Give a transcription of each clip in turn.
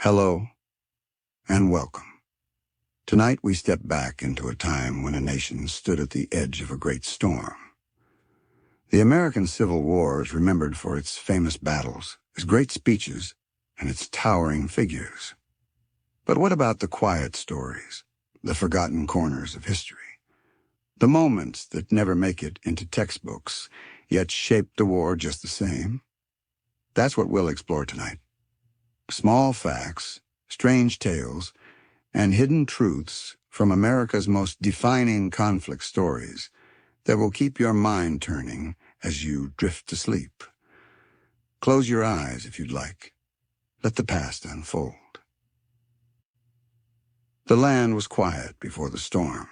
Hello and welcome. Tonight we step back into a time when a nation stood at the edge of a great storm. The American Civil War is remembered for its famous battles, its great speeches, and its towering figures. But what about the quiet stories, the forgotten corners of history? The moments that never make it into textbooks, yet shape the war just the same? That's what we'll explore tonight. Small facts, strange tales, and hidden truths from America's most defining conflict stories that will keep your mind turning as you drift to sleep. Close your eyes if you'd like. Let the past unfold. The land was quiet before the storm.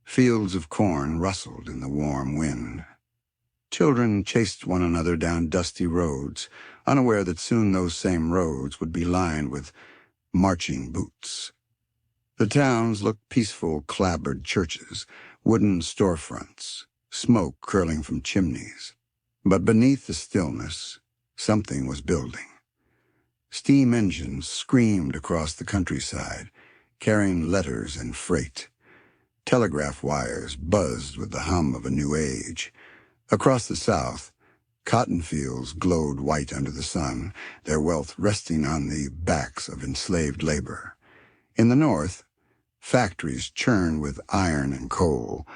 Fields of corn rustled in the warm wind. Children chased one another down dusty roads, unaware that soon those same roads would be lined with marching boots. The towns looked peaceful, clapboard churches, wooden storefronts, smoke curling from chimneys. But beneath the stillness, something was building. Steam engines screamed across the countryside, carrying letters and freight. Telegraph wires buzzed with the hum of a new age. Across the south, cotton fields glowed white under the sun, their wealth resting on the backs of enslaved labor. In the north, factories churned with iron and coal,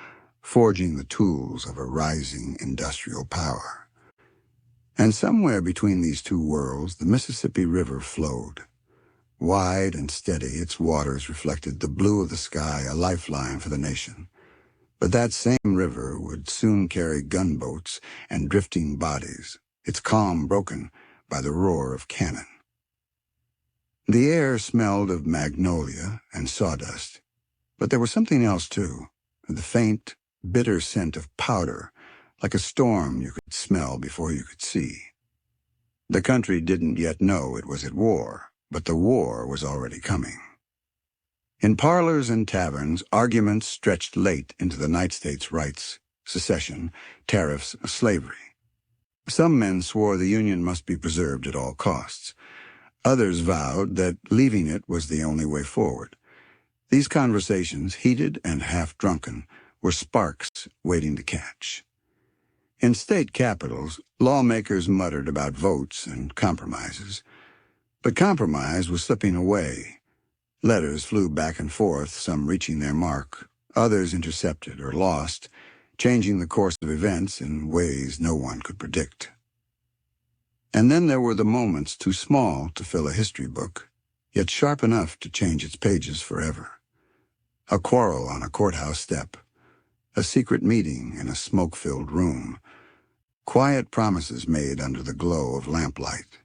forging the tools of a rising industrial power. And somewhere between these two worlds, the Mississippi River flowed. Wide and steady, its waters reflected the blue of the sky, a lifeline for the nation. But that same river would soon carry gunboats and drifting bodies, its calm broken by the roar of cannon. The air smelled of magnolia and sawdust, but there was something else too, the faint, bitter scent of powder, like a storm you could smell before you could see. The country didn't yet know it was at war, but the war was already coming. In parlors and taverns, arguments stretched late into the night states' rights, secession, tariffs, slavery. Some men swore the Union must be preserved at all costs. Others vowed that leaving it was the only way forward. These conversations, heated and half-drunken, were sparks waiting to catch. In state capitals, lawmakers muttered about votes and compromises. But compromise was slipping away. Letters flew back and forth, some reaching their mark, others intercepted or lost, changing the course of events in ways no one could predict. And then there were the moments too small to fill a history book, yet sharp enough to change its pages forever. A quarrel on a courthouse step, a secret meeting in a smoke-filled room, quiet promises made under the glow of lamplight.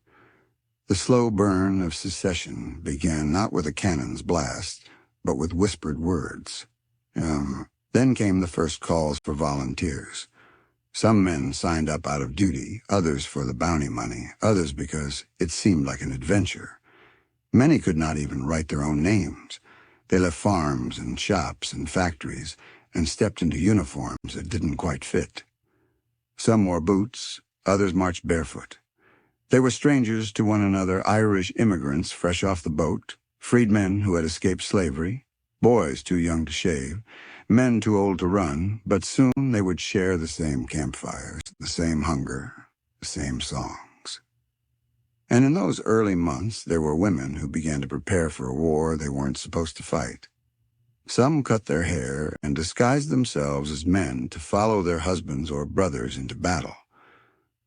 The slow burn of secession began not with a cannon's blast, but with whispered words. Then came the first calls for volunteers. Some men signed up out of duty, others for the bounty money, others because it seemed like an adventure. Many could not even write their own names. They left farms and shops and factories and stepped into uniforms that didn't quite fit. Some wore boots, others marched barefoot. They were strangers to one another, Irish immigrants fresh off the boat, freedmen who had escaped slavery, boys too young to shave, men too old to run, but soon they would share the same campfires, the same hunger, the same songs. And in those early months, there were women who began to prepare for a war they weren't supposed to fight. Some cut their hair and disguised themselves as men to follow their husbands or brothers into battle.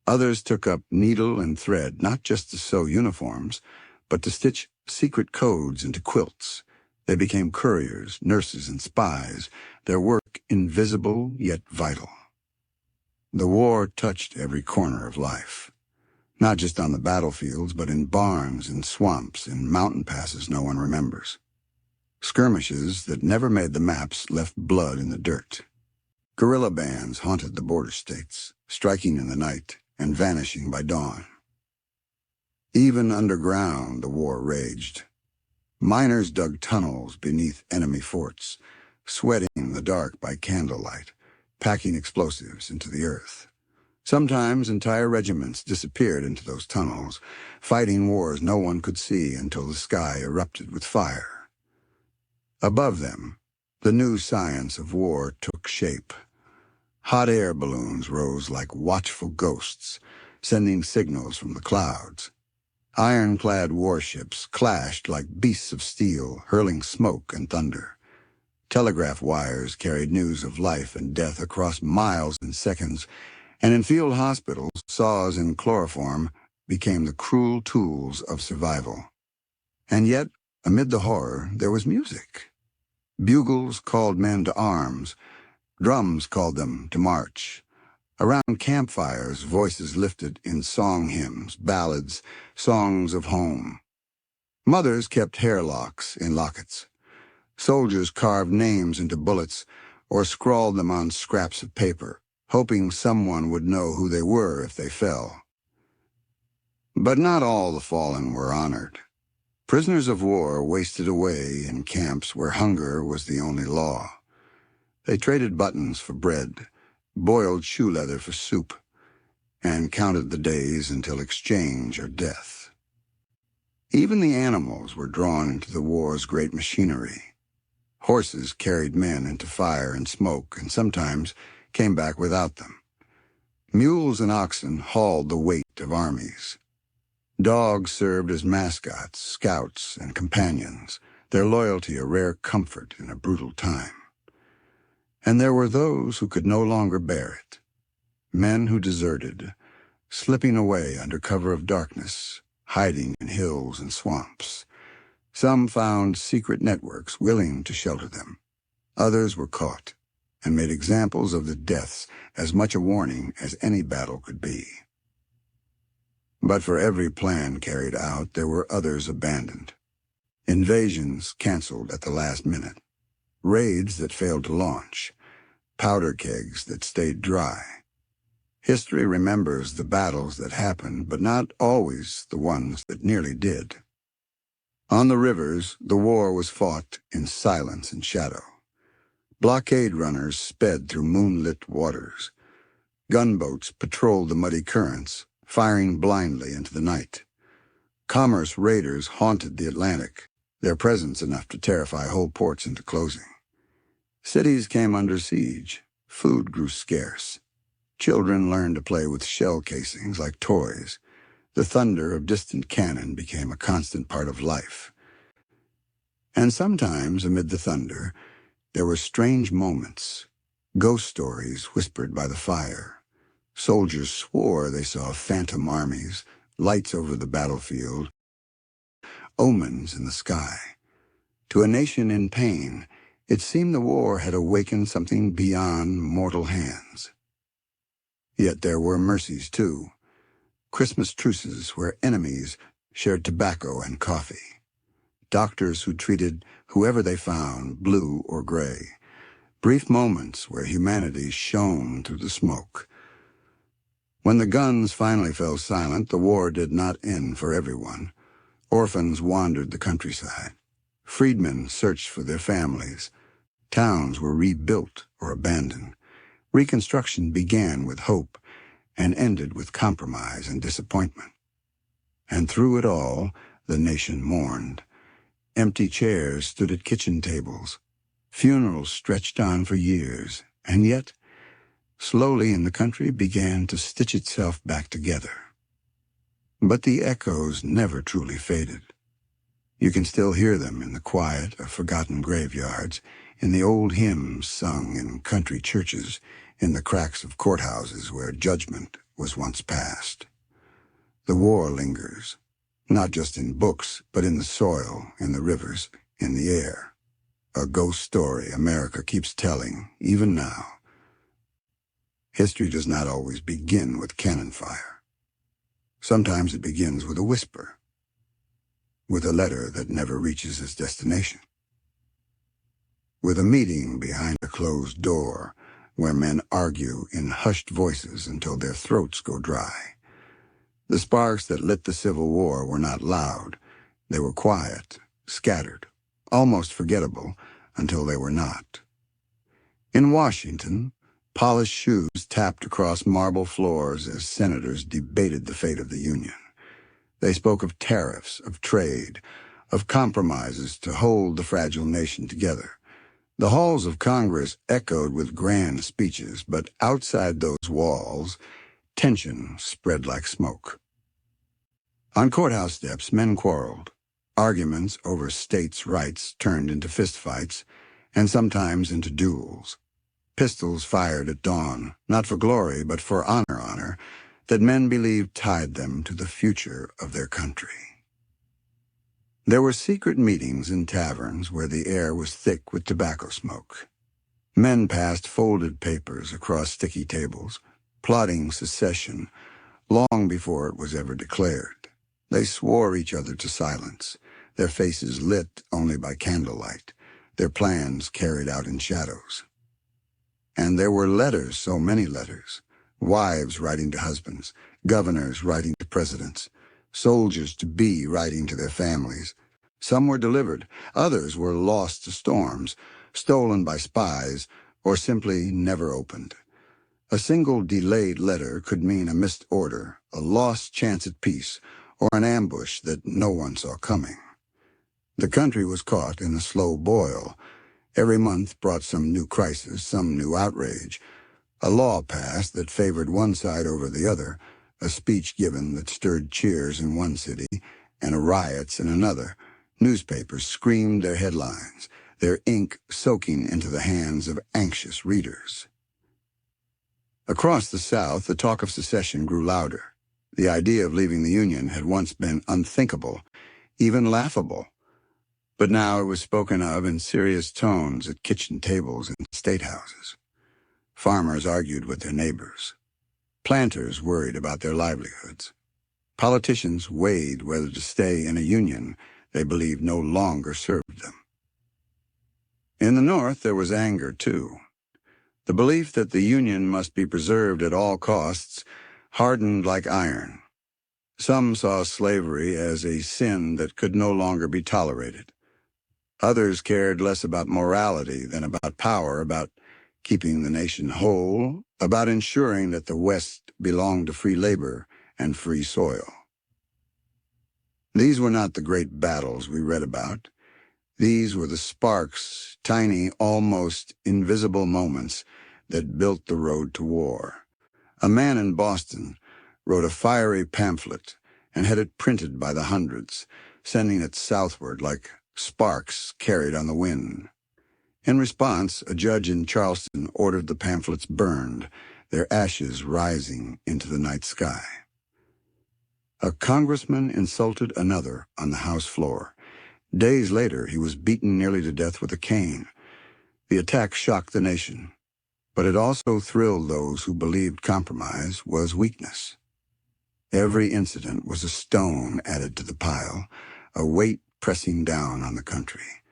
Others took up needle and thread, not just to sew uniforms, but to stitch secret codes into quilts. They became couriers, nurses, and spies, their work invisible yet vital. The war touched every corner of life, not just on the battlefields, but in barns, in swamps, in mountain passes no one remembers. Skirmishes that never made the maps left blood in the dirt. Guerrilla bands haunted the border states, striking in the night and vanishing by dawn. Even underground, the war raged. Miners dug tunnels beneath enemy forts, sweating in the dark by candlelight, packing explosives into the earth. Sometimes entire regiments disappeared into those tunnels, fighting wars no one could see until the sky erupted with fire. Above them, the new science of war took shape. Hot air balloons rose like watchful ghosts, sending signals from the clouds. Ironclad warships clashed like beasts of steel, hurling smoke and thunder. Telegraph wires carried news of life and death across miles in seconds, and in field hospitals, saws and chloroform became the cruel tools of survival. And yet, amid the horror, there was music. Bugles called men to arms. Drums called them to march. Around campfires, voices lifted in song hymns, ballads, songs of home. Mothers kept hair locks in lockets. Soldiers carved names into bullets or scrawled them on scraps of paper, hoping someone would know who they were if they fell. But not all the fallen were honored. Prisoners of war wasted away in camps where hunger was the only law. They traded buttons for bread, boiled shoe leather for soup, and counted the days until exchange or death. Even the animals were drawn into the war's great machinery. Horses carried men into fire and smoke, and sometimes came back without them. Mules and oxen hauled the weight of armies. Dogs served as mascots, scouts, and companions, their loyalty a rare comfort in a brutal time. And there were those who could no longer bear it. Men who deserted, slipping away under cover of darkness, hiding in hills and swamps. Some found secret networks willing to shelter them. Others were caught and made examples of the deaths as much a warning as any battle could be. But for every plan carried out, there were others abandoned. Invasions canceled at the last minute. Raids that failed to launch. Powder kegs that stayed dry. History remembers the battles that happened, but not always the ones that nearly did. On the rivers, the war was fought in silence and shadow. Blockade runners sped through moonlit waters. Gunboats patrolled the muddy currents, firing blindly into the night. Commerce raiders haunted the Atlantic, their presence enough to terrify whole ports into closing. Cities came under siege. Food grew scarce. Children learned to play with shell casings like toys. The thunder of distant cannon became a constant part of life. And sometimes, amid the thunder, there were strange moments, ghost stories whispered by the fire. Soldiers swore they saw phantom armies, lights over the battlefield, omens in the sky. To a nation in pain, it seemed the war had awakened something beyond mortal hands. Yet there were mercies, too. Christmas truces where enemies shared tobacco and coffee. Doctors who treated whoever they found, blue or gray. Brief moments where humanity shone through the smoke. When the guns finally fell silent, the war did not end for everyone. Orphans wandered the countryside. Freedmen searched for their families. Towns were rebuilt or abandoned. Reconstruction began with hope and ended with compromise and disappointment. And through it all, the nation mourned. Empty chairs stood at kitchen tables. Funerals stretched on for years, and yet, slowly in the country began to stitch itself back together. But the echoes never truly faded. You can still hear them in the quiet of forgotten graveyards, in the old hymns sung in country churches, in the cracks of courthouses where judgment was once passed. The war lingers, not just in books, but in the soil, in the rivers, in the air. A ghost story America keeps telling, even now. History does not always begin with cannon fire. Sometimes it begins with a whisper, with a letter that never reaches its destination, with a meeting behind a closed door where men argue in hushed voices until their throats go dry. The sparks that lit the Civil War were not loud. They were quiet, scattered, almost forgettable until they were not. In Washington, Polished shoes tapped across marble floors as senators debated the fate of the Union. They spoke of tariffs, of trade, of compromises to hold the fragile nation together. The halls of Congress echoed with grand speeches, but outside those walls, tension spread like smoke. On courthouse steps, men quarreled. Arguments over states' rights turned into fistfights, and sometimes into duels. Pistols fired at dawn, not for glory, but for honor that men believed tied them to the future of their country. There were secret meetings in taverns where the air was thick with tobacco smoke. Men passed folded papers across sticky tables, plotting secession long before it was ever declared. They swore each other to silence, their faces lit only by candlelight, their plans carried out in shadows. And there were letters, so many letters, wives writing to husbands, governors writing to presidents, soldiers-to-be writing to their families. Some were delivered, others were lost to storms, stolen by spies, or simply never opened. A single delayed letter could mean a missed order, a lost chance at peace, or an ambush that no one saw coming. The country was caught in a slow boil. Every month brought some new crisis, some new outrage. A law passed that favored one side over the other, a speech given that stirred cheers in one city and riots in another. Newspapers screamed their headlines, their ink soaking into the hands of anxious readers. Across the South, the talk of secession grew louder. The idea of leaving the Union had once been unthinkable, even laughable. But now it was spoken of in serious tones at kitchen tables and state houses. Farmers argued with their neighbors. Planters worried about their livelihoods. Politicians weighed whether to stay in a union they believed no longer served them. In the North, there was anger, too. The belief that the Union must be preserved at all costs hardened like iron. Some saw slavery as a sin that could no longer be tolerated. Others cared less about morality than about power, about keeping the nation whole, about ensuring that the West belonged to free labor and free soil. These were not the great battles we read about. These were the sparks, tiny, almost invisible moments that built the road to war. A man in Boston wrote a fiery pamphlet and had it printed by the hundreds, sending it southward like sparks carried on the wind. In response, a judge in Charleston ordered the pamphlets burned, their ashes rising into the night sky. A congressman insulted another on the House floor. Days later, he was beaten nearly to death with a cane. The attack shocked the nation, but it also thrilled those who believed compromise was weakness. Every incident was a stone added to the pile, a weight pressing down on the country.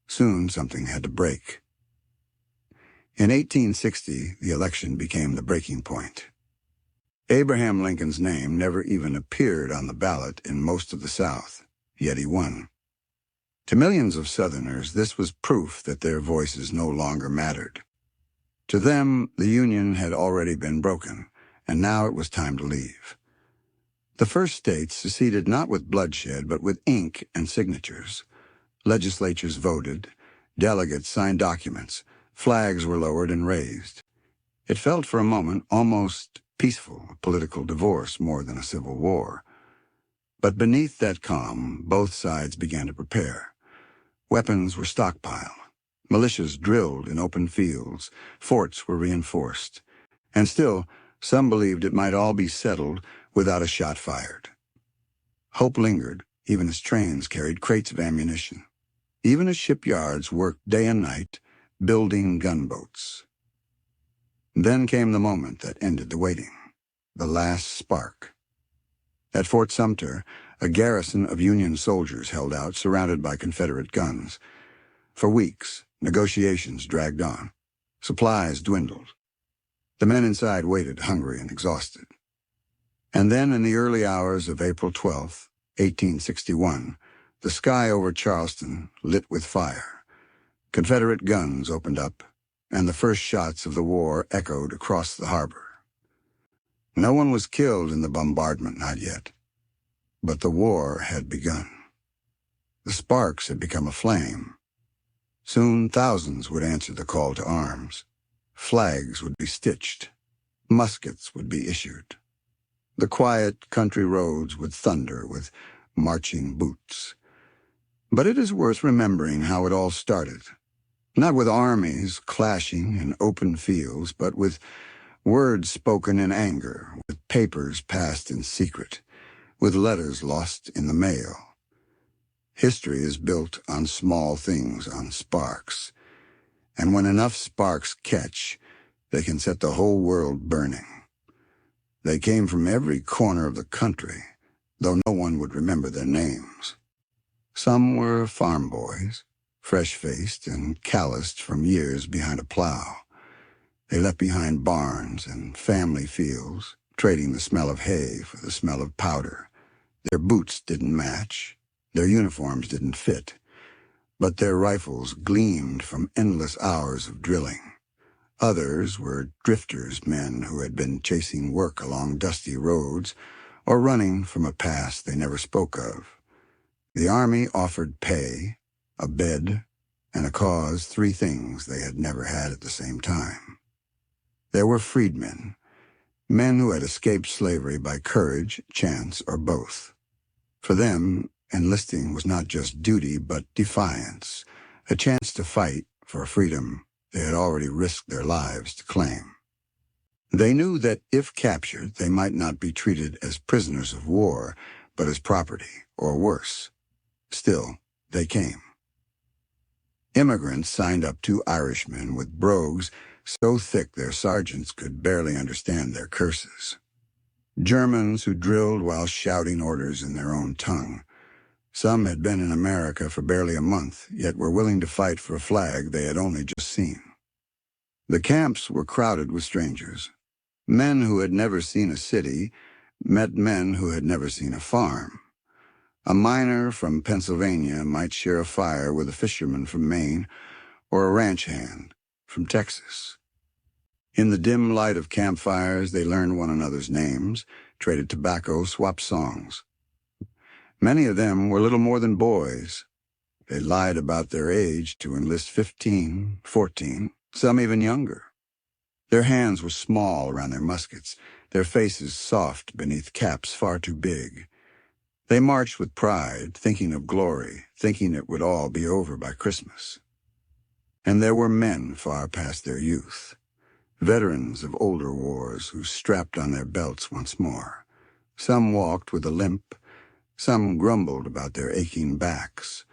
Soon something had to break. In 1860, the election became the breaking point. Abraham Lincoln's name never even appeared on the ballot in most of the South, yet he won. To millions of Southerners, this was proof that their voices no longer mattered. To them, the Union had already been broken, and now it was time to leave. The first states seceded not with bloodshed, but with ink and signatures. Legislatures voted, delegates signed documents, flags were lowered and raised. It felt for a moment almost peaceful, a political divorce more than a civil war. But beneath that calm, both sides began to prepare. Weapons were stockpiled. Militias drilled in open fields. Forts were reinforced. And still, some believed it might all be settled without a shot fired. Hope lingered, even as trains carried crates of ammunition. Even as shipyards worked day and night, building gunboats. Then came the moment that ended the waiting, the last spark. At Fort Sumter, a garrison of Union soldiers held out, surrounded by Confederate guns. For weeks, negotiations dragged on. Supplies dwindled. The men inside waited, hungry and exhausted. And then in the early hours of April 12, 1861, the sky over Charleston lit with fire. Confederate guns opened up. and the first shots of the war echoed across the harbor. No one was killed in the bombardment, not yet, but the war had begun. The sparks had become a flame. Soon thousands would answer the call to arms. Flags would be stitched. Muskets would be issued. The quiet country roads would thunder with marching boots. But it is worth remembering how it all started. Not with armies clashing in open fields, but with words spoken in anger, with papers passed in secret, with letters lost in the mail. History is built on small things, on sparks. And when enough sparks catch, they can set the whole world burning. They came from every corner of the country, though no one would remember their names. Some were farm boys, fresh-faced and calloused from years behind a plow. They left behind barns and family fields, trading the smell of hay for the smell of powder. Their boots didn't match. Their uniforms didn't fit, but their rifles gleamed from endless hours of drilling. Others were drifters, men who had been chasing work along dusty roads or running from a past they never spoke of. The army offered pay, a bed, and a cause, three things they had never had at the same time. There were freedmen, men who had escaped slavery by courage, chance, or both. For them, enlisting was not just duty, but defiance, a chance to fight for a freedom they had already risked their lives to claim. They knew that if captured, they might not be treated as prisoners of war, but as property, or worse. Still, they came. Immigrants signed up 2 Irishmen with brogues so thick their sergeants could barely understand their curses. Germans who drilled while shouting orders in their own tongue. Some had been in America for barely a month, yet were willing to fight for a flag they had only just seen. The camps were crowded with strangers. Men who had never seen a city met men who had never seen a farm. A miner from Pennsylvania might share a fire with a fisherman from Maine or a ranch hand from Texas. In the dim light of campfires, they learned one another's names, traded tobacco, swapped songs. Many of them were little more than boys. They lied about their age to enlist 15, 14, some even younger. Their hands were small around their muskets, their faces soft beneath caps far too big. They marched with pride, thinking of glory, thinking it would all be over by Christmas. And there were men far past their youth, veterans of older wars who strapped on their belts once more. Some walked with a limp, some grumbled about their aching backs,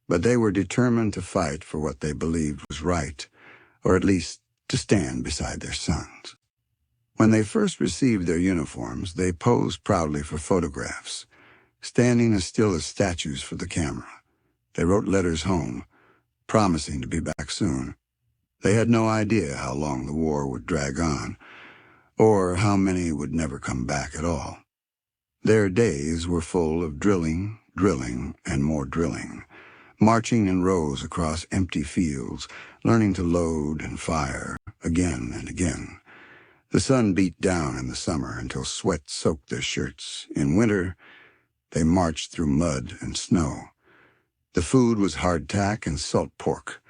but they were determined to fight for what they believed was right, or at least to stand beside their sons. When they first received their uniforms, they posed proudly for photographs, standing as still as statues for the camera. They wrote letters home, promising to be back soon. They had no idea how long the war would drag on, or how many would never come back at all. Their days were full of drilling, and more drilling, marching in rows across empty fields, learning to load and fire again and again. The sun beat down in the summer until sweat soaked their shirts. In winter, they marched through mud and snow. The food was hardtack and salt pork.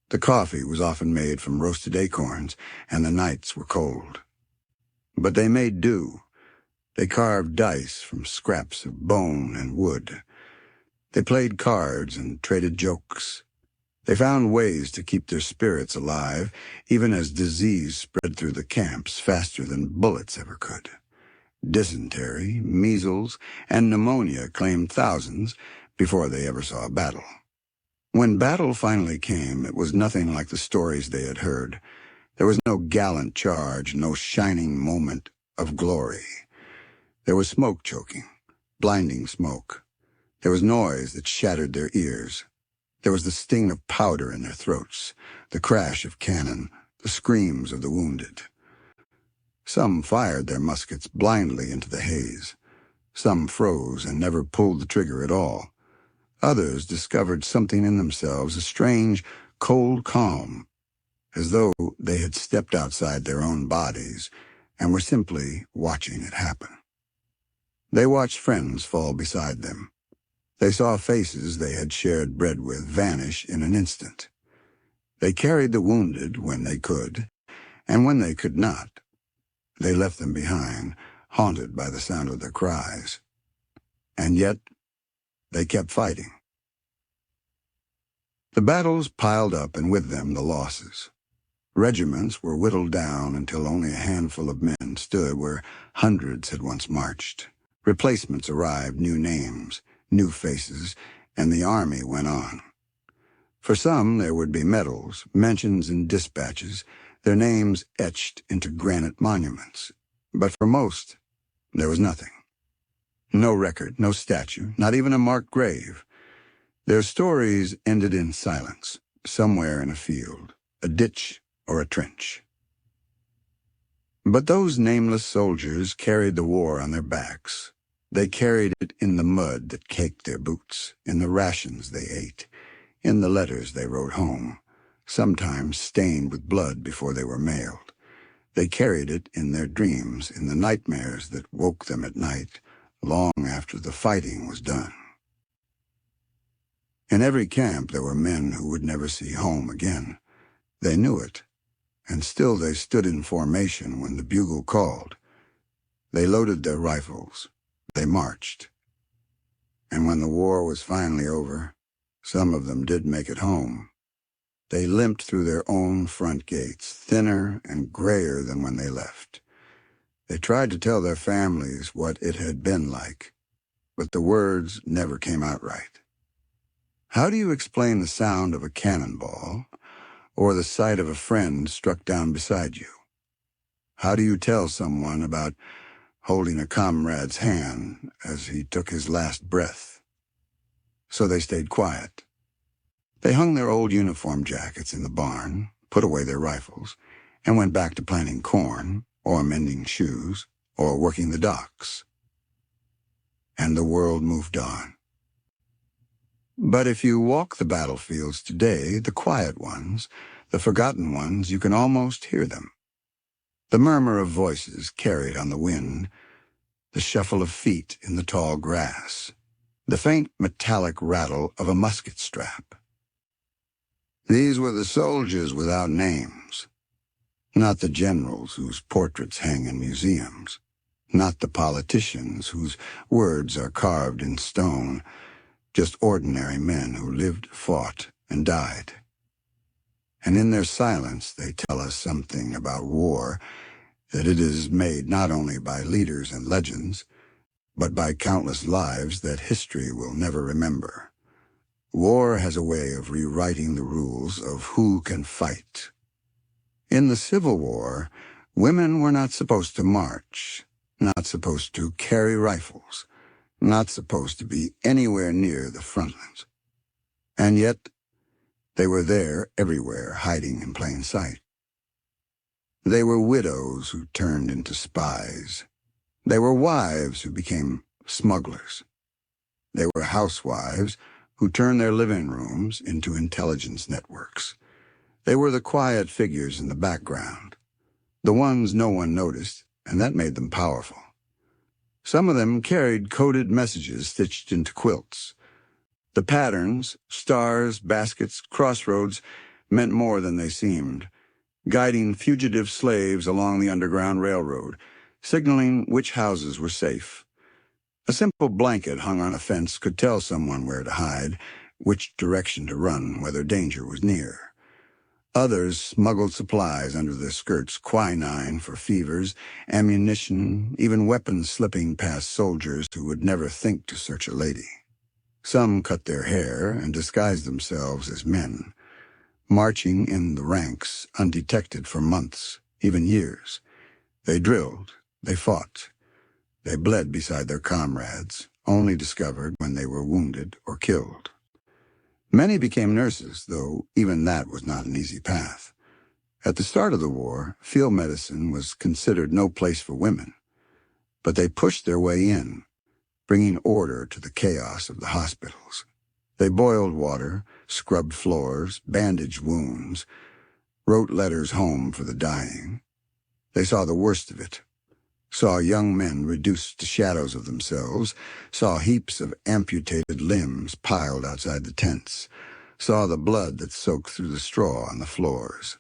The coffee was often made from roasted acorns, and the nights were cold. But they made do. They carved dice from scraps of bone and wood. They played cards and traded jokes. They found ways to keep their spirits alive, even as disease spread through the camps faster than bullets ever could. Dysentery, measles, and pneumonia claimed thousands before they ever saw a battle. When battle finally came, it was nothing like the stories they had heard. There was no gallant charge, no shining moment of glory. There was smoke choking, blinding smoke. There was noise that shattered their ears. There was the sting of powder in their throats, the crash of cannon, the screams of the wounded. Some fired their muskets blindly into the haze. Some froze and never pulled the trigger at all. Others discovered something in themselves, a strange, cold calm. as though they had stepped outside their own bodies and were simply watching it happen. They watched friends fall beside them. They saw faces they had shared bread with vanish in an instant. They carried the wounded when they could, and when they could not, they left them behind, haunted by the sound of their cries. And yet, they kept fighting. The battles piled up, and with them the losses. Regiments were whittled down until only a handful of men stood where hundreds had once marched. Replacements arrived, new names, new faces, and the army went on. For some, there would be medals, mentions in dispatches, their names etched into granite monuments. But for most, there was nothing. No record, no statue, not even a marked grave. Their stories ended in silence, somewhere in a field, a ditch, or a trench. But those nameless soldiers carried the war on their backs. They carried it in the mud that caked their boots, in the rations they ate, in the letters they wrote home, sometimes stained with blood before they were mailed. They carried it in their dreams, in the nightmares that woke them at night, long after the fighting was done. In every camp there were men who would never see home again. They knew it, and still they stood in formation when the bugle called. They loaded their rifles. They marched. And when the war was finally over, some of them did make it home. They limped through their own front gates, thinner and grayer than when they left. They tried to tell their families what it had been like, but the words never came out right. How do you explain the sound of a cannonball or the sight of a friend struck down beside you? How do you tell someone about holding a comrade's hand as he took his last breath? So they stayed quiet. They hung their old uniform jackets in the barn, put away their rifles, and went back to planting corn, or mending shoes, or working the docks. And the world moved on. But if you walk the battlefields today, the quiet ones, the forgotten ones, you can almost hear them. The murmur of voices carried on the wind, the shuffle of feet in the tall grass, the faint metallic rattle of a musket strap. These were the soldiers without names, not the generals whose portraits hang in museums, not the politicians whose words are carved in stone, just ordinary men who lived, fought, and died. And in their silence they tell us something about war, that it is made not only by leaders and legends, but by countless lives that history will never remember. War has a way of rewriting the rules of who can fight. In the Civil War, women were not supposed to march, not supposed to carry rifles, not supposed to be anywhere near the front lines. And yet, they were there everywhere, hiding in plain sight. They were widows who turned into spies. They were wives who became smugglers. They were housewives who turned their living rooms into intelligence networks. They were the quiet figures in the background, the ones no one noticed, and that made them powerful. Some of them carried coded messages stitched into quilts. The patterns, stars, baskets, crossroads, meant more than they seemed, guiding fugitive slaves along the Underground Railroad, signaling which houses were safe. A simple blanket hung on a fence could tell someone where to hide, which direction to run, whether danger was near. Others smuggled supplies under their skirts, quinine for fevers, ammunition, even weapons slipping past soldiers who would never think to search a lady. Some cut their hair and disguised themselves as men, marching in the ranks undetected for months, even years. They drilled, they fought, they bled beside their comrades, only discovered when they were wounded or killed. Many became nurses, though even that was not an easy path. At the start of the war, field medicine was considered no place for women, but they pushed their way in, bringing order to the chaos of the hospitals. They boiled water, scrubbed floors, bandaged wounds. wrote letters home for the dying. They saw the worst of it, saw young men reduced to shadows of themselves, saw heaps of amputated limbs piled outside the tents, saw the blood that soaked through the straw on the floors.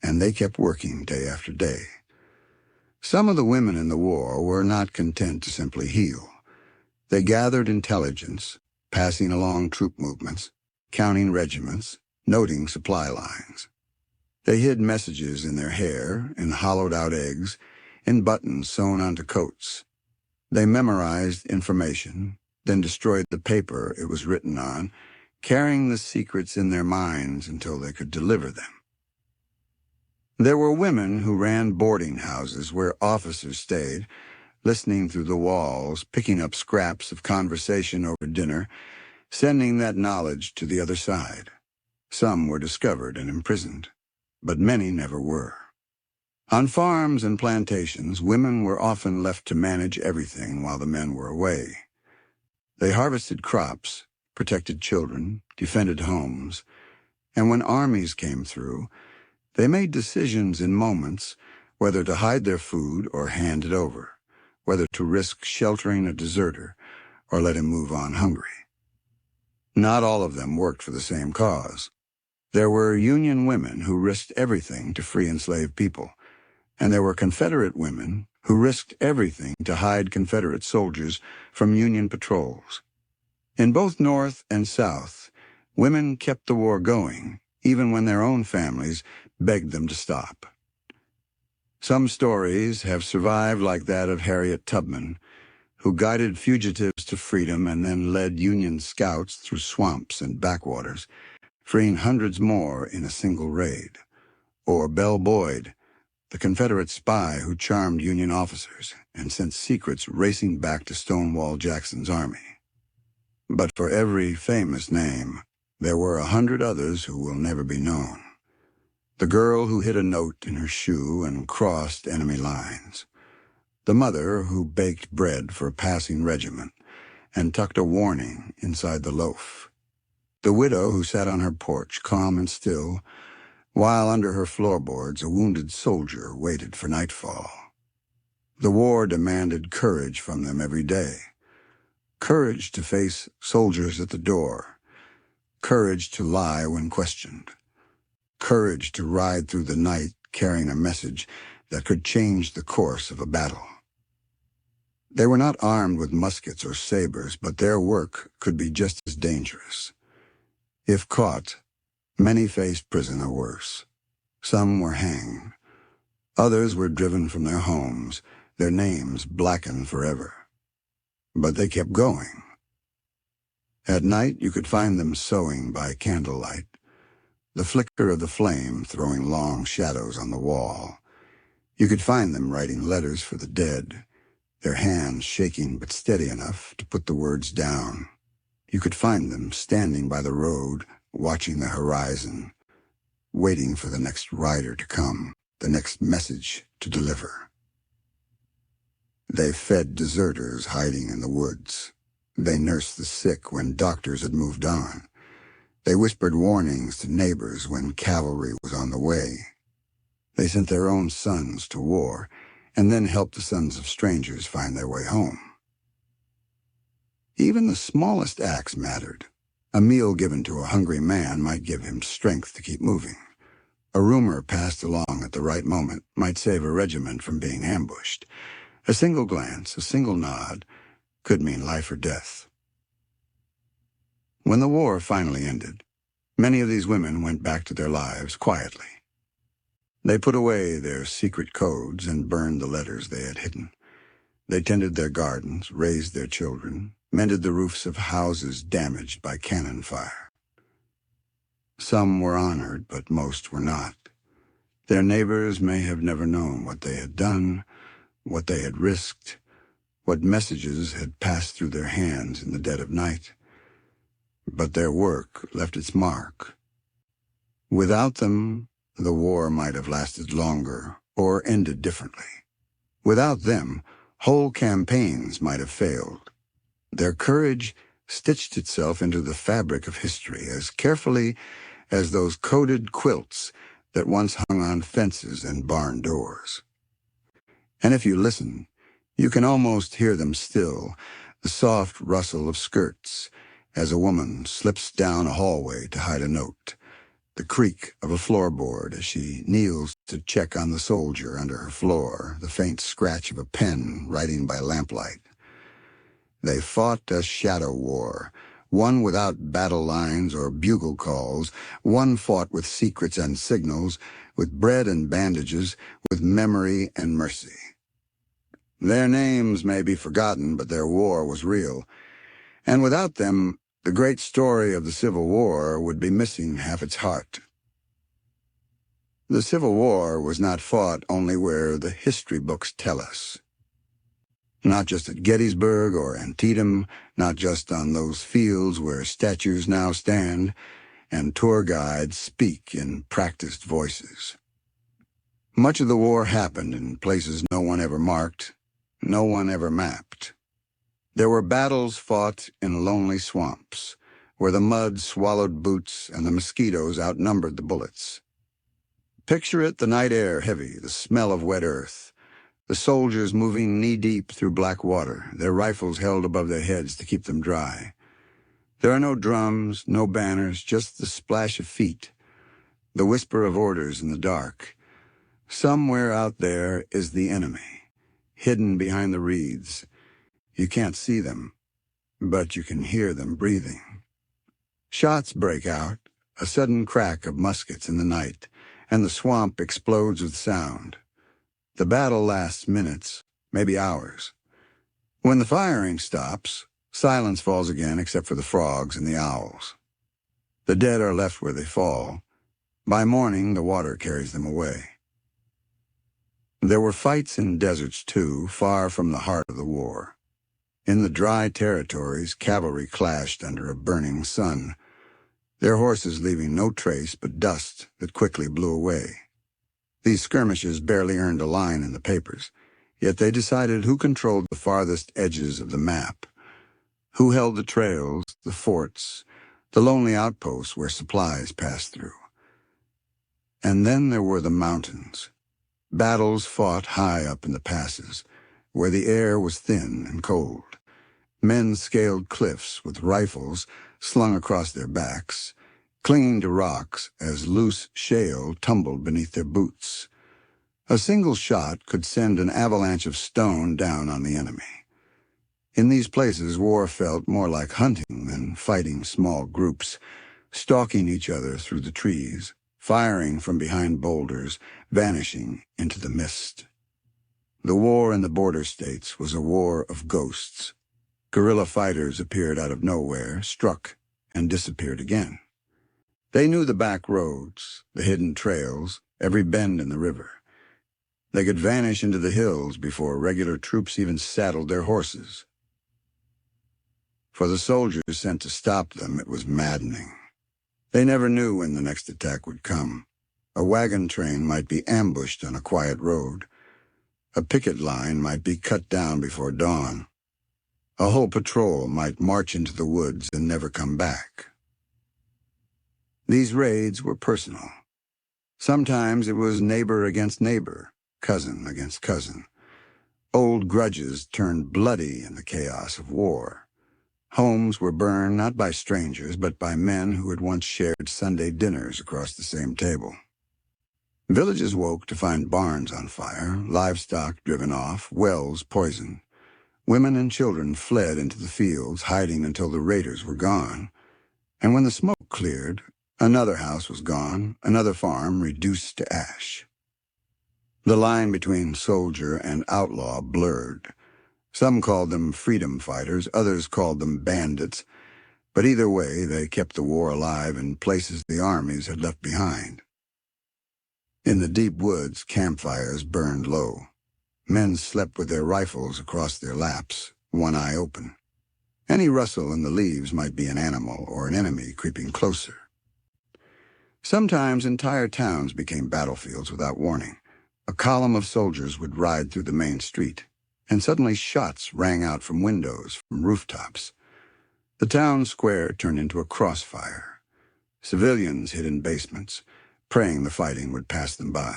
And they kept working day after day. Some of the women in the war were not content to simply heal. They gathered intelligence, passing along troop movements, counting regiments, noting supply lines. They hid messages in their hair, in hollowed-out eggs, in buttons sewn onto coats. They memorized information, then destroyed the paper it was written on, carrying the secrets in their minds until they could deliver them. There were women who ran boarding houses where officers stayed, listening through the walls, picking up scraps of conversation over dinner, sending that knowledge to the other side. Some were discovered and imprisoned, but many never were. On farms and plantations, women were often left to manage everything while the men were away. They harvested crops, protected children, defended homes, and when armies came through, they made decisions in moments whether to hide their food or hand it over, whether to risk sheltering a deserter or let him move on hungry. Not all of them worked for the same cause. There were Union women who risked everything to free enslaved people, and there were Confederate women who risked everything to hide Confederate soldiers from Union patrols. In both North and South, women kept the war going, even when their own families begged them to stop. Some stories have survived, like that of Harriet Tubman, who guided fugitives to freedom and then led Union scouts through swamps and backwaters, freeing hundreds more in a single raid. Or Belle Boyd, the Confederate spy who charmed Union officers and sent secrets racing back to Stonewall Jackson's army. But for every famous name, there were 100 others who will never be known. The girl who hid a note in her shoe and crossed enemy lines. The mother who baked bread for a passing regiment and tucked a warning inside the loaf. The widow who sat on her porch, calm and still, while under her floorboards a wounded soldier waited for nightfall. The war demanded courage from them every day. Courage to face soldiers at the door. Courage to lie when questioned. Courage to ride through the night carrying a message that could change the course of a battle. They were not armed with muskets or sabers, but their work could be just as dangerous. If caught, many faced prison or worse. Some were hanged. Others were driven from their homes, their names blackened forever. But they kept going. At night, you could find them sewing by candlelight, the flicker of the flame throwing long shadows on the wall. You could find them writing letters for the dead, their hands shaking but steady enough to put the words down. You could find them standing by the road, watching the horizon, waiting for the next rider to come, the next message to deliver. They fed deserters hiding in the woods. They nursed the sick when doctors had moved on. They whispered warnings to neighbors when cavalry was on the way. They sent their own sons to war, and then helped the sons of strangers find their way home. Even the smallest acts mattered. A meal given to a hungry man might give him strength to keep moving. A rumor passed along at the right moment might save a regiment from being ambushed. A single glance, a single nod, could mean life or death. When the war finally ended, many of these women went back to their lives quietly. They put away their secret codes and burned the letters they had hidden. They tended their gardens, raised their children, mended the roofs of houses damaged by cannon fire. Some were honored, but most were not. Their neighbors may have never known what they had done, what they had risked, what messages had passed through their hands in the dead of night. But their work left its mark. Without them, the war might have lasted longer or ended differently. Without them, whole campaigns might have failed. Their courage stitched itself into the fabric of history as carefully as those coded quilts that once hung on fences and barn doors. And if you listen, you can almost hear them still, the soft rustle of skirts as a woman slips down a hallway to hide a note, the creak of a floorboard as she kneels to check on the soldier under her floor, the faint scratch of a pen writing by lamplight. They fought a shadow war, one without battle lines or bugle calls, one fought with secrets and signals, with bread and bandages, with memory and mercy. Their names may be forgotten, but their war was real, and without them, the great story of the Civil War would be missing half its heart. The Civil War was not fought only where the history books tell us. Not just at Gettysburg or Antietam, not just on those fields where statues now stand and tour guides speak in practiced voices. Much of the war happened in places no one ever marked, no one ever mapped. There were battles fought in lonely swamps, where the mud swallowed boots and the mosquitoes outnumbered the bullets. Picture it, the night air heavy, the smell of wet earth, the soldiers moving knee-deep through black water, their rifles held above their heads to keep them dry. There are no drums, no banners, just the splash of feet, the whisper of orders in the dark. Somewhere out there is the enemy, hidden behind the reeds. You can't see them, but you can hear them breathing. Shots break out, a sudden crack of muskets in the night, and the swamp explodes with sound. The battle lasts minutes, maybe hours. When the firing stops, silence falls again except for the frogs and the owls. The dead are left where they fall. By morning, the water carries them away. There were fights in deserts, too, far from the heart of the war. In the dry territories, cavalry clashed under a burning sun, their horses leaving no trace but dust that quickly blew away. These skirmishes barely earned a line in the papers, yet they decided who controlled the farthest edges of the map, who held the trails, the forts, the lonely outposts where supplies passed through. And then there were the mountains. Battles fought high up in the passes, where the air was thin and cold. Men scaled cliffs with rifles slung across their backs, clinging to rocks as loose shale tumbled beneath their boots. A single shot could send an avalanche of stone down on the enemy. In these places, war felt more like hunting than fighting small groups, stalking each other through the trees, firing from behind boulders, vanishing into the mist. The war in the border states was a war of ghosts. Guerrilla fighters appeared out of nowhere, struck, and disappeared again. They knew the back roads, the hidden trails, every bend in the river. They could vanish into the hills before regular troops even saddled their horses. For the soldiers sent to stop them, it was maddening. They never knew when the next attack would come. A wagon train might be ambushed on a quiet road. A picket line might be cut down before dawn. A whole patrol might march into the woods and never come back. These raids were personal. Sometimes it was neighbor against neighbor, cousin against cousin. Old grudges turned bloody in the chaos of war. Homes were burned not by strangers, but by men who had once shared Sunday dinners across the same table. Villages woke to find barns on fire, livestock driven off, wells poisoned. Women and children fled into the fields, hiding until the raiders were gone. And when the smoke cleared, another house was gone, another farm reduced to ash. The line between soldier and outlaw blurred. Some called them freedom fighters, others called them bandits, but either way they kept the war alive in places the armies had left behind. In the deep woods, campfires burned low. Men slept with their rifles across their laps, one eye open. Any rustle in the leaves might be an animal or an enemy creeping closer. Sometimes entire towns became battlefields without warning. A column of soldiers would ride through the main street, and suddenly shots rang out from windows, from rooftops. The town square turned into a crossfire. Civilians hid in basements. praying the fighting would pass them by.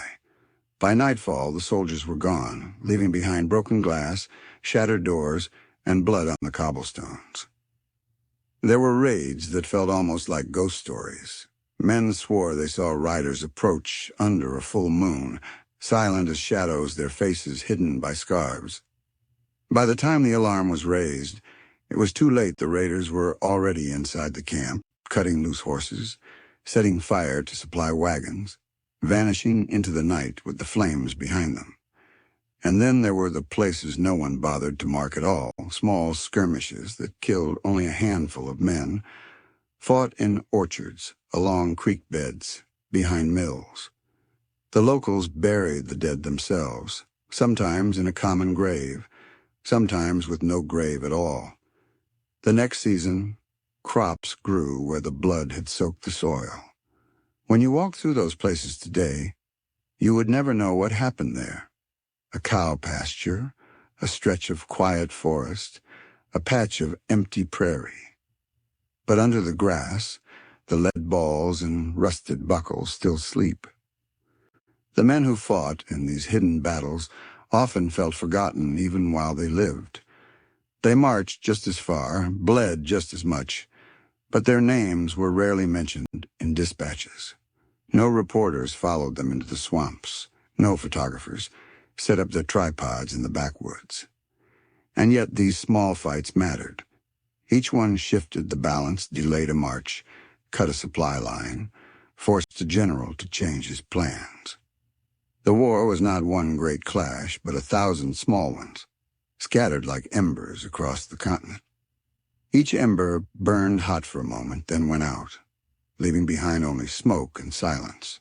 By nightfall, the soldiers were gone, leaving behind broken glass, shattered doors, and blood on the cobblestones. There were raids that felt almost like ghost stories. Men swore they saw riders approach under a full moon, silent as shadows, their faces hidden by scarves. By the time the alarm was raised, it was too late. The raiders were already inside the camp, cutting loose horses, setting fire to supply wagons, vanishing into the night with the flames behind them. And then there were the places no one bothered to mark at all, small skirmishes that killed only a handful of men, fought in orchards, along creek beds, behind mills. The locals buried the dead themselves, sometimes in a common grave, sometimes with no grave at all. The next season, crops grew where the blood had soaked the soil. When you walk through those places today, you would never know what happened there. A cow pasture, a stretch of quiet forest, a patch of empty prairie. But under the grass, the lead balls and rusted buckles still sleep. The men who fought in these hidden battles often felt forgotten even while they lived. They marched just as far, bled just as much, but their names were rarely mentioned in dispatches. No reporters followed them into the swamps. No photographers set up their tripods in the backwoods. And yet these small fights mattered. Each one shifted the balance, delayed a march, cut a supply line, forced a general to change his plans. The war was not one great clash, but 1,000 small ones, scattered like embers across the continent. Each ember burned hot for a moment, then went out, leaving behind only smoke and silence.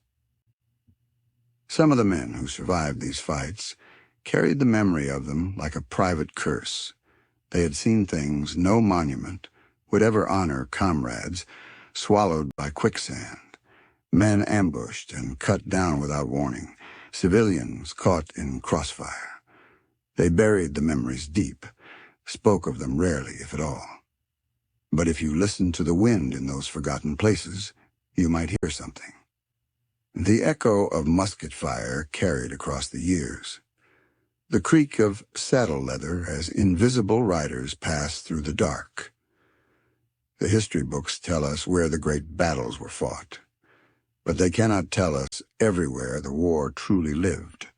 Some of the men who survived these fights carried the memory of them like a private curse. They had seen things no monument would ever honor: comrades swallowed by quicksand, men ambushed and cut down without warning, civilians caught in crossfire. They buried the memories deep, spoke of them rarely, if at all. But if you listened to the wind in those forgotten places, you might hear something. The echo of musket fire carried across the years. The creak of saddle leather as invisible riders passed through the dark. The history books tell us where the great battles were fought, but they cannot tell us everywhere the war truly lived.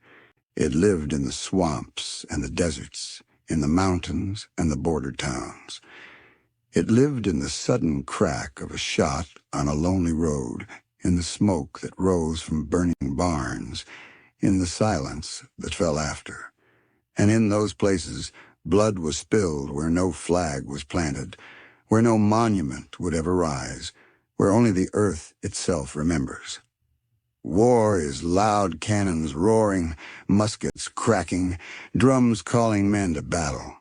It lived in the swamps and the deserts, in the mountains and the border towns. It lived in the sudden crack of a shot on a lonely road, in the smoke that rose from burning barns, in the silence that fell after. And in those places, blood was spilled where no flag was planted, where no monument would ever rise, where only the earth itself remembers. War is loud cannons roaring, muskets cracking, drums calling men to battle.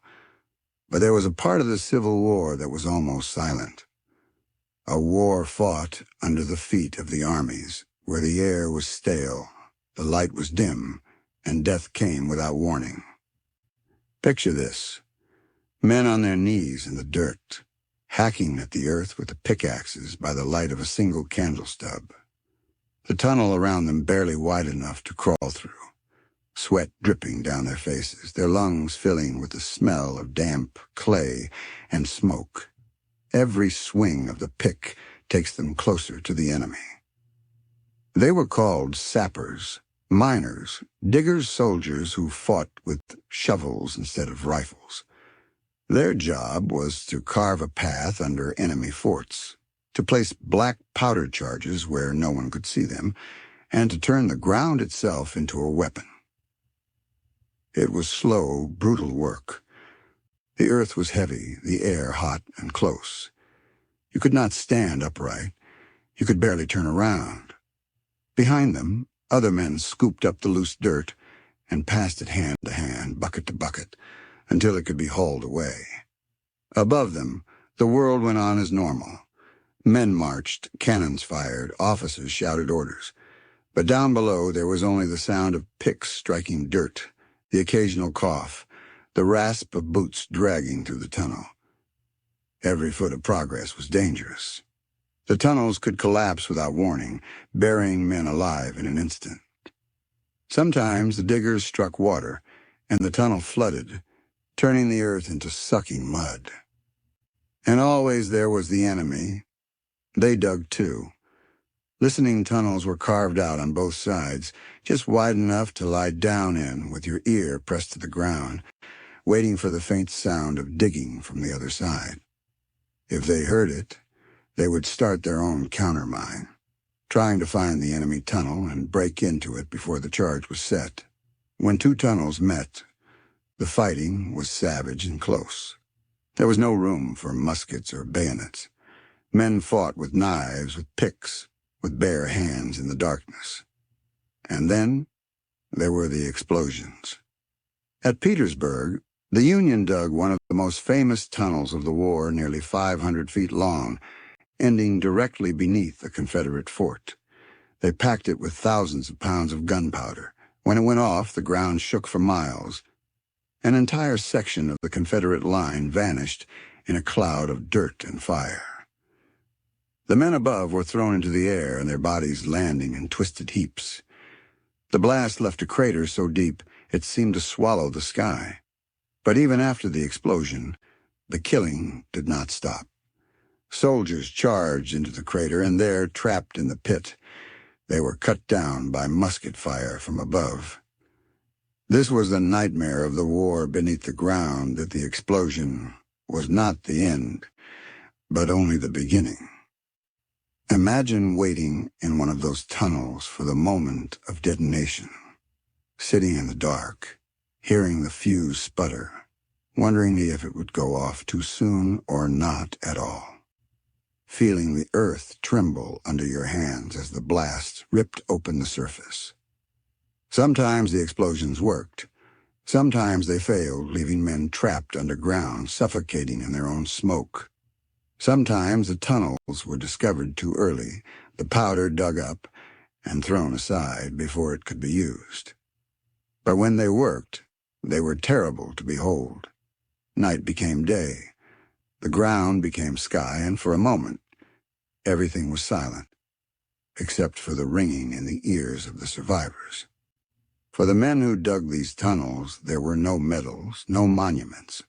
But there was a part of the Civil War that was almost silent. A war fought under the feet of the armies, where the air was stale, the light was dim, and death came without warning. Picture this: men on their knees in the dirt, hacking at the earth with the pickaxes by the light of a single candle stub. The tunnel around them barely wide enough to crawl through, sweat dripping down their faces, their lungs filling with the smell of damp clay and smoke. Every swing of the pick takes them closer to the enemy. They were called sappers, miners, diggers, soldiers who fought with shovels instead of rifles. Their job was to carve a path under enemy forts, to place black powder charges where no one could see them, and to turn the ground itself into a weapon. It was slow, brutal work. The earth was heavy, the air hot and close. You could not stand upright. You could barely turn around. Behind them, other men scooped up the loose dirt and passed it hand to hand, bucket to bucket, until it could be hauled away. Above them, the world went on as normal. Men marched, cannons fired, officers shouted orders. But down below there was only the sound of picks striking dirt, the occasional cough, the rasp of boots dragging through the tunnel. Every foot of progress was dangerous. The tunnels could collapse without warning, burying men alive in an instant. Sometimes the diggers struck water, and the tunnel flooded, turning the earth into sucking mud. And always there was the enemy. They dug too. Listening tunnels were carved out on both sides, just wide enough to lie down in with your ear pressed to the ground, waiting for the faint sound of digging from the other side. If they heard it, they would start their own countermine, trying to find the enemy tunnel and break into it before the charge was set. When two tunnels met, the fighting was savage and close. There was no room for muskets or bayonets. Men fought with knives, with picks, with bare hands in the darkness. And then there were the explosions. At Petersburg, the Union dug one of the most famous tunnels of the war, nearly 500 feet long, ending directly beneath the Confederate fort. They packed it with thousands of pounds of gunpowder. When it went off, the ground shook for miles. An entire section of the Confederate line vanished in a cloud of dirt and fire. The men above were thrown into the air, and their bodies landing in twisted heaps. The blast left a crater so deep it seemed to swallow the sky. But even after the explosion, the killing did not stop. Soldiers charged into the crater, and there, trapped in the pit, they were cut down by musket fire from above. This was the nightmare of the war beneath the ground, that the explosion was not the end, but only the beginning. Imagine waiting in one of those tunnels for the moment of detonation, sitting in the dark, hearing the fuse sputter, wondering if it would go off too soon or not at all, feeling the earth tremble under your hands as the blast ripped open the surface. Sometimes the explosions worked. Sometimes they failed, leaving men trapped underground, suffocating in their own smoke. Sometimes the tunnels were discovered too early, the powder dug up and thrown aside before it could be used. But when they worked, they were terrible to behold. Night became day. The ground became sky, and for a moment, everything was silent, except for the ringing in the ears of the survivors. For the men who dug these tunnels, there were no medals, no monuments.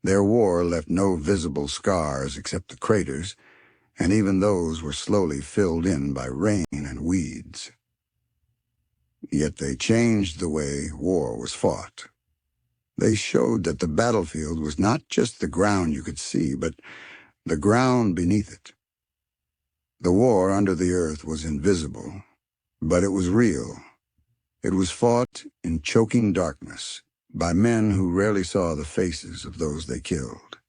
Their war left no visible scars except the craters, and even those were slowly filled in by rain and weeds. Yet they changed the way war was fought. They showed that the battlefield was not just the ground you could see, but the ground beneath it. The war under the earth was invisible, but it was real. It was fought in choking darkness, by men who rarely saw the faces of those they killed.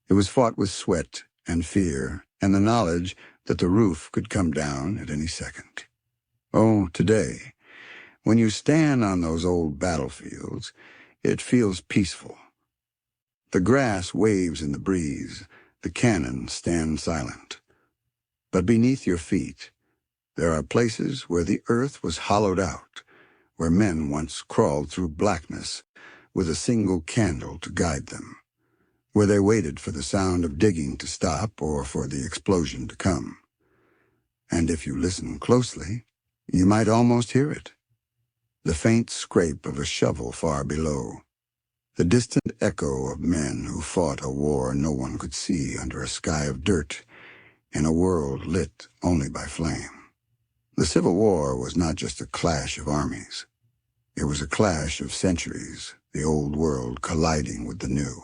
It was fought with sweat and fear and the knowledge that the roof could come down at any second. Oh, today, when you stand on those old battlefields, it feels peaceful. The grass waves in the breeze, the cannon stand silent. But beneath your feet, there are places where the earth was hollowed out, where men once crawled through blackness with a single candle to guide them, where they waited for the sound of digging to stop or for the explosion to come. And if you listen closely, you might almost hear it. The faint scrape of a shovel far below, the distant echo of men who fought a war no one could see under a sky of dirt in a world lit only by flame. The Civil War was not just a clash of armies. It was a clash of centuries, the old world colliding with the new.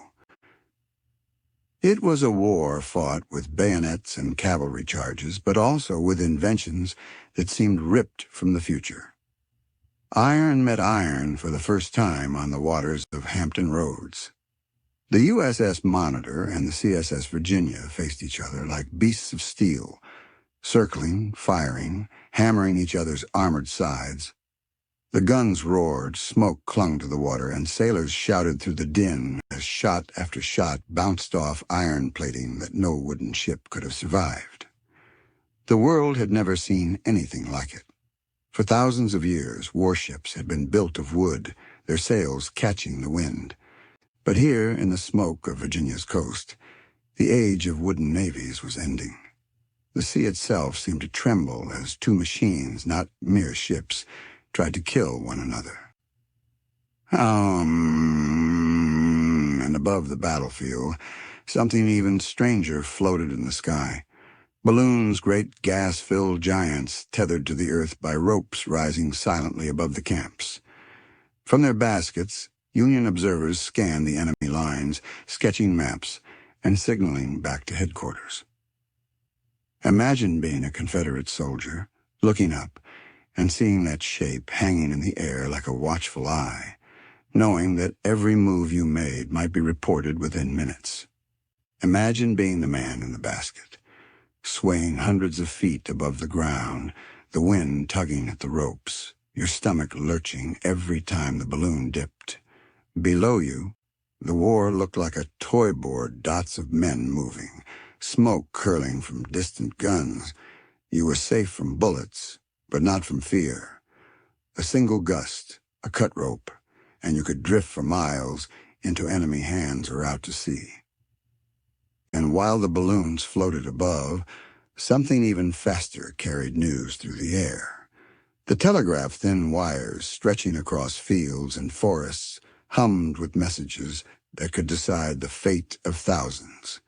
It was a war fought with bayonets and cavalry charges, but also with inventions that seemed ripped from the future. Iron met iron for the first time on the waters of Hampton Roads. The USS Monitor and the CSS Virginia faced each other like beasts of steel, circling, firing, hammering each other's armored sides. The guns roared, smoke clung to the water, and sailors shouted through the din as shot after shot bounced off iron plating that no wooden ship could have survived. The world had never seen anything like it. For thousands of years, warships had been built of wood, their sails catching the wind. But here, in the smoke of Virginia's coast, the age of wooden navies was ending. The sea itself seemed to tremble as two machines, not mere ships, tried to kill one another. And above the battlefield, something even stranger floated in the sky. Balloons, great gas-filled giants tethered to the earth by ropes rising silently above the camps. From their baskets, Union observers scanned the enemy lines, sketching maps, and signaling back to headquarters. Imagine being a Confederate soldier, looking up, and seeing that shape hanging in the air like a watchful eye, knowing that every move you made might be reported within minutes. Imagine being the man in the basket, swaying hundreds of feet above the ground, the wind tugging at the ropes, your stomach lurching every time the balloon dipped. Below you, the war looked like a toy board, dots of men moving, smoke curling from distant guns. You were safe from bullets, but not from fear. A single gust, a cut rope, and you could drift for miles into enemy hands or out to sea. And while the balloons floated above, something even faster carried news through the air. The telegraph thin wires stretching across fields and forests hummed with messages that could decide the fate of thousands.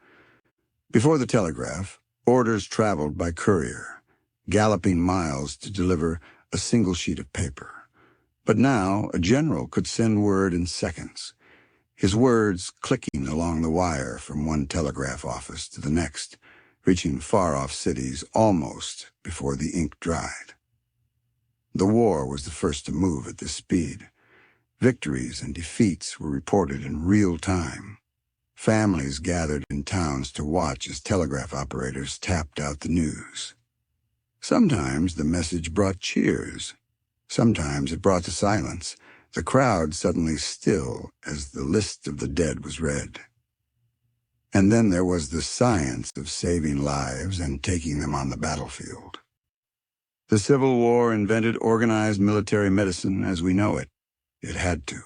Before the telegraph, orders traveled by courier, galloping miles to deliver a single sheet of paper. But now a general could send word in seconds, his words clicking along the wire from one telegraph office to the next, reaching far-off cities almost before the ink dried. The war was the first to move at this speed. Victories and defeats were reported in real time. Families gathered in towns to watch as telegraph operators tapped out the news. Sometimes the message brought cheers. Sometimes it brought the silence, the crowd suddenly still as the list of the dead was read. And then there was the science of saving lives and taking them on the battlefield. The Civil War invented organized military medicine as we know it. It had to.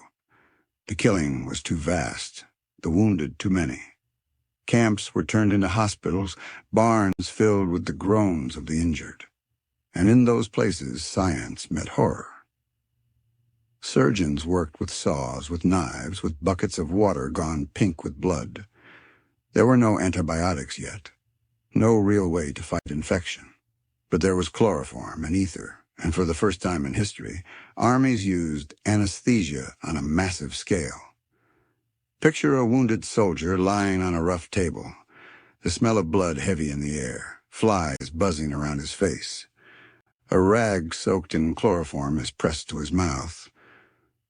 The killing was too vast, the wounded too many. Camps were turned into hospitals, barns filled with the groans of the injured. And in those places, science met horror. Surgeons worked with saws, with knives, with buckets of water gone pink with blood. There were no antibiotics yet, no real way to fight infection. But there was chloroform and ether, and for the first time in history, armies used anesthesia on a massive scale. Picture a wounded soldier lying on a rough table, the smell of blood heavy in the air, flies buzzing around his face. A rag soaked in chloroform is pressed to his mouth.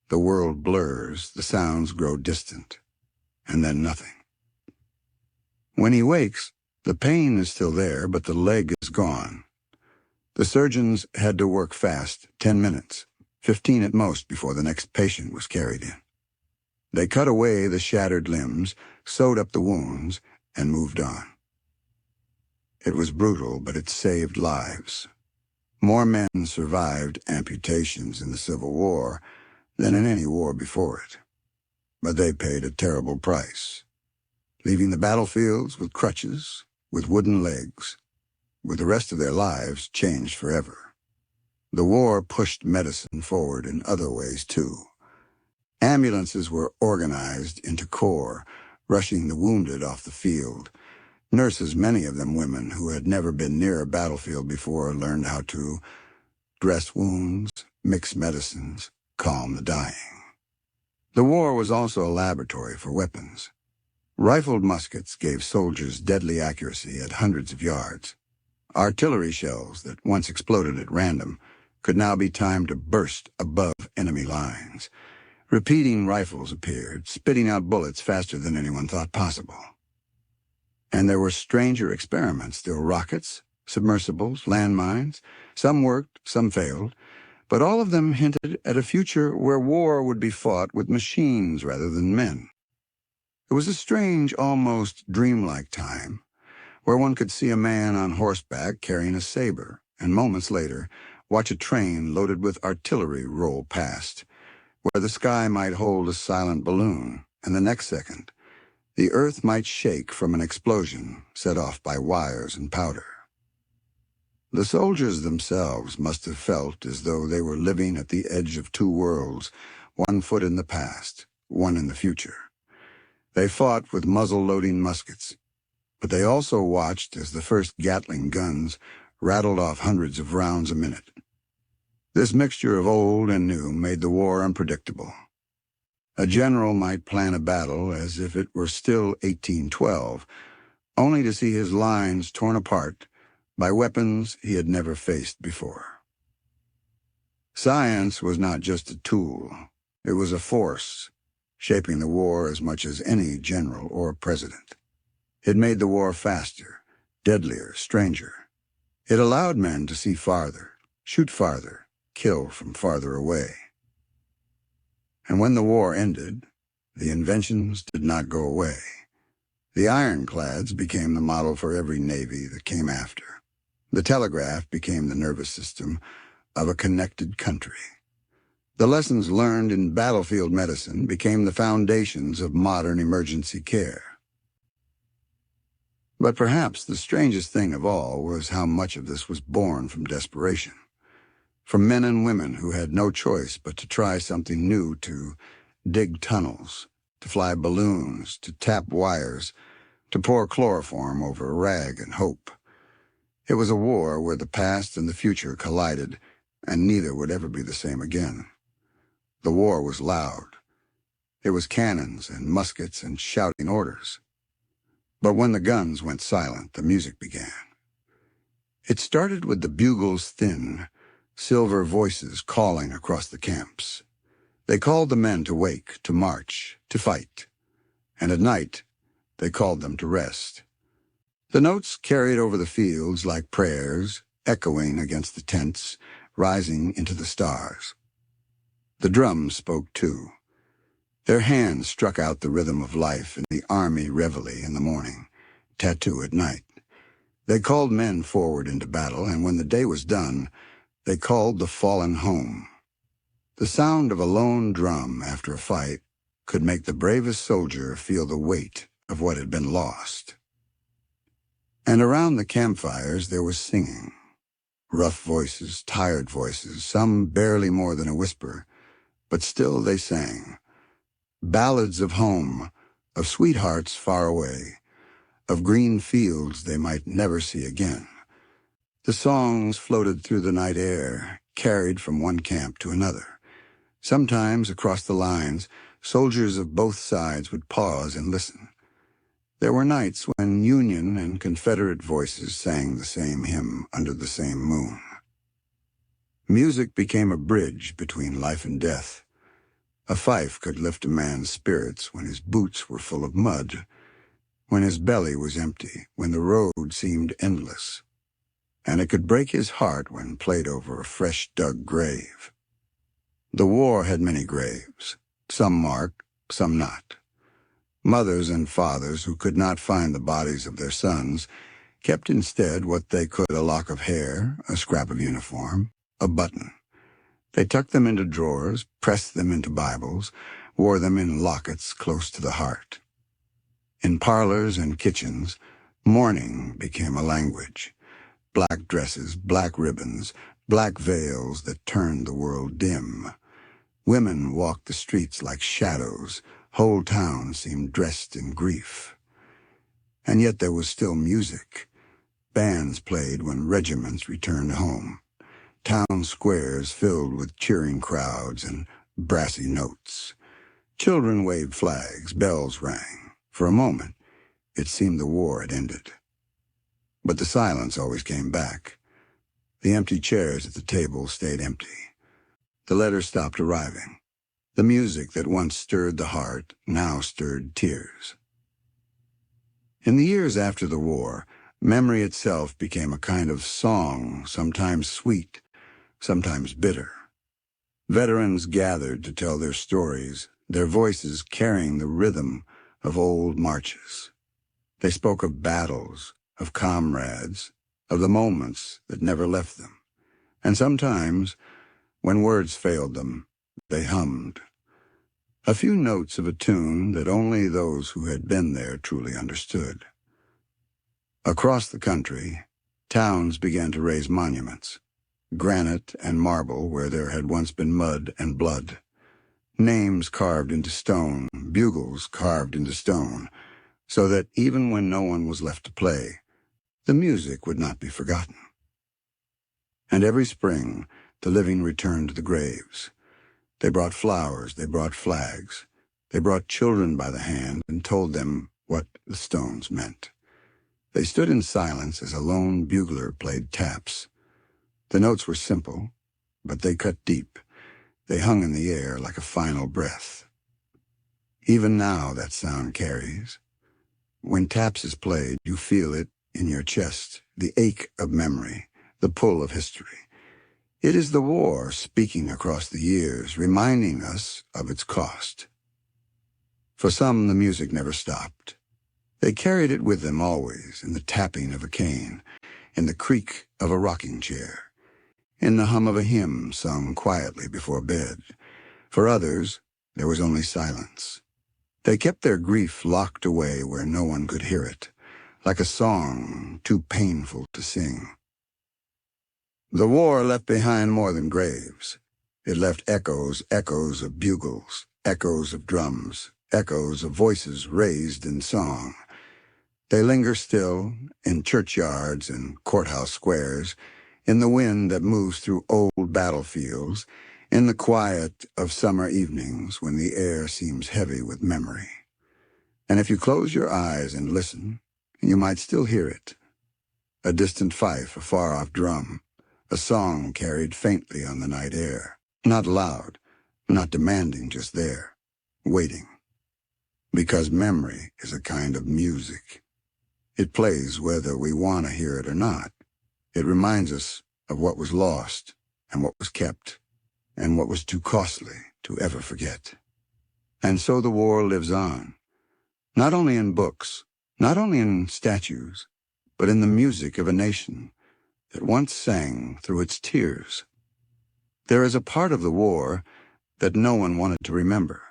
The world blurs, the sounds grow distant, and then nothing. When he wakes, the pain is still there, but the leg is gone. The surgeons had to work fast, 10 minutes, 15 at most before the next patient was carried in. They cut away the shattered limbs, sewed up the wounds, and moved on. It was brutal, but it saved lives. More men survived amputations in the Civil War than in any war before it. But they paid a terrible price, leaving the battlefields with crutches, with wooden legs, with the rest of their lives changed forever. The war pushed medicine forward in other ways, too. Ambulances were organized into corps, rushing the wounded off the field. Nurses, many of them women who had never been near a battlefield before, learned how to dress wounds, mix medicines, calm the dying. The war was also a laboratory for weapons. Rifled muskets gave soldiers deadly accuracy at hundreds of yards. Artillery shells that once exploded at random could now be timed to burst above enemy lines. Repeating rifles appeared, spitting out bullets faster than anyone thought possible. And there were stranger experiments. There were rockets, submersibles, landmines. Some worked, some failed, but all of them hinted at a future where war would be fought with machines rather than men. It was a strange, almost dreamlike time, where one could see a man on horseback carrying a saber, and moments later watch a train loaded with artillery roll past, where the sky might hold a silent balloon, and the next second, the earth might shake from an explosion set off by wires and powder. The soldiers themselves must have felt as though they were living at the edge of two worlds, one foot in the past, one in the future. They fought with muzzle-loading muskets, but they also watched as the first Gatling guns rattled off hundreds of rounds a minute. This mixture of old and new made the war unpredictable. A general might plan a battle as if it were still 1812, only to see his lines torn apart by weapons he had never faced before. Science was not just a tool. It was a force, shaping the war as much as any general or president. It made the war faster, deadlier, stranger. It allowed men to see farther, shoot farther, kill from farther away. And when the war ended, the inventions did not go away. The ironclads became the model for every navy that came after. The telegraph became the nervous system of a connected country. The lessons learned in battlefield medicine became the foundations of modern emergency care. But perhaps the strangest thing of all was how much of this was born from desperation. From men and women who had no choice but to try something new, to dig tunnels, to fly balloons, to tap wires, to pour chloroform over rag and hope. It was a war where the past and the future collided, and neither would ever be the same again. The war was loud. It was cannons and muskets and shouting orders. But when the guns went silent, the music began. It started with the bugles' thin, silver voices calling across the camps. They called the men to wake, to march, to fight. And at night, they called them to rest. The notes carried over the fields like prayers, echoing against the tents, rising into the stars. The drums spoke too. Their hands struck out the rhythm of life in the army reveille in the morning, tattoo at night. They called men forward into battle, and when the day was done, they called the fallen home. The sound of a lone drum after a fight could make the bravest soldier feel the weight of what had been lost. And around the campfires there was singing. Rough voices, tired voices, some barely more than a whisper, but still they sang. Ballads of home, of sweethearts far away, of green fields they might never see again. The songs floated through the night air, carried from one camp to another. Sometimes across the lines, soldiers of both sides would pause and listen. There were nights when Union and Confederate voices sang the same hymn under the same moon. Music became a bridge between life and death. A fife could lift a man's spirits when his boots were full of mud, when his belly was empty, when the road seemed endless. And it could break his heart when played over a fresh-dug grave. The war had many graves, some marked, some not. Mothers and fathers who could not find the bodies of their sons kept instead what they could: a lock of hair, a scrap of uniform, a button. They tucked them into drawers, pressed them into Bibles, wore them in lockets close to the heart. In parlors and kitchens, mourning became a language. Black dresses, black ribbons, black veils that turned the world dim. Women walked the streets like shadows. Whole towns seemed dressed in grief. And yet there was still music. Bands played when regiments returned home. Town squares filled with cheering crowds and brassy notes. Children waved flags, bells rang. For a moment, it seemed the war had ended. But the silence always came back. The empty chairs at the table stayed empty. The letters stopped arriving. The music that once stirred the heart now stirred tears. In the years after the war, memory itself became a kind of song, sometimes sweet, sometimes bitter. Veterans gathered to tell their stories, their voices carrying the rhythm of old marches. They spoke of battles, of comrades, of the moments that never left them. And sometimes, when words failed them, they hummed. A few notes of a tune that only those who had been there truly understood. Across the country, Towns began to raise monuments, granite and marble where there had once been mud and blood, names carved into stone, bugles carved into stone, so that even when no one was left to play, the music would not be forgotten. And every spring, the living returned to the graves. They brought flowers, they brought flags. They brought children by the hand and told them what the stones meant. They stood in silence as a lone bugler played taps. The notes were simple, but they cut deep. They hung in the air like a final breath. Even now that sound carries. When taps is played, you feel it in your chest, the ache of memory, the pull of history. It is the war speaking across the years, reminding us of its cost. For some, the music never stopped. They carried it with them always, in the tapping of a cane, in the creak of a rocking chair, in the hum of a hymn sung quietly before bed. For others, there was only silence. They kept their grief locked away where no one could hear it, like a song too painful to sing. The war left behind more than graves. It left echoes of bugles, echoes of drums, echoes of voices raised in song. They linger still, in churchyards and courthouse squares, in the wind that moves through old battlefields, in the quiet of summer evenings when the air seems heavy with memory. And if you close your eyes and listen, you might still hear it. A distant fife, a far-off drum, a song carried faintly on the night air. Not loud, not demanding, just there, waiting. Because memory is a kind of music. It plays whether we want to hear it or not. It reminds us of what was lost and what was kept and what was too costly to ever forget. And so the war lives on, not only in books, not only in statues, but in the music of a nation that once sang through its tears. There is a part of the war that no one wanted to remember.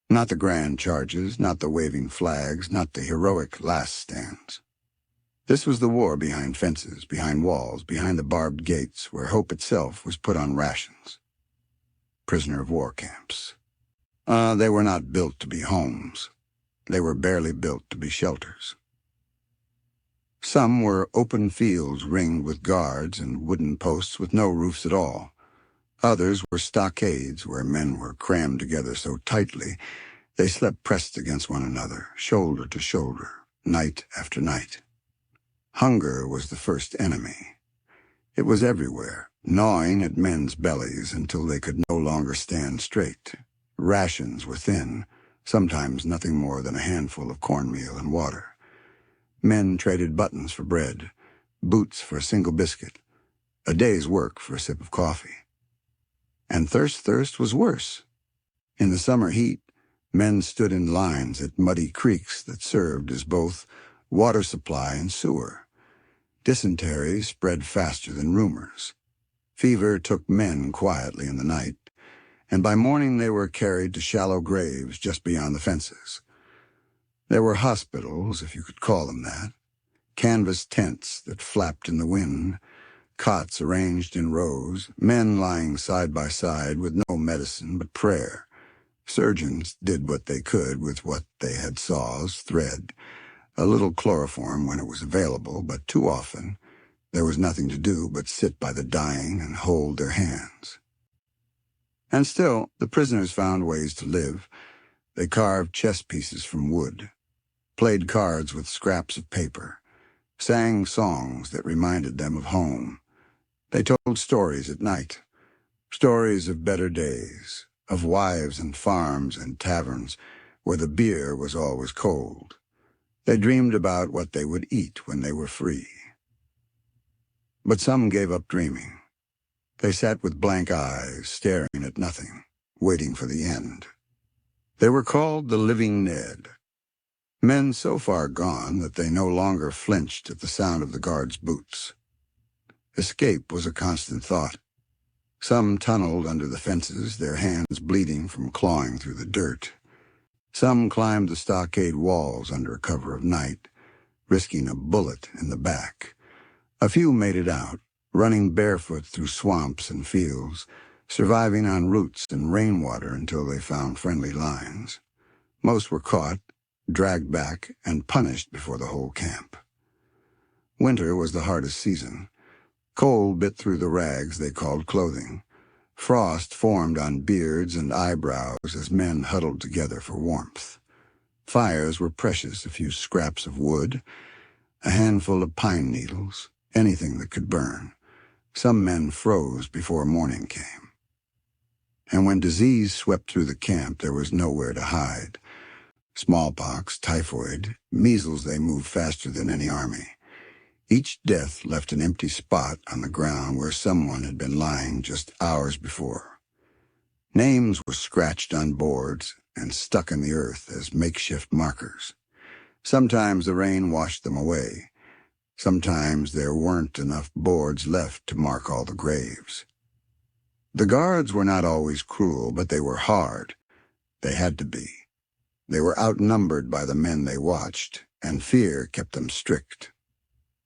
Not the grand charges, not the waving flags, not the heroic last stands. This was the war behind fences, behind walls, behind the barbed gates, where hope itself was put on rations. Prisoner of war camps. They were not built to be homes. They were barely built to be shelters. Some were open fields ringed with guards and wooden posts with no roofs at all. Others were stockades where men were crammed together so tightly they slept pressed against one another, shoulder to shoulder, night after night. Hunger was the first enemy. It was everywhere, gnawing at men's bellies until they could no longer stand straight. Rations were thin, sometimes nothing more than a handful of cornmeal and water. Men traded buttons for bread, boots for a single biscuit, a day's work for a sip of coffee. And thirst was worse. In the summer heat, men stood in lines at muddy creeks that served as both water supply and sewer. Dysentery spread faster than rumors. Fever took men quietly in the night, and by morning they were carried to shallow graves just beyond the fences. There were hospitals, if you could call them that, canvas tents that flapped in the wind, cots arranged in rows, men lying side by side with no medicine but prayer. Surgeons did what they could with what they had: saws, thread, a little chloroform when it was available, but too often there was nothing to do but sit by the dying and hold their hands. And still, the prisoners found ways to live. They carved chess pieces from wood, played cards with scraps of paper, sang songs that reminded them of home. They told stories at night, stories of better days, of wives and farms and taverns where the beer was always cold. They dreamed about what they would eat when they were free. But some gave up dreaming. They sat with blank eyes, staring at nothing, waiting for the end. They were called the Living Dead, men so far gone that they no longer flinched at the sound of the guards' boots. Escape was a constant thought. Some tunneled under the fences, their hands bleeding from clawing through the dirt. Some climbed the stockade walls under cover of night, risking a bullet in the back. A few made it out, running barefoot through swamps and fields, surviving on roots and rainwater until they found friendly lines. Most were caught, dragged back, and punished before the whole camp. Winter was the hardest season. Cold bit through the rags they called clothing. Frost formed on beards and eyebrows as men huddled together for warmth. Fires were precious, a few scraps of wood, a handful of pine needles, anything that could burn. Some men froze before morning came. And when disease swept through the camp, there was nowhere to hide. Smallpox, typhoid, measles, they moved faster than any army. Each death left an empty spot on the ground where someone had been lying just hours before. Names were scratched on boards and stuck in the earth as makeshift markers. Sometimes the rain washed them away. Sometimes there weren't enough boards left to mark all the graves. The guards were not always cruel, but they were hard. They had to be. They were outnumbered by the men they watched, and fear kept them strict.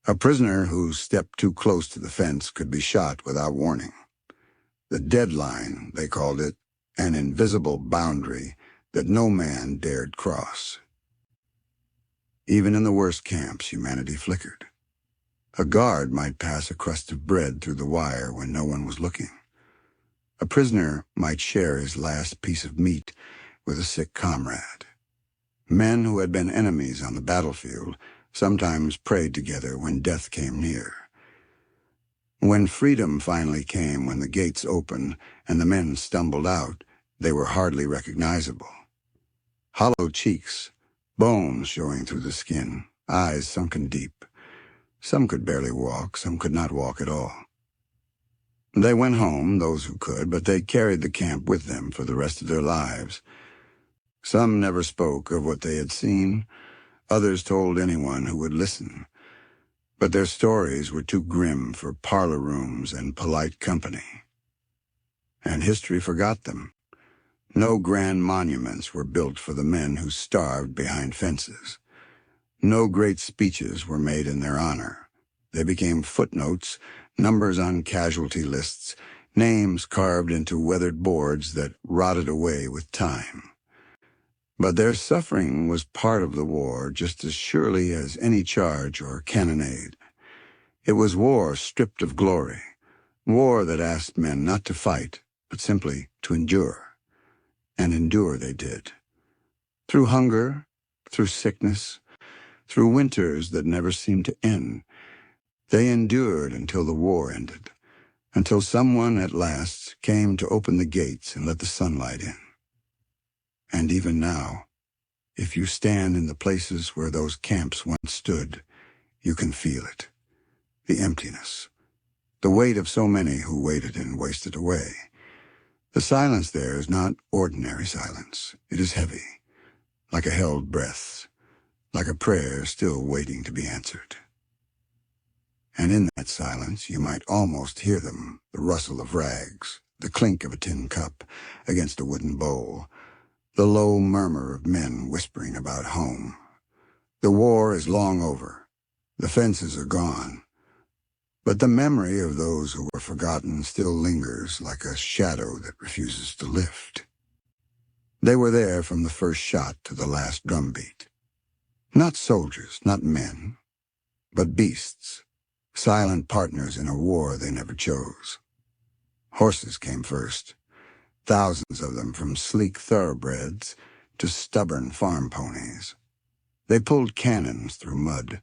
A prisoner who stepped too close to the fence could be shot without warning. The deadline, they called it, an invisible boundary that no man dared cross. Even in the worst camps, humanity flickered. A guard might pass a crust of bread through the wire when no one was looking. A prisoner might share his last piece of meat with a sick comrade. Men who had been enemies on the battlefield sometimes prayed together when death came near. When freedom finally came, when the gates opened and the men stumbled out, they were hardly recognizable. Hollow cheeks, bones showing through the skin, eyes sunken deep. Some could barely walk, some could not walk at all. They went home, those who could, but they carried the camp with them for the rest of their lives. Some never spoke of what they had seen. Others told anyone who would listen. But their stories were too grim for parlor rooms and polite company. And history forgot them. No grand monuments were built for the men who starved behind fences. No great speeches were made in their honor. They became footnotes, numbers on casualty lists, names carved into weathered boards that rotted away with time. But their suffering was part of the war just as surely as any charge or cannonade. It was war stripped of glory, war that asked men not to fight, but simply to endure. And endure they did. Through hunger, through sickness, through winters that never seemed to end, they endured until the war ended, until someone at last came to open the gates and let the sunlight in. And even now, if you stand in the places where those camps once stood, you can feel it. The emptiness. The weight of so many who waited and wasted away. The silence there is not ordinary silence. It is heavy, like a held breath, like a prayer still waiting to be answered. And in that silence you might almost hear them, the rustle of rags, the clink of a tin cup against a wooden bowl, the low murmur of men whispering about home. The war is long over. The fences are gone. But the memory of those who were forgotten still lingers like a shadow that refuses to lift. They were there from the first shot to the last drumbeat. Not soldiers, not men, but beasts, silent partners in a war they never chose. Horses came first. Thousands of them, from sleek thoroughbreds to stubborn farm ponies. They pulled cannons through mud,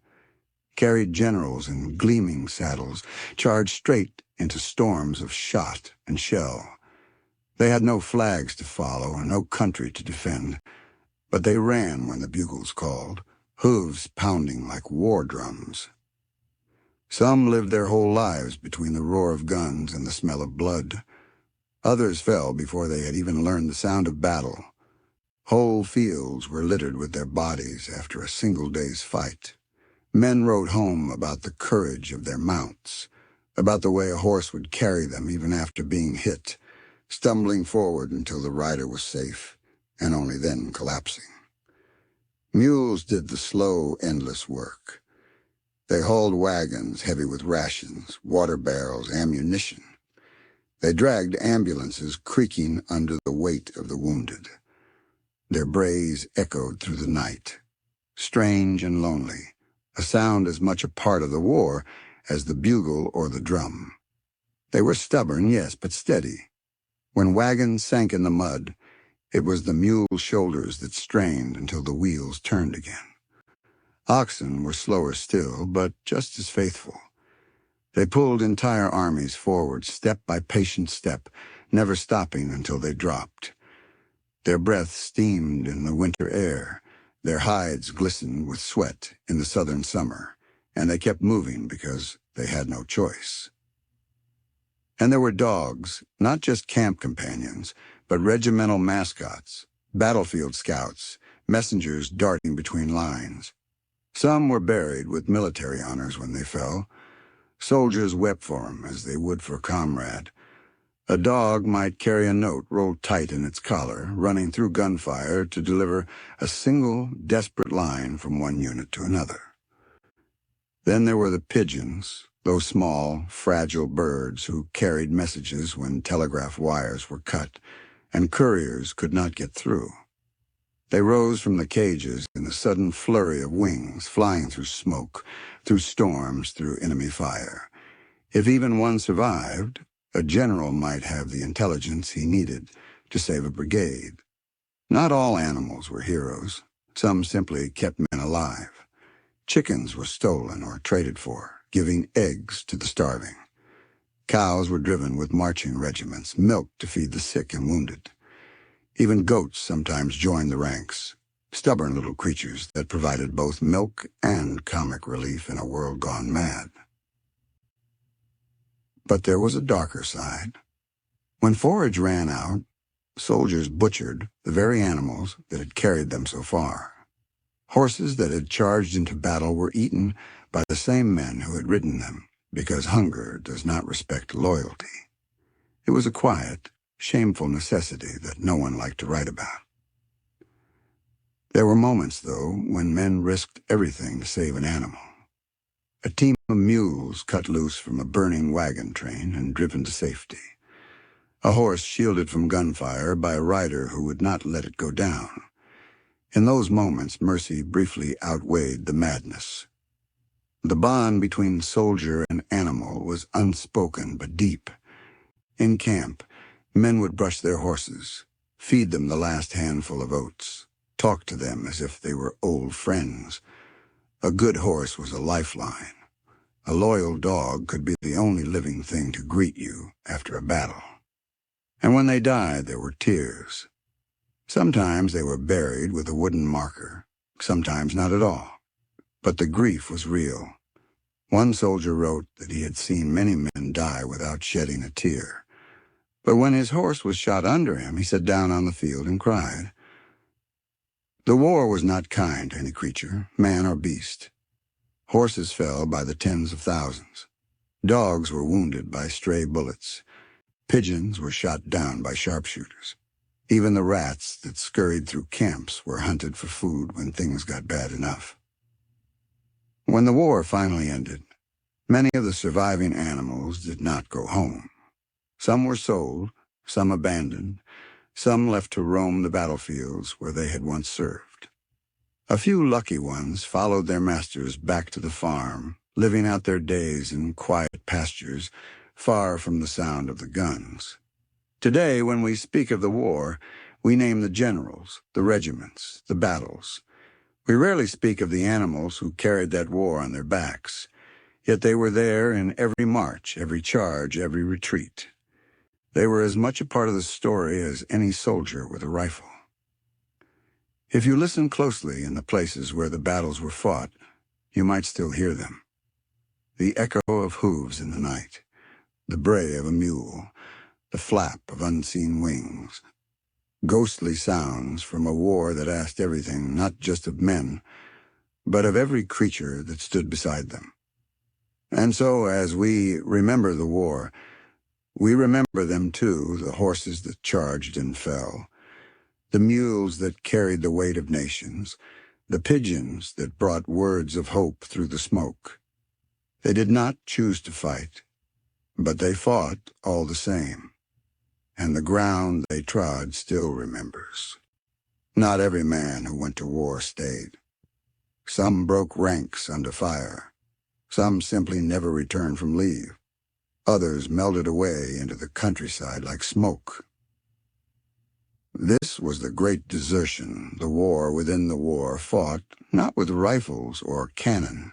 carried generals in gleaming saddles, charged straight into storms of shot and shell. They had no flags to follow and no country to defend, but they ran when the bugles called, hooves pounding like war drums. Some lived their whole lives between the roar of guns and the smell of blood. Others fell before they had even learned the sound of battle. Whole fields were littered with their bodies after a single day's fight. Men wrote home about the courage of their mounts, about the way a horse would carry them even after being hit, stumbling forward until the rider was safe, and only then collapsing. Mules did the slow, endless work. They hauled wagons heavy with rations, water barrels, ammunition. They dragged ambulances creaking under the weight of the wounded. Their brays echoed through the night, strange and lonely, a sound as much a part of the war as the bugle or the drum. They were stubborn, yes, but steady. When wagons sank in the mud, it was the mule's shoulders that strained until the wheels turned again. Oxen were slower still, but just as faithful. They pulled entire armies forward, step by patient step, never stopping until they dropped. Their breath steamed in the winter air. Their hides glistened with sweat in the southern summer, and they kept moving because they had no choice. And there were dogs, not just camp companions, but regimental mascots, battlefield scouts, messengers darting between lines. Some were buried with military honors when they fell. Soldiers wept for them as they would for a comrade. A dog might carry a note rolled tight in its collar, running through gunfire to deliver a single, desperate line from one unit to another. Then there were the pigeons, those small, fragile birds who carried messages when telegraph wires were cut and couriers could not get through. They rose from the cages in a sudden flurry of wings, flying through smoke, through storms, through enemy fire. If even one survived, a general might have the intelligence he needed to save a brigade. Not all animals were heroes. Some simply kept men alive. Chickens were stolen or traded for, giving eggs to the starving. Cows were driven with marching regiments, milk to feed the sick and wounded. Even goats sometimes joined the ranks, stubborn little creatures that provided both milk and comic relief in a world gone mad. But there was a darker side. When forage ran out, soldiers butchered the very animals that had carried them so far. Horses that had charged into battle were eaten by the same men who had ridden them, because hunger does not respect loyalty. It was a quiet, shameful necessity that no one liked to write about. There were moments, though, when men risked everything to save an animal. A team of mules cut loose from a burning wagon train and driven to safety. A horse shielded from gunfire by a rider who would not let it go down. In those moments, mercy briefly outweighed the madness. The bond between soldier and animal was unspoken but deep. In camp, men would brush their horses, feed them the last handful of oats, talk to them as if they were old friends. A good horse was a lifeline. A loyal dog could be the only living thing to greet you after a battle. And when they died, there were tears. Sometimes they were buried with a wooden marker, sometimes not at all. But the grief was real. One soldier wrote that he had seen many men die without shedding a tear. But when his horse was shot under him, he sat down on the field and cried. The war was not kind to any creature, man or beast. Horses fell by the tens of thousands. Dogs were wounded by stray bullets. Pigeons were shot down by sharpshooters. Even the rats that scurried through camps were hunted for food when things got bad enough. When the war finally ended, many of the surviving animals did not go home. Some were sold, some abandoned, some left to roam the battlefields where they had once served. A few lucky ones followed their masters back to the farm, living out their days in quiet pastures, far from the sound of the guns. Today, when we speak of the war, we name the generals, the regiments, the battles. We rarely speak of the animals who carried that war on their backs, yet they were there in every march, every charge, every retreat. They were as much a part of the story as any soldier with a rifle. If you listen closely in the places where the battles were fought, you might still hear them. The echo of hooves in the night, the bray of a mule, the flap of unseen wings. Ghostly sounds from a war that asked everything, not just of men, but of every creature that stood beside them. And so, as we remember the war, we remember them too, the horses that charged and fell, the mules that carried the weight of nations, the pigeons that brought words of hope through the smoke, They did not choose to fight, but they fought all the same, and the ground they trod still remembers. Not every man who went to war stayed. Some broke ranks under fire. Some simply never returned from leave. Others melted away into the countryside like smoke. This was the great desertion, the war within the war fought, not with rifles or cannon,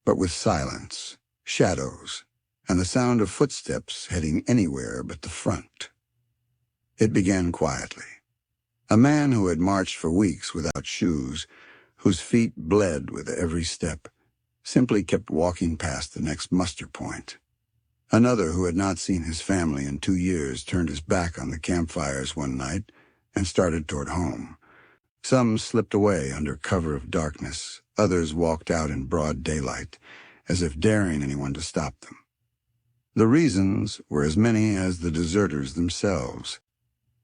but with silence, shadows, and the sound of footsteps heading anywhere but the front. It began quietly. A man who had marched for weeks without shoes, whose feet bled with every step, simply kept walking past the next muster point. Another who had not seen his family in 2 years turned his back on the campfires one night and started toward home. Some slipped away under cover of darkness. Others walked out in broad daylight, as if daring anyone to stop them. The reasons were as many as the deserters themselves.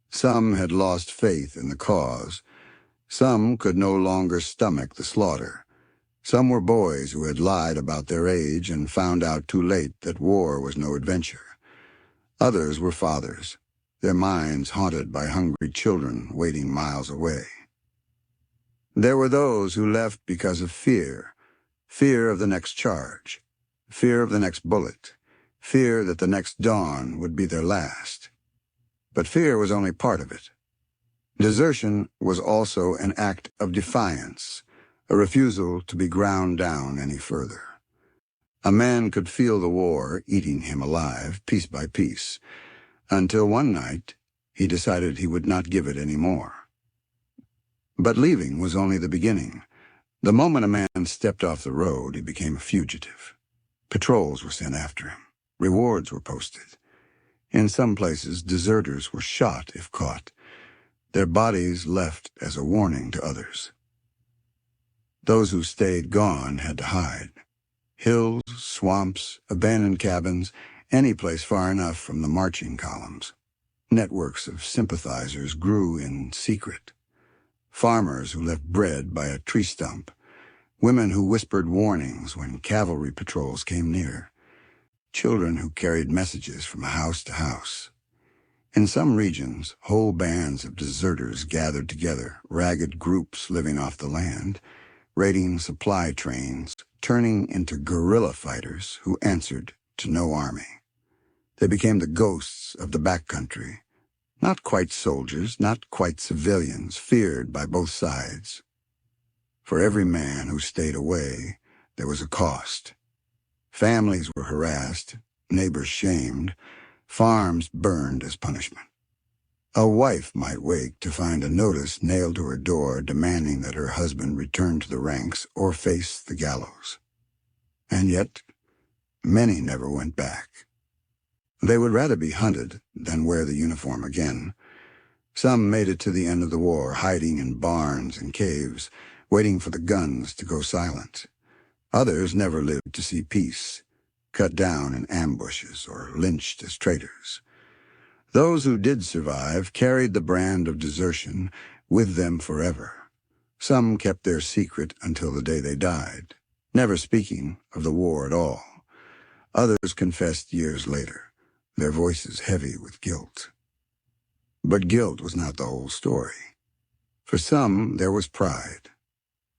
Some had lost faith in the cause. Some could no longer stomach the slaughter. Some were boys who had lied about their age and found out too late that war was no adventure. Others were fathers, their minds haunted by hungry children waiting miles away. There were those who left because of fear of the next charge, fear of the next bullet, fear that the next dawn would be their last. But fear was only part of it. Desertion was also an act of defiance, a refusal to be ground down any further. A man could feel the war eating him alive, piece by piece, until one night he decided he would not give it any more. But leaving was only the beginning. The moment a man stepped off the road, he became a fugitive. Patrols were sent after him. Rewards were posted. In some places, deserters were shot if caught, their bodies left as a warning to others. Those who stayed gone had to hide. Hills, swamps, abandoned cabins, any place far enough from the marching columns. Networks of sympathizers grew in secret. Farmers who left bread by a tree stump. Women who whispered warnings when cavalry patrols came near. Children who carried messages from house to house. In some regions, whole bands of deserters gathered together, ragged groups living off the land, raiding supply trains, turning into guerrilla fighters who answered to no army. They became the ghosts of the backcountry, not quite soldiers, not quite civilians, feared by both sides. For every man who stayed away, there was a cost. Families were harassed, neighbors shamed, farms burned as punishment. A wife might wake to find a notice nailed to her door demanding that her husband return to the ranks or face the gallows. And yet, many never went back. They would rather be hunted than wear the uniform again. Some made it to the end of the war, hiding in barns and caves, waiting for the guns to go silent. Others never lived to see peace, cut down in ambushes or lynched as traitors. Those who did survive carried the brand of desertion with them forever. Some kept their secret until the day they died, never speaking of the war at all. Others confessed years later, their voices heavy with guilt. But guilt was not the whole story. For some, there was pride.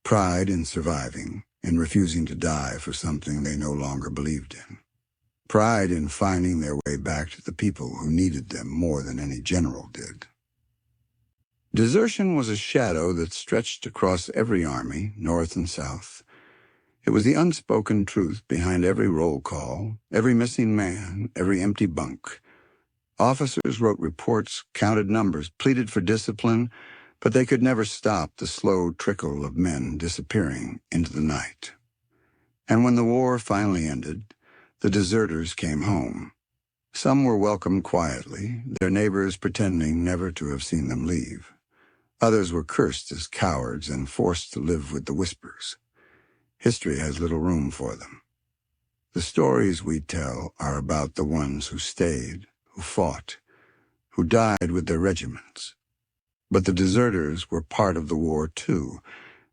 Pride in surviving, in refusing to die for something they no longer believed in. Pride in finding their way back to the people who needed them more than any general did. Desertion was a shadow that stretched across every army, north and south. It was the unspoken truth behind every roll call, every missing man, every empty bunk. Officers wrote reports, counted numbers, pleaded for discipline, but they could never stop the slow trickle of men disappearing into the night. And when the war finally ended, the deserters came home. Some were welcomed quietly, their neighbors pretending never to have seen them leave. Others were cursed as cowards and forced to live with the whispers. History has little room for them. The stories we tell are about the ones who stayed, who fought, who died with their regiments. But the deserters were part of the war too,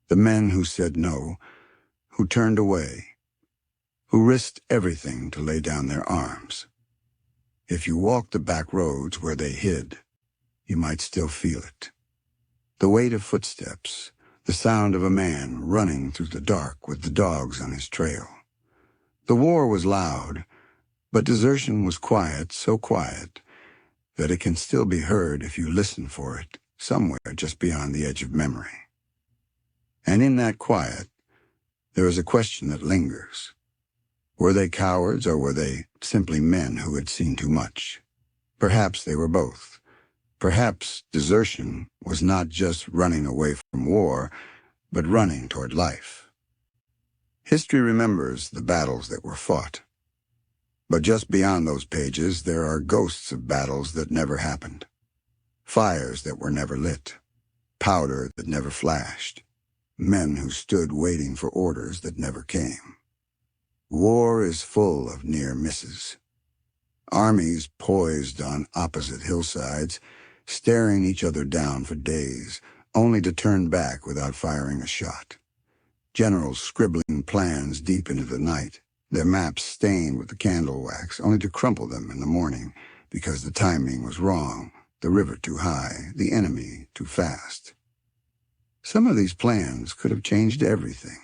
the men who said no, who turned away, who risked everything to lay down their arms. If you walked the back roads where they hid, you might still feel it. The weight of footsteps, the sound of a man running through the dark with the dogs on his trail. The war was loud, but desertion was quiet, so quiet that it can still be heard if you listen for it somewhere just beyond the edge of memory. And in that quiet, there is a question that lingers. Were they cowards, or were they simply men who had seen too much? Perhaps they were both. Perhaps desertion was not just running away from war, but running toward life. History remembers the battles that were fought. But just beyond those pages, there are ghosts of battles that never happened. Fires that were never lit. Powder that never flashed. Men who stood waiting for orders that never came. War is full of near misses. Armies poised on opposite hillsides, staring each other down for days, only to turn back without firing a shot. Generals scribbling plans deep into the night, their maps stained with the candle wax, only to crumple them in the morning because the timing was wrong, the river too high, the enemy too fast. Some of these plans could have changed everything.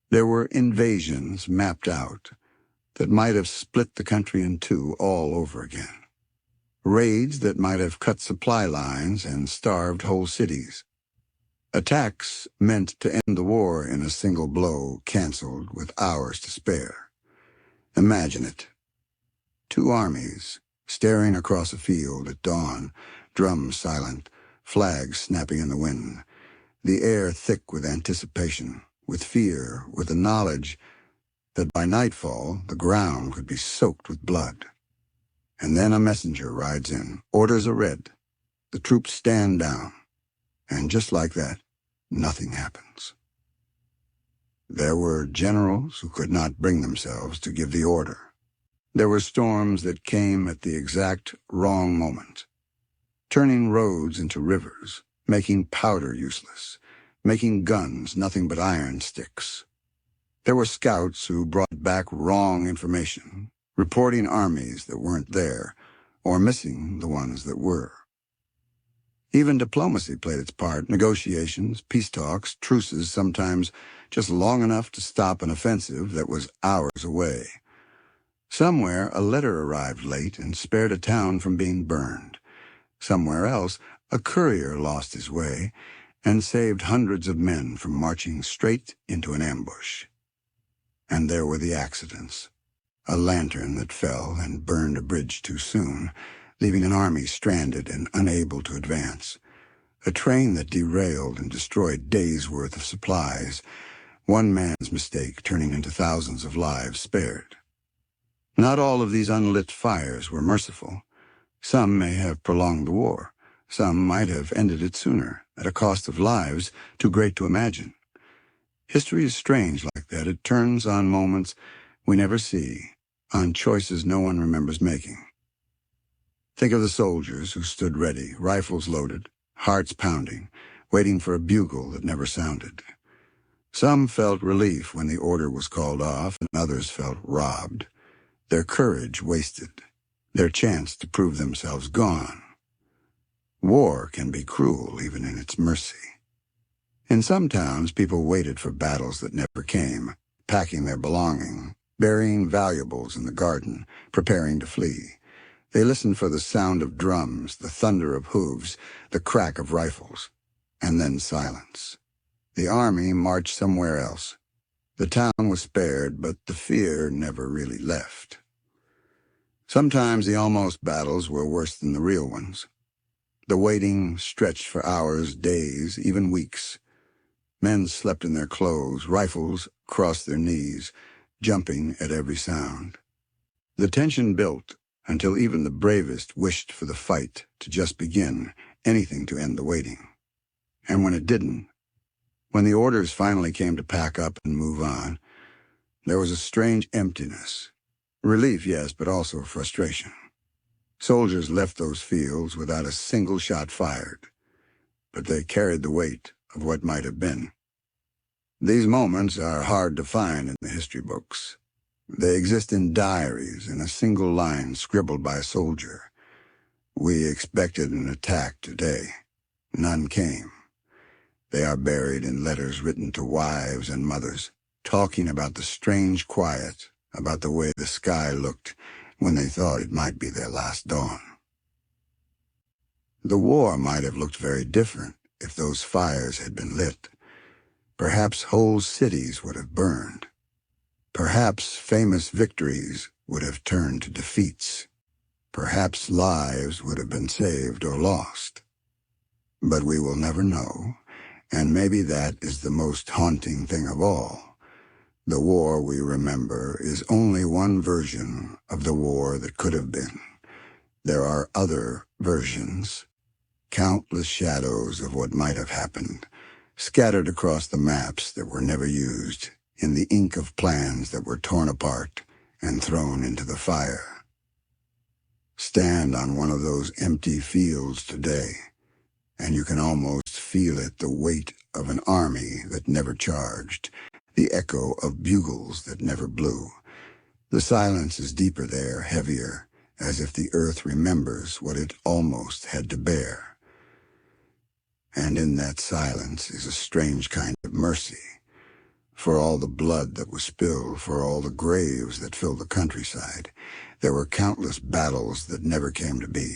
There were invasions mapped out that might have split the country in two all over again. Raids that might have cut supply lines and starved whole cities. Attacks meant to end the war in a single blow, canceled with hours to spare. Imagine it. Two armies staring across a field at dawn, drums silent, flags snapping in the wind, the air thick with anticipation, with fear, with the knowledge that by nightfall the ground could be soaked with blood. And then a messenger rides in. Orders are read. The troops stand down. And just like that, nothing happens. There were generals who could not bring themselves to give the order. There were storms that came at the exact wrong moment, turning roads into rivers, making powder useless, making guns nothing but iron sticks. There were scouts who brought back wrong information, reporting armies that weren't there, or missing the ones that were. Even diplomacy played its part, negotiations, peace talks, truces, sometimes just long enough to stop an offensive that was hours away. Somewhere a letter arrived late and spared a town from being burned. Somewhere else a courier lost his way and saved hundreds of men from marching straight into an ambush. And there were the accidents. A lantern that fell and burned a bridge too soon, leaving an army stranded and unable to advance. A train that derailed and destroyed days' worth of supplies, one man's mistake turning into thousands of lives spared. Not all of these unlit fires were merciful. Some may have prolonged the war. Some might have ended it sooner, at a cost of lives too great to imagine. History is strange like that. It turns on moments we never see, on choices no one remembers making. Think of the soldiers who stood ready, rifles loaded, hearts pounding, waiting for a bugle that never sounded. Some felt relief when the order was called off, and others felt robbed. Their courage wasted, their chance to prove themselves gone. War can be cruel even in its mercy. In some towns, people waited for battles that never came, packing their belongings, burying valuables in the garden, preparing to flee. They listened for the sound of drums, the thunder of hooves, the crack of rifles, and then silence. The army marched somewhere else. The town was spared, but the fear never really left. Sometimes the almost battles were worse than the real ones. The waiting stretched for hours, days, even weeks. Men slept in their clothes, rifles across their knees, jumping at every sound. The tension built until even the bravest wished for the fight to just begin, anything to end the waiting. And when it didn't, when the orders finally came to pack up and move on, there was a strange emptiness. Relief, yes, but also frustration. Soldiers left those fields without a single shot fired, but they carried the weight of what might have been. These moments are hard to find in the history books. They exist in diaries in a single line scribbled by a soldier. We expected an attack today. None came. They are buried in letters written to wives and mothers, talking about the strange quiet, about the way the sky looked when they thought it might be their last dawn. The war might have looked very different if those fires had been lit. Perhaps whole cities would have burned. Perhaps famous victories would have turned to defeats. Perhaps lives would have been saved or lost. But we will never know, and maybe that is the most haunting thing of all. The war we remember is only one version of the war that could have been. There are other versions, countless shadows of what might have happened, scattered across the maps that were never used, in the ink of plans that were torn apart and thrown into the fire. Stand on one of those empty fields today, and you can almost feel it, the weight of an army that never charged, the echo of bugles that never blew. The silence is deeper there, heavier, as if the earth remembers what it almost had to bear. And in that silence is a strange kind of mercy, for all the blood that was spilled, for all the graves that filled the countryside. There were countless battles that never came to be,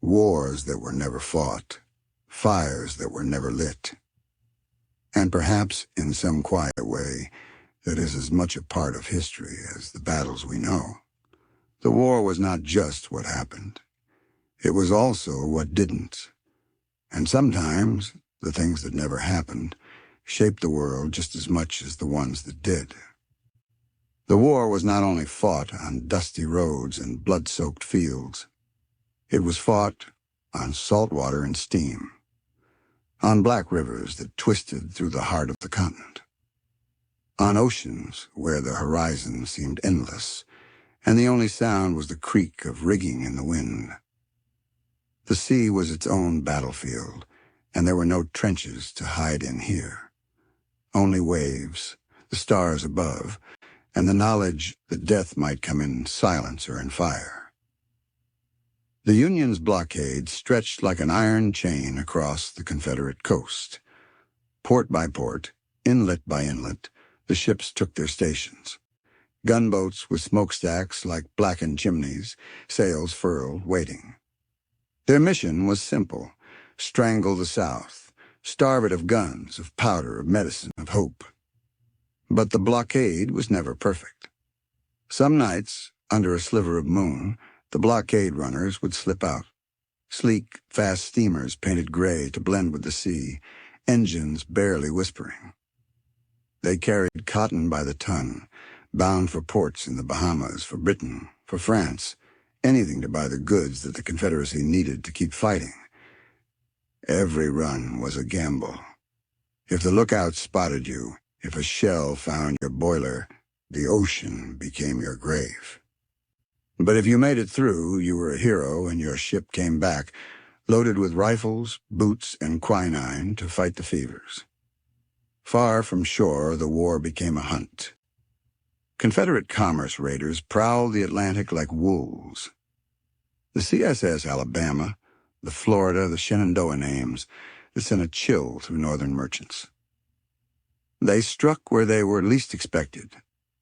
wars that were never fought, fires that were never lit. And perhaps, in some quiet way, that is as much a part of history as the battles we know. The war was not just what happened. It was also what didn't. And sometimes, the things that never happened shaped the world just as much as the ones that did. The war was not only fought on dusty roads and blood-soaked fields. It was fought on salt water and steam, on black rivers that twisted through the heart of the continent, on oceans where the horizon seemed endless, and the only sound was the creak of rigging in the wind. The sea was its own battlefield, and there were no trenches to hide in here. Only waves, the stars above, and the knowledge that death might come in silence or in fire. The Union's blockade stretched like an iron chain across the Confederate coast. Port by port, inlet by inlet, the ships took their stations. Gunboats with smokestacks like blackened chimneys, sails furled, waiting. Their mission was simple: strangle the South, starve it of guns, of powder, of medicine, of hope. But the blockade was never perfect. Some nights, under a sliver of moon, the blockade runners would slip out. Sleek, fast steamers painted gray to blend with the sea, engines barely whispering. They carried cotton by the ton, bound for ports in the Bahamas, for Britain, for France, anything to buy the goods that the Confederacy needed to keep fighting. Every run was a gamble. If the lookouts spotted you, if a shell found your boiler, the ocean became your grave. But if you made it through, you were a hero, and your ship came back, loaded with rifles, boots, and quinine to fight the fevers. Far from shore, the war became a hunt. Confederate commerce raiders prowled the Atlantic like wolves. The CSS Alabama, the Florida, the Shenandoah names, sent a chill through northern merchants. They struck where they were least expected,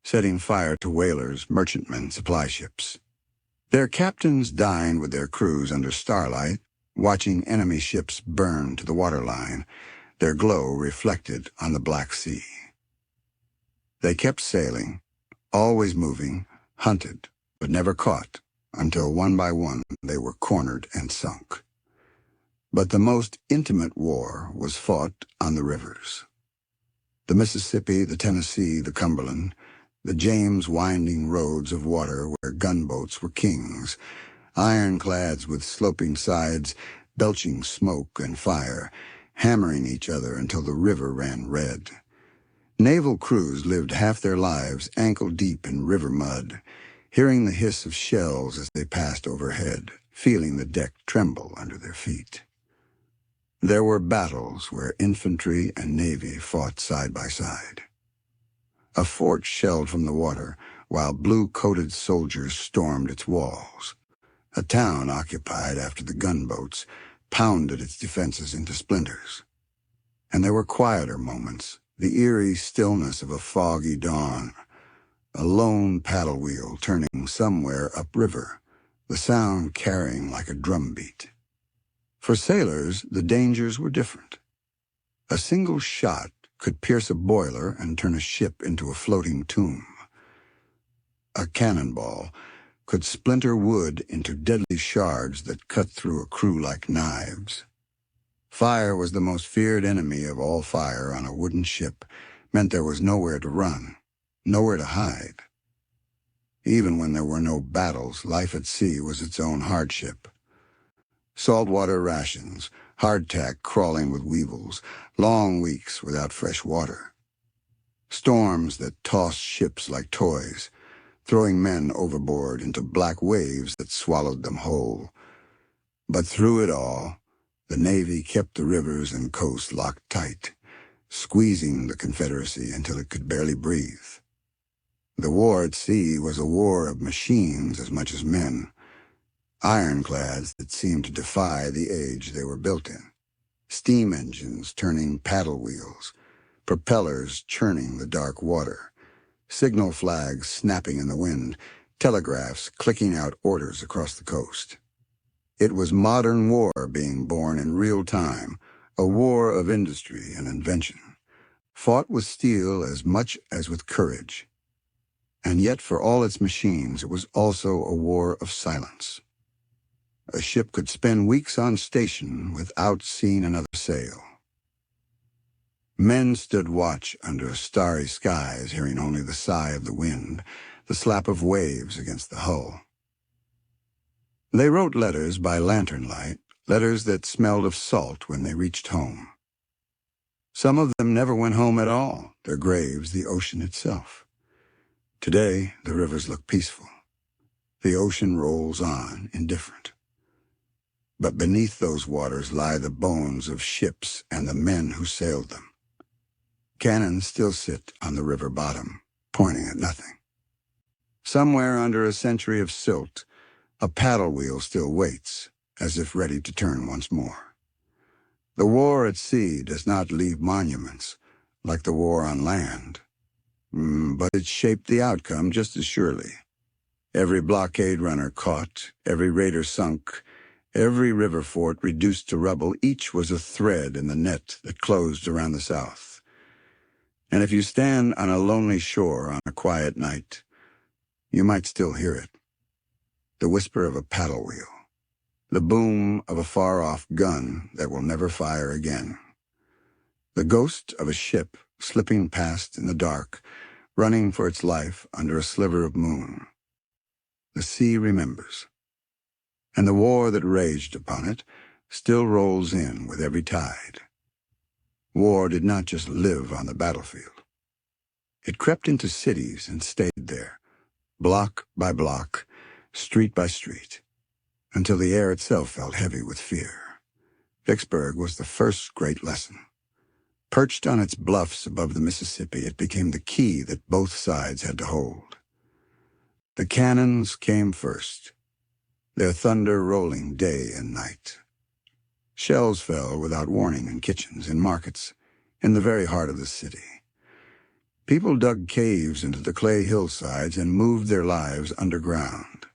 setting fire to whalers, merchantmen, supply ships. Their captains dined with their crews under starlight, watching enemy ships burn to the waterline, their glow reflected on the Black Sea. They kept sailing, always moving, hunted, but never caught, until one by one they were cornered and sunk. But the most intimate war was fought on the rivers. The Mississippi, the Tennessee, the Cumberland, the James winding roads of water where gunboats were kings, ironclads with sloping sides, belching smoke and fire, hammering each other until the river ran red. Naval crews lived half their lives ankle-deep in river mud, hearing the hiss of shells as they passed overhead, feeling the deck tremble under their feet. There were battles where infantry and navy fought side by side. A fort shelled from the water while blue-coated soldiers stormed its walls. A town occupied after the gunboats pounded its defenses into splinters. And there were quieter moments, the eerie stillness of a foggy dawn, a lone paddle wheel turning somewhere upriver, the sound carrying like a drumbeat. For sailors, the dangers were different. A single shot could pierce a boiler and turn a ship into a floating tomb. A cannonball could splinter wood into deadly shards that cut through a crew like knives. Fire was the most feared enemy of all fire on a wooden ship, meant there was nowhere to run, nowhere to hide. Even when there were no battles, life at sea was its own hardship. Saltwater rations, hardtack crawling with weevils, long weeks without fresh water. Storms that tossed ships like toys, throwing men overboard into black waves that swallowed them whole. But through it all, the Navy kept the rivers and coast locked tight, squeezing the Confederacy until it could barely breathe. The war at sea was a war of machines as much as men, ironclads that seemed to defy the age they were built in, steam engines turning paddle wheels, propellers churning the dark water, signal flags snapping in the wind, telegraphs clicking out orders across the coast. It was modern war being born in real time, a war of industry and invention, fought with steel as much as with courage. And yet, for all its machines, it was also a war of silence. A ship could spend weeks on station without seeing another sail. Men stood watch under starry skies, hearing only the sigh of the wind, the slap of waves against the hull. They wrote letters by lantern light, letters that smelled of salt when they reached home. Some of them never went home at all, their graves the ocean itself. Today, the rivers look peaceful. The ocean rolls on, indifferent. But beneath those waters lie the bones of ships and the men who sailed them. Cannon still sit on the river bottom, pointing at nothing. Somewhere under a century of silt, a paddle wheel still waits, as if ready to turn once more. The war at sea does not leave monuments, like the war on land. But it shaped the outcome just as surely. Every blockade runner caught, every raider sunk, every river fort reduced to rubble, each was a thread in the net that closed around the South. And if you stand on a lonely shore on a quiet night, you might still hear it. The whisper of a paddle wheel, the boom of a far-off gun that will never fire again, the ghost of a ship slipping past in the dark, running for its life under a sliver of moon. The sea remembers, and the war that raged upon it still rolls in with every tide. War did not just live on the battlefield. It crept into cities and stayed there, block by block, street by street, until the air itself felt heavy with fear. Vicksburg was the first great lesson. Perched on its bluffs above the Mississippi, it became the key that both sides had to hold. The cannons came first, their thunder rolling day and night. Shells fell without warning in kitchens, in markets, in the very heart of the city. People dug caves into the clay hillsides and moved their lives underground.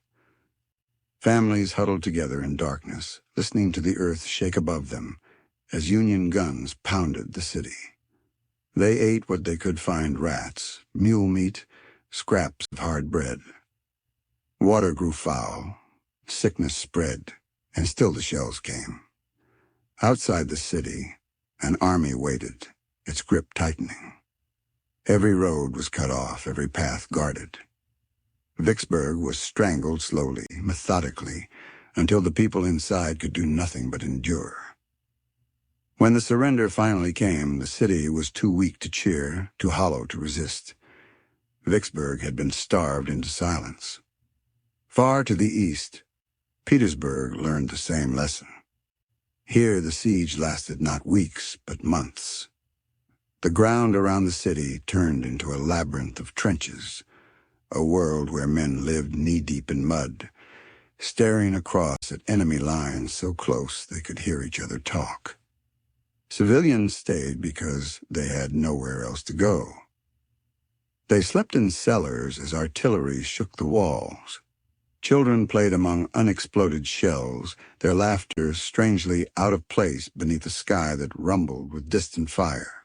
Families huddled together in darkness, listening to the earth shake above them as Union guns pounded the city. They ate what they could find: rats, mule meat, scraps of hard bread. Water grew foul, sickness spread, and still the shells came. Outside the city, an army waited, its grip tightening. Every road was cut off, every path guarded. Vicksburg was strangled slowly, methodically, until the people inside could do nothing but endure. When the surrender finally came, the city was too weak to cheer, too hollow to resist. Vicksburg had been starved into silence. Far to the east, Petersburg learned the same lesson. Here the siege lasted not weeks, but months. The ground around the city turned into a labyrinth of trenches, a world where men lived knee-deep in mud, staring across at enemy lines so close they could hear each other talk. Civilians stayed because they had nowhere else to go. They slept in cellars as artillery shook the walls. Children played among unexploded shells, their laughter strangely out of place beneath a sky that rumbled with distant fire.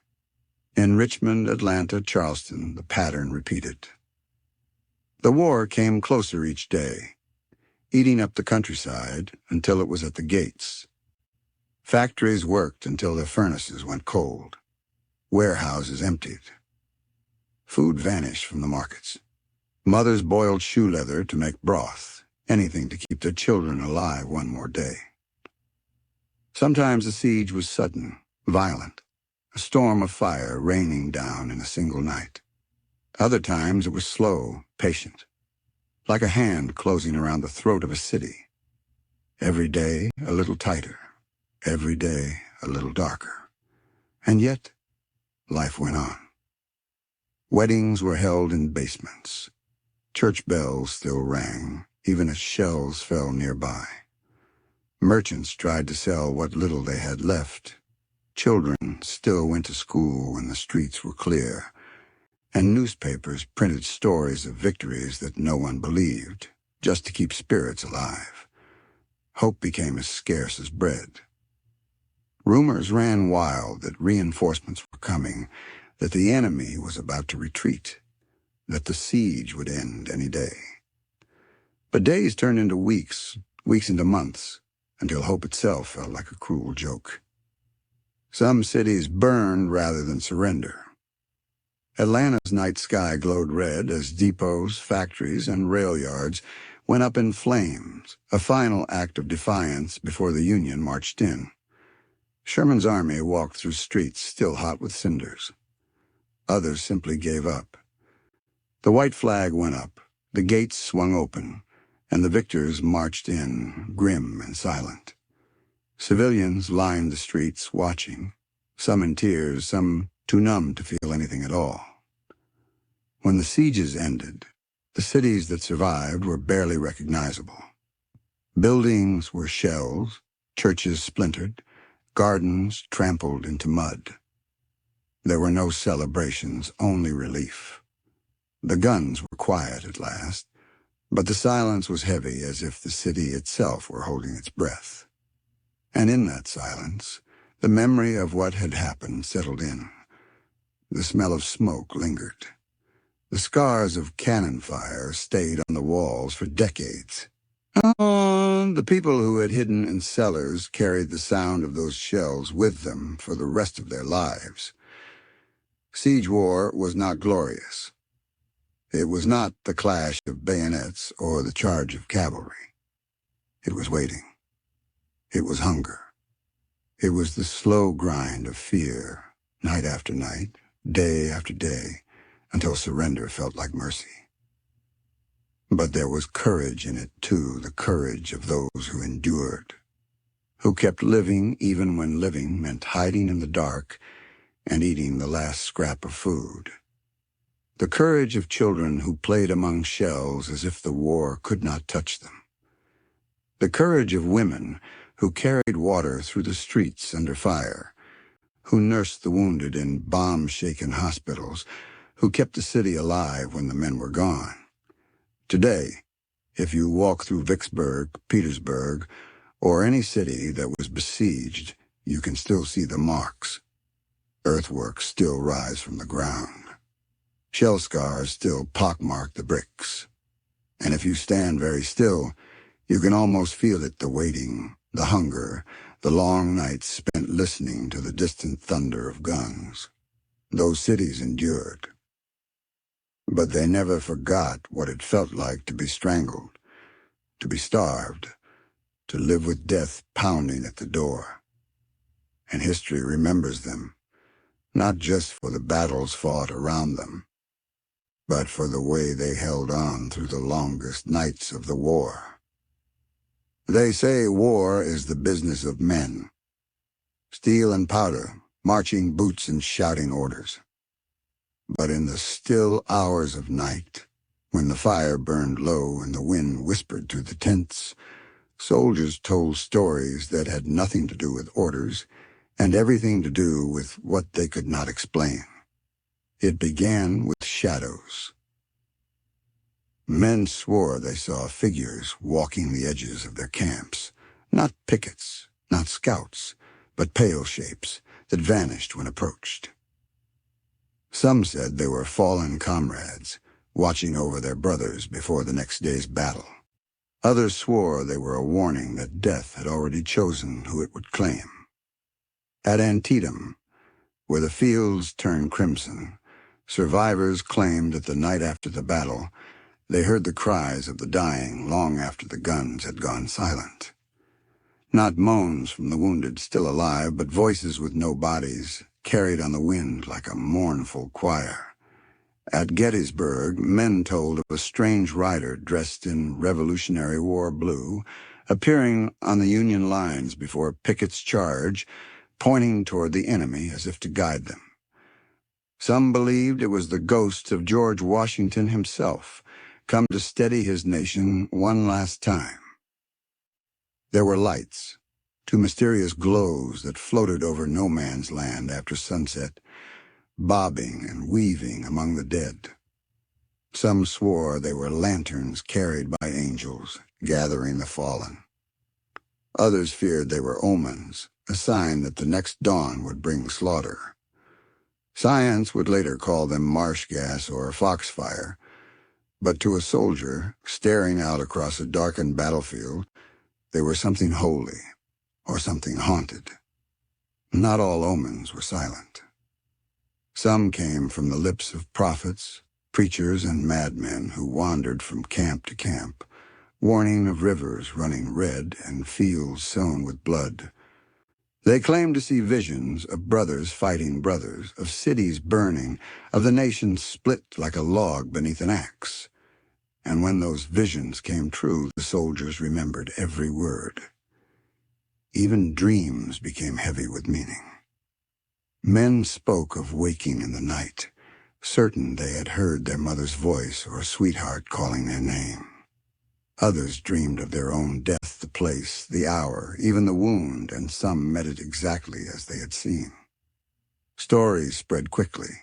In Richmond, Atlanta, Charleston, the pattern repeated. The war came closer each day, eating up the countryside until it was at the gates. Factories worked until their furnaces went cold. Warehouses emptied. Food vanished from the markets. Mothers boiled shoe leather to make broth, anything to keep their children alive one more day. Sometimes the siege was sudden, violent, a storm of fire raining down in a single night. Other times it was slow, patient, like a hand closing around the throat of a city. Every day a little tighter, every day a little darker. And yet, life went on. Weddings were held in basements. Church bells still rang, even as shells fell nearby. Merchants tried to sell what little they had left. Children still went to school when the streets were clear, and newspapers printed stories of victories that no one believed, just to keep spirits alive. Hope became as scarce as bread. Rumors ran wild that reinforcements were coming, that the enemy was about to retreat, that the siege would end any day. But days turned into weeks, weeks into months, until hope itself felt like a cruel joke. Some cities burned rather than surrender. Atlanta's night sky glowed red as depots, factories, and rail yards went up in flames, a final act of defiance before the Union marched in. Sherman's army walked through streets still hot with cinders. Others simply gave up. The white flag went up, the gates swung open, and the victors marched in, grim and silent. Civilians lined the streets, watching, some in tears, some too numb to feel anything at all. When the sieges ended, the cities that survived were barely recognizable. Buildings were shells, churches splintered, gardens trampled into mud. There were no celebrations, only relief. The guns were quiet at last, but the silence was heavy as if the city itself were holding its breath. And in that silence, the memory of what had happened settled in. The smell of smoke lingered. The scars of cannon fire stayed on the walls for decades. The people who had hidden in cellars carried the sound of those shells with them for the rest of their lives. Siege war was not glorious. It was not the clash of bayonets or the charge of cavalry. It was waiting. It was hunger. It was the slow grind of fear, night after night, day after day, until surrender felt like mercy. But there was courage in it, too, the courage of those who endured, who kept living even when living meant hiding in the dark and eating the last scrap of food. The courage of children who played among shells as if the war could not touch them. The courage of women who carried water through the streets under fire, who nursed the wounded in bomb-shaken hospitals, who kept the city alive when the men were gone. Today, if you walk through Vicksburg, Petersburg, or any city that was besieged, you can still see the marks. Earthworks still rise from the ground. Shell scars still pockmark the bricks. And if you stand very still, you can almost feel it, the waiting, the hunger, the long nights spent listening to the distant thunder of guns. Those cities endured. But they never forgot what it felt like to be strangled, to be starved, to live with death pounding at the door. And history remembers them, not just for the battles fought around them, but for the way they held on through the longest nights of the war. They say war is the business of men. Steel and powder, marching boots and shouting orders. But in the still hours of night, When the fire burned low and the wind whispered through the tents, soldiers told stories that had nothing to do with orders and everything to do with what they could not explain. It began with shadows. Men swore they saw figures walking the edges of their camps, not pickets, not scouts, but pale shapes that vanished when approached. Some said they were fallen comrades, watching over their brothers before the next day's battle. Others swore they were a warning that death had already chosen who it would claim. At Antietam, where the fields turned crimson, survivors claimed that the night after the battle, they heard the cries of the dying long after the guns had gone silent. Not moans from the wounded still alive, but voices with no bodies, carried on the wind like a mournful choir. At Gettysburg, men told of a strange rider dressed in Revolutionary War blue, appearing on the Union lines before Pickett's charge, pointing toward the enemy as if to guide them. Some believed it was the ghost of George Washington himself, come to steady his nation one last time. There were lights, two mysterious glows that floated over no man's land after sunset, bobbing and weaving among the dead. Some swore they were lanterns carried by angels, gathering the fallen. Others feared they were omens, a sign that the next dawn would bring slaughter. Science would later call them marsh gas or foxfire, but to a soldier, staring out across a darkened battlefield, they were something holy or something haunted. Not all omens were silent. Some came from the lips of prophets, preachers, and madmen who wandered from camp to camp, warning of rivers running red and fields sown with blood. They claimed to see visions of brothers fighting brothers, of cities burning, of the nation split like a log beneath an axe. And when those visions came true, the soldiers remembered every word. Even dreams became heavy with meaning. Men spoke of waking in the night, certain they had heard their mother's voice or a sweetheart calling their name. Others dreamed of their own death, the place, the hour, even the wound, and some met it exactly as they had seen. Stories spread quickly,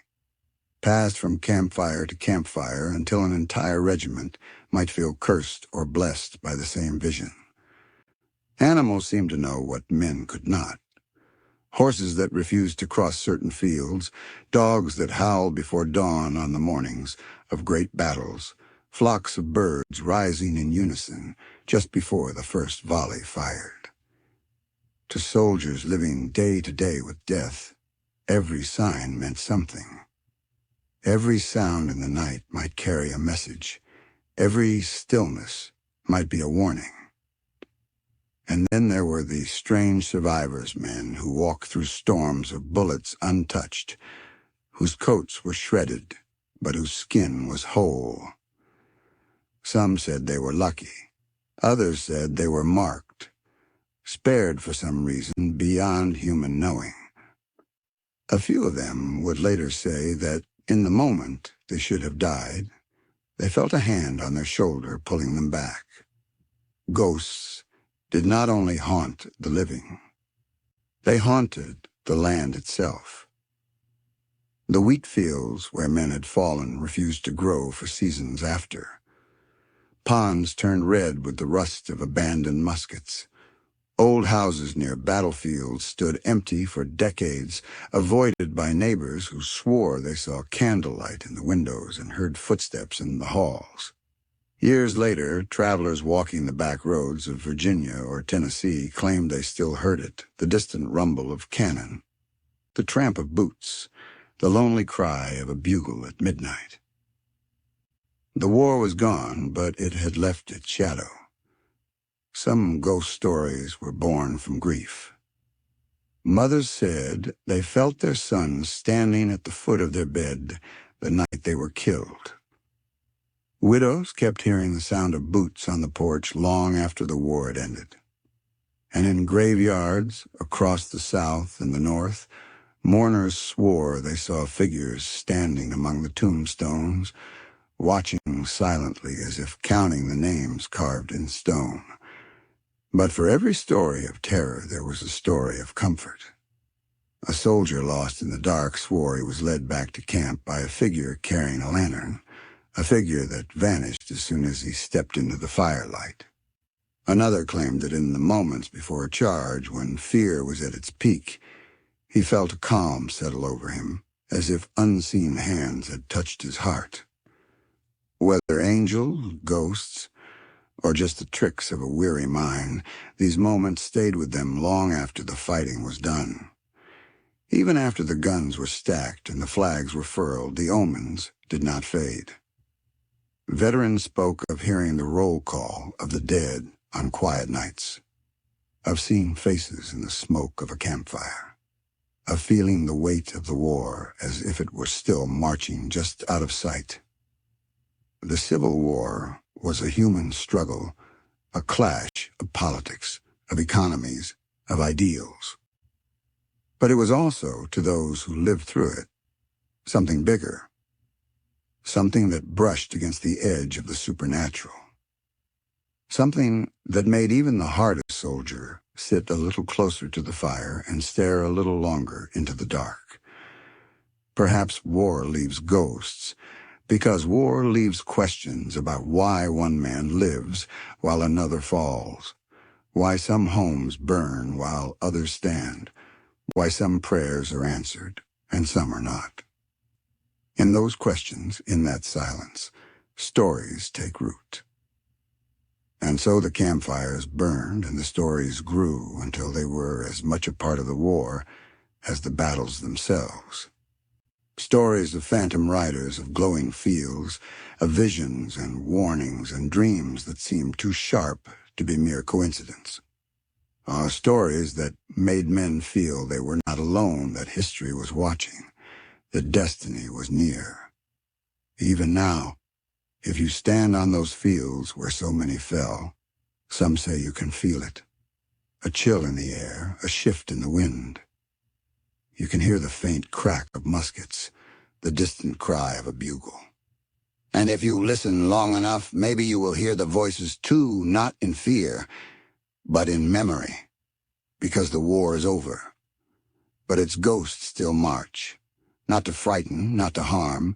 passed from campfire to campfire until an entire regiment might feel cursed or blessed by the same vision. Animals seemed to know what men could not. Horses that refused to cross certain fields, dogs that howled before dawn on the mornings of great battles, flocks of birds rising in unison just before the first volley fired. To soldiers living day to day with death, every sign meant something. Every sound in the night might carry a message. Every stillness might be a warning. And then there were the strange survivors men who walked through storms of bullets untouched, whose coats were shredded, but whose skin was whole. Some said they were lucky. Others said they were marked, spared for some reason beyond human knowing. A few of them would later say that in the moment they should have died, they felt a hand on their shoulder pulling them back. Ghosts did not only haunt the living, they haunted the land itself. The wheat fields where men had fallen refused to grow for seasons after. Ponds turned red with the rust of abandoned muskets. Old houses near battlefields stood empty for decades, avoided by neighbors who swore they saw candlelight in the windows and heard footsteps in the halls. Years later, travelers walking the back roads of Virginia or Tennessee claimed they still heard it, the distant rumble of cannon, the tramp of boots, the lonely cry of a bugle at midnight. The war was gone, but it had left its shadow. Some ghost stories were born from grief. Mothers said they felt their sons standing at the foot of their bed the night they were killed. Widows kept hearing the sound of boots on the porch long after the war had ended. And in graveyards across the South and the North, mourners swore they saw figures standing among the tombstones, watching silently as if counting the names carved in stone. But for every story of terror, there was a story of comfort. A soldier lost in the dark swore he was led back to camp by a figure carrying a lantern, a figure that vanished as soon as he stepped into the firelight. Another claimed that in the moments before a charge, when fear was at its peak, he felt a calm settle over him, as if unseen hands had touched his heart. Whether angels, ghosts, or just the tricks of a weary mind, these moments stayed with them long after the fighting was done. Even after the guns were stacked and the flags were furled, the omens did not fade. Veterans spoke of hearing the roll call of the dead on quiet nights, of seeing faces in the smoke of a campfire, of feeling the weight of the war as if it were still marching just out of sight. The Civil War was a human struggle, a clash of politics, of economies, of ideals. But it was also, to those who lived through it, something bigger, something that brushed against the edge of the supernatural, something that made even the hardest soldier sit a little closer to the fire and stare a little longer into the dark. Perhaps war leaves ghosts, because war leaves questions about why one man lives while another falls, why some homes burn while others stand, why some prayers are answered and some are not. In those questions, in that silence, stories take root. And so the campfires burned and the stories grew until they were as much a part of the war as the battles themselves. Stories of phantom riders, of glowing fields, of visions and warnings and dreams that seemed too sharp to be mere coincidence. Stories that made men feel they were not alone, that history was watching, that destiny was near. Even now, if you stand on those fields where so many fell, some say you can feel it. A chill in the air, a shift in the wind. You can hear the faint crack of muskets, the distant cry of a bugle. And if you listen long enough, maybe you will hear the voices too, not in fear, but in memory, because the war is over. But its ghosts still march, not to frighten, not to harm,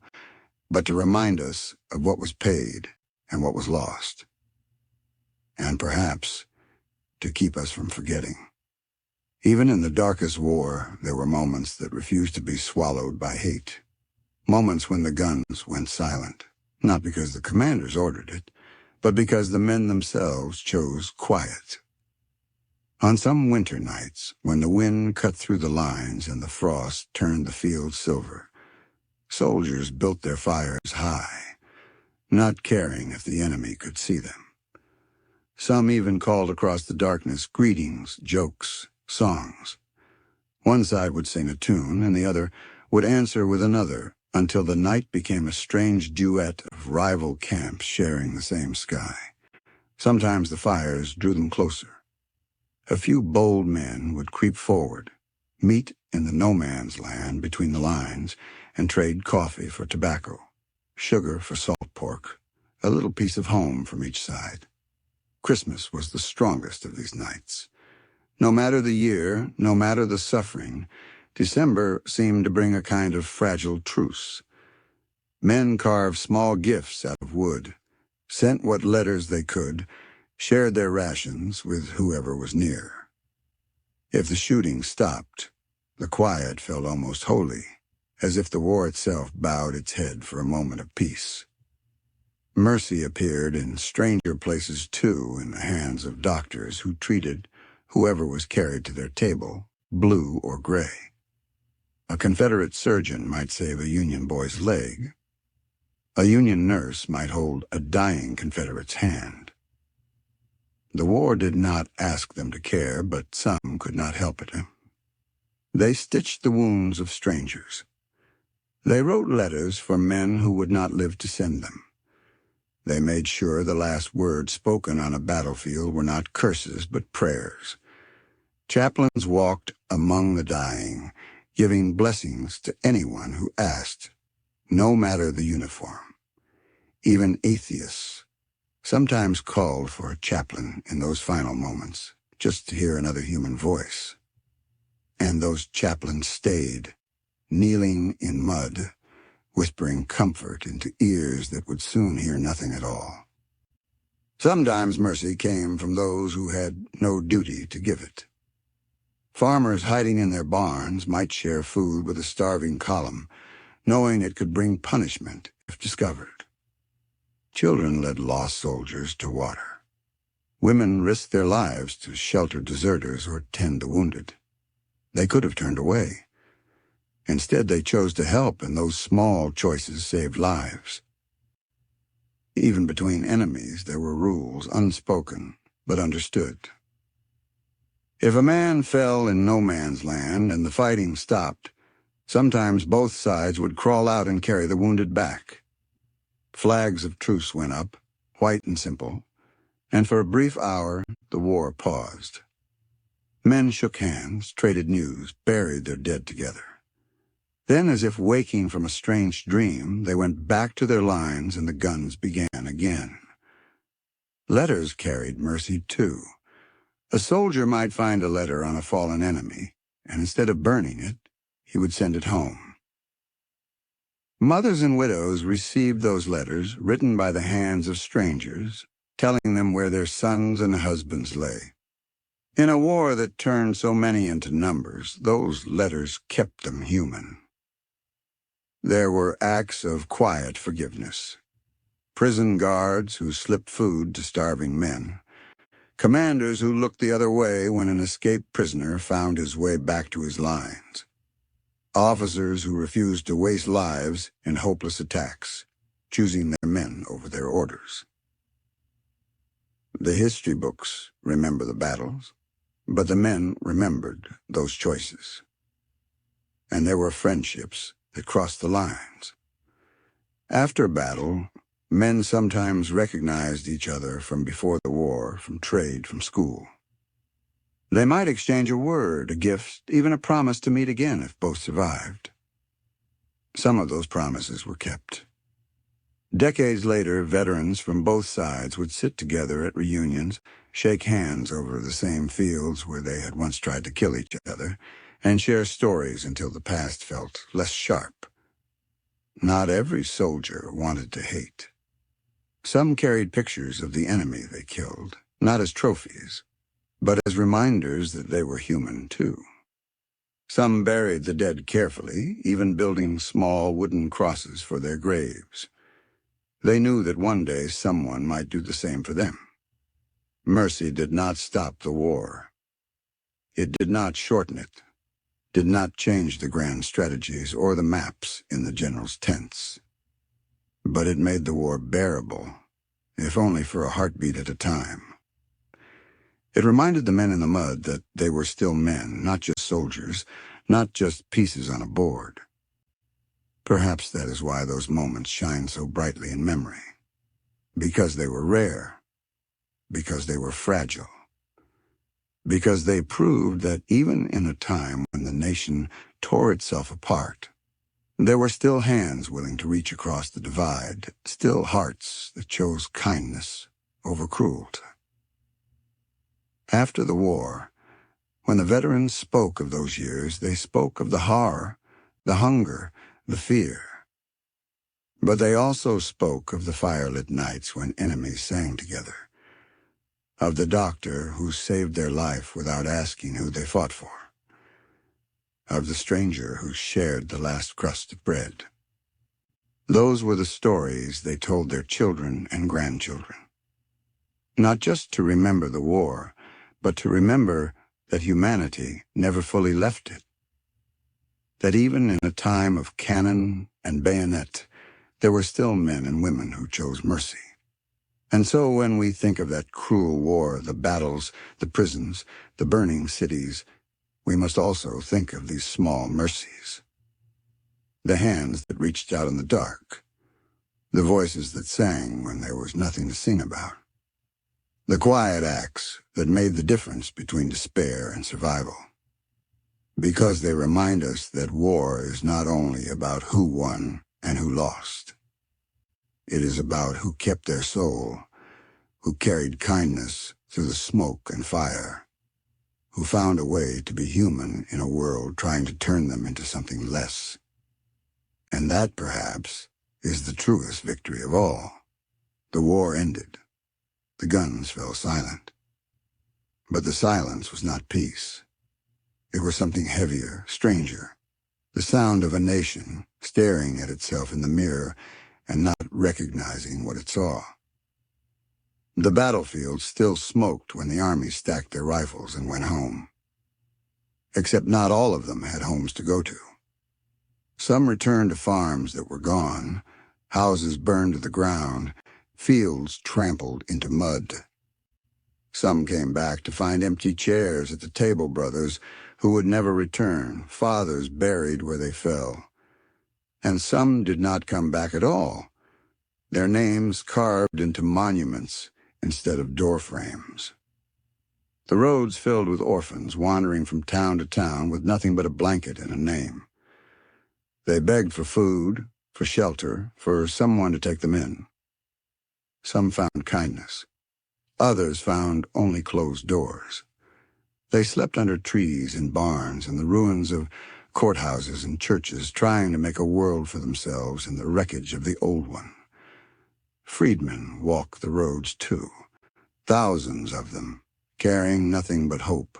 but to remind us of what was paid and what was lost. And perhaps to keep us from forgetting. Even in the darkest war, there were moments that refused to be swallowed by hate. Moments when the guns went silent, not because the commanders ordered it, but because the men themselves chose quiet. On some winter nights, when the wind cut through the lines and the frost turned the fields silver, soldiers built their fires high, not caring if the enemy could see them. Some even called across the darkness greetings, jokes, songs. One side would sing a tune, and the other would answer with another, until the night became a strange duet of rival camps sharing the same sky. Sometimes the fires drew them closer. A few bold men would creep forward, meet in the no-man's land between the lines, and trade coffee for tobacco, sugar for salt pork, a little piece of home from each side. Christmas was the strongest of these nights. No matter the year, no matter the suffering, December seemed to bring a kind of fragile truce. Men carved small gifts out of wood, sent what letters they could, shared their rations with whoever was near. If the shooting stopped, the quiet felt almost holy, as if the war itself bowed its head for a moment of peace. Mercy appeared in stranger places too, in the hands of doctors who treated whoever was carried to their table, blue or gray. A Confederate surgeon might save a Union boy's leg. A Union nurse might hold a dying Confederate's hand. The war did not ask them to care, but some could not help it. They stitched the wounds of strangers. They wrote letters for men who would not live to send them. They made sure the last words spoken on a battlefield were not curses but prayers. Chaplains walked among the dying, giving blessings to anyone who asked, no matter the uniform. Even atheists sometimes called for a chaplain in those final moments, just to hear another human voice. And those chaplains stayed, kneeling in mud, whispering comfort into ears that would soon hear nothing at all. Sometimes mercy came from those who had no duty to give it. Farmers hiding in their barns might share food with a starving column, knowing it could bring punishment if discovered. Children led lost soldiers to water. Women risked their lives to shelter deserters or tend the wounded. They could have turned away. Instead, they chose to help, and those small choices saved lives. Even between enemies, there were rules, unspoken, but understood. If a man fell in no man's land and the fighting stopped, sometimes both sides would crawl out and carry the wounded back. Flags of truce went up, white and simple, and for a brief hour the war paused. Men shook hands, traded news, buried their dead together. Then, as if waking from a strange dream, they went back to their lines and the guns began again. Letters carried mercy, too. A soldier might find a letter on a fallen enemy, and instead of burning it, he would send it home. Mothers and widows received those letters, written by the hands of strangers, telling them where their sons and husbands lay. In a war that turned so many into numbers, those letters kept them human. There were acts of quiet forgiveness. Prison guards who slipped food to starving men. Commanders who looked the other way when an escaped prisoner found his way back to his lines. Officers who refused to waste lives in hopeless attacks, choosing their men over their orders. The history books remember the battles, but the men remembered those choices. And there were friendships that crossed the lines. After battle, men sometimes recognized each other from before the war, from trade, from school. They might exchange a word, a gift, even a promise to meet again if both survived. Some of those promises were kept. Decades later, veterans from both sides would sit together at reunions, shake hands over the same fields where they had once tried to kill each other, and share stories until the past felt less sharp. Not every soldier wanted to hate. Some carried pictures of the enemy they killed, not as trophies, but as reminders that they were human too. Some buried the dead carefully, even building small wooden crosses for their graves. They knew that one day someone might do the same for them. Mercy did not stop the war. It did not shorten it, did not change the grand strategies or the maps in the generals' tents. But it made the war bearable, if only for a heartbeat at a time. It reminded the men in the mud that they were still men, not just soldiers, not just pieces on a board. Perhaps that is why those moments shine so brightly in memory. Because they were rare. Because they were fragile. Because they proved that even in a time when the nation tore itself apart, there were still hands willing to reach across the divide, still hearts that chose kindness over cruelty. After the war, when the veterans spoke of those years, they spoke of the horror, the hunger, the fear. But they also spoke of the firelit nights when enemies sang together, of the doctor who saved their life without asking who they fought for, of the stranger who shared the last crust of bread. Those were the stories they told their children and grandchildren. Not just to remember the war, but to remember that humanity never fully left it. That even in a time of cannon and bayonet, there were still men and women who chose mercy. And so when we think of that cruel war, the battles, the prisons, the burning cities, we must also think of these small mercies. The hands that reached out in the dark, the voices that sang when there was nothing to sing about, the quiet acts that made the difference between despair and survival. Because they remind us that war is not only about who won and who lost. It is about who kept their soul, who carried kindness through the smoke and fire, who found a way to be human in a world trying to turn them into something less. And that, perhaps, is the truest victory of all. The war ended. The guns fell silent. But the silence was not peace. It was something heavier, stranger, the sound of a nation staring at itself in the mirror and not recognizing what it saw. The battlefield still smoked when the army stacked their rifles and went home. Except not all of them had homes to go to. Some returned to farms that were gone, houses burned to the ground, fields trampled into mud. Some came back to find empty chairs at the table brothers who would never return, fathers buried where they fell. And some did not come back at all, their names carved into monuments instead of door frames. The roads filled with orphans wandering from town to town with nothing but a blanket and a name. They begged for food, for shelter, for someone to take them in. Some found kindness. Others found only closed doors. They slept under trees in barns and the ruins of courthouses and churches, trying to make a world for themselves in the wreckage of the old one. Freedmen walk the roads too, thousands of them, carrying nothing but hope,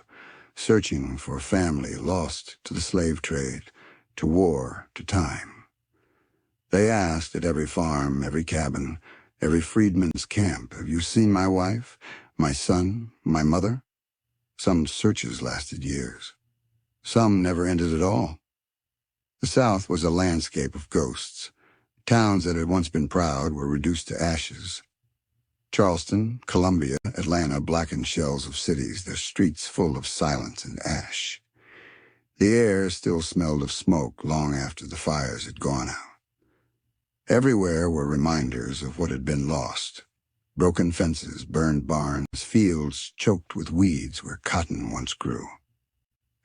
searching for family lost to the slave trade, to war, to time. They asked at every farm, every cabin, every freedman's camp, "Have you seen my wife, my son, my mother?" Some searches lasted years. Some never ended at all. The South was a landscape of ghosts. Towns that had once been proud were reduced to ashes. Charleston, Columbia, Atlanta, blackened shells of cities, their streets full of silence and ash. The air still smelled of smoke long after the fires had gone out. Everywhere were reminders of what had been lost. Broken fences, burned barns, fields choked with weeds where cotton once grew.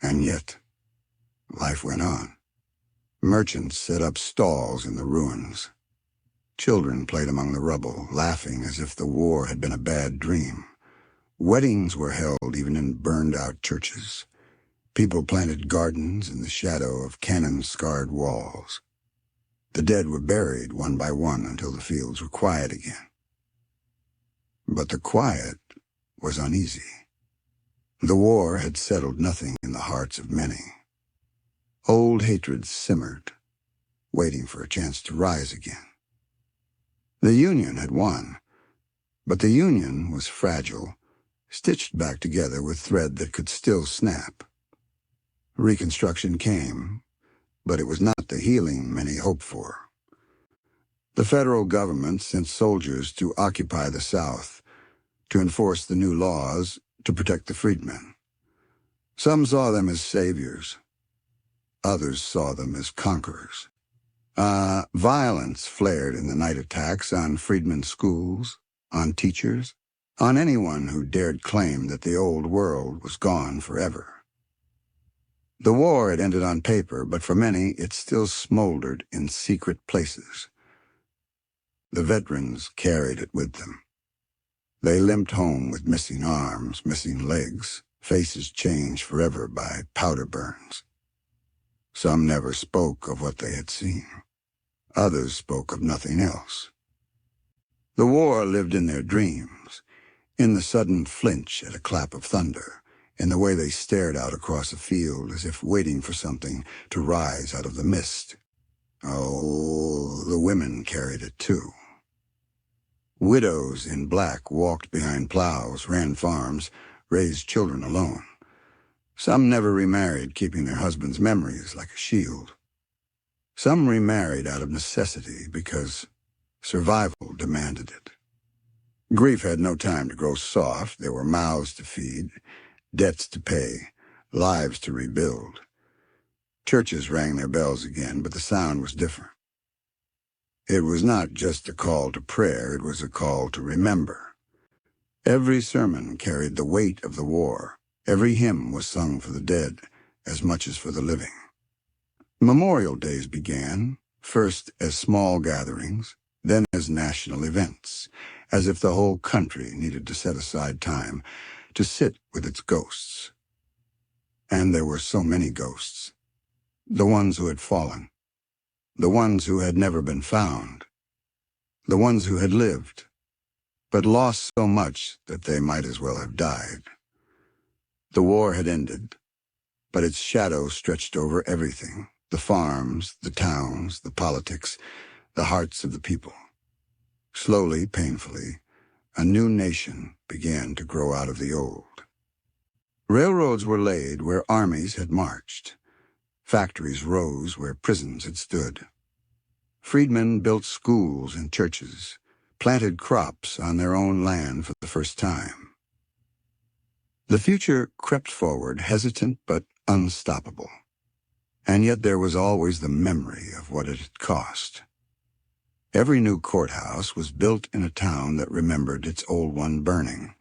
And yet, life went on. Merchants set up stalls in the ruins. Children played among the rubble, laughing as if the war had been a bad dream. Weddings were held even in burned-out churches. People planted gardens in the shadow of cannon-scarred walls. The dead were buried one by one until the fields were quiet again. But the quiet was uneasy. The war had settled nothing in the hearts of many. Old hatreds simmered, waiting for a chance to rise again. The Union had won, but the Union was fragile, stitched back together with thread that could still snap. Reconstruction came, but it was not the healing many hoped for. The federal government sent soldiers to occupy the South, to enforce the new laws, to protect the freedmen. Some saw them as saviors. Others saw them as conquerors. Violence flared in the night attacks on freedmen's schools, on teachers, on anyone who dared claim that the old world was gone forever. The war had ended on paper, but for many it still smoldered in secret places. The veterans carried it with them. They limped home with missing arms, missing legs, faces changed forever by powder burns. Some never spoke of what they had seen. Others spoke of nothing else. The war lived in their dreams, in the sudden flinch at a clap of thunder, in the way they stared out across a field as if waiting for something to rise out of the mist. Oh, the women carried it too. Widows in black walked behind plows, ran farms, raised children alone. Some never remarried, keeping their husbands' memories like a shield. Some remarried out of necessity because survival demanded it. Grief had no time to grow soft. There were mouths to feed, debts to pay, lives to rebuild. Churches rang their bells again, but the sound was different. It was not just a call to prayer, it was a call to remember. Every sermon carried the weight of the war. Every hymn was sung for the dead as much as for the living. Memorial days began, first as small gatherings, then as national events, as if the whole country needed to set aside time to sit with its ghosts. And there were so many ghosts. The ones who had fallen. The ones who had never been found. The ones who had lived, but lost so much that they might as well have died. The war had ended, but its shadow stretched over everything, the farms, the towns, the politics, the hearts of the people. Slowly, painfully, a new nation began to grow out of the old. Railroads were laid where armies had marched. Factories rose where prisons had stood. Freedmen built schools and churches, planted crops on their own land for the first time. The future crept forward, hesitant but unstoppable. And yet there was always the memory of what it had cost. Every new courthouse was built in a town that remembered its old one burning.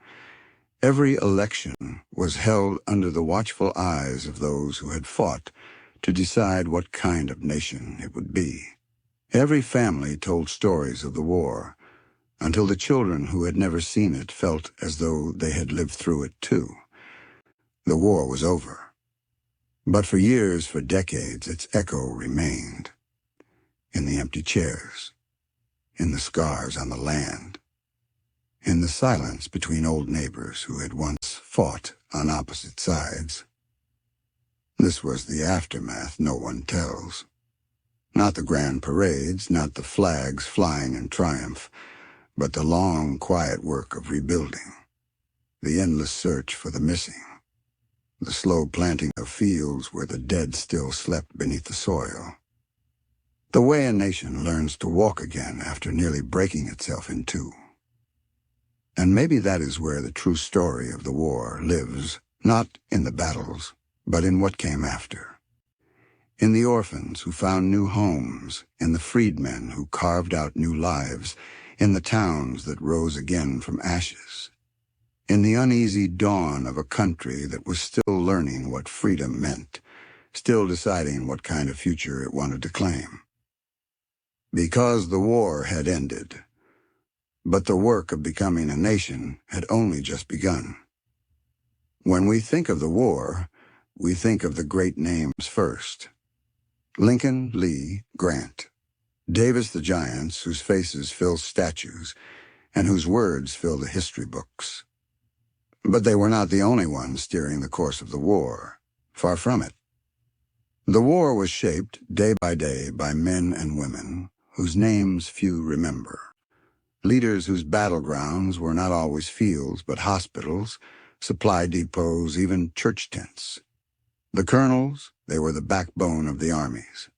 Every election was held under the watchful eyes of those who had fought to decide what kind of nation it would be. Every family told stories of the war, until the children who had never seen it felt as though they had lived through it too. The war was over. But for years, for decades, its echo remained. In the empty chairs, in the scars on the land, in the silence between old neighbors who had once fought on opposite sides. This was the aftermath no one tells. Not the grand parades, not the flags flying in triumph, but the long, quiet work of rebuilding, the endless search for the missing, the slow planting of fields where the dead still slept beneath the soil. The way a nation learns to walk again after nearly breaking itself in two. And maybe that is where the true story of the war lives, not in the battles, but in what came after. In the orphans who found new homes, in the freedmen who carved out new lives, in the towns that rose again from ashes, in the uneasy dawn of a country that was still learning what freedom meant, still deciding what kind of future it wanted to claim. Because the war had ended, but the work of becoming a nation had only just begun. When we think of the war, we think of the great names first. Lincoln, Lee, Grant, Davis the giants whose faces fill statues and whose words fill the history books. But they were not the only ones steering the course of the war. Far from it. The war was shaped day by men and women whose names few remember. Leaders whose battlegrounds were not always fields but hospitals, supply depots, even church tents. The colonels, they were the backbone of the armies.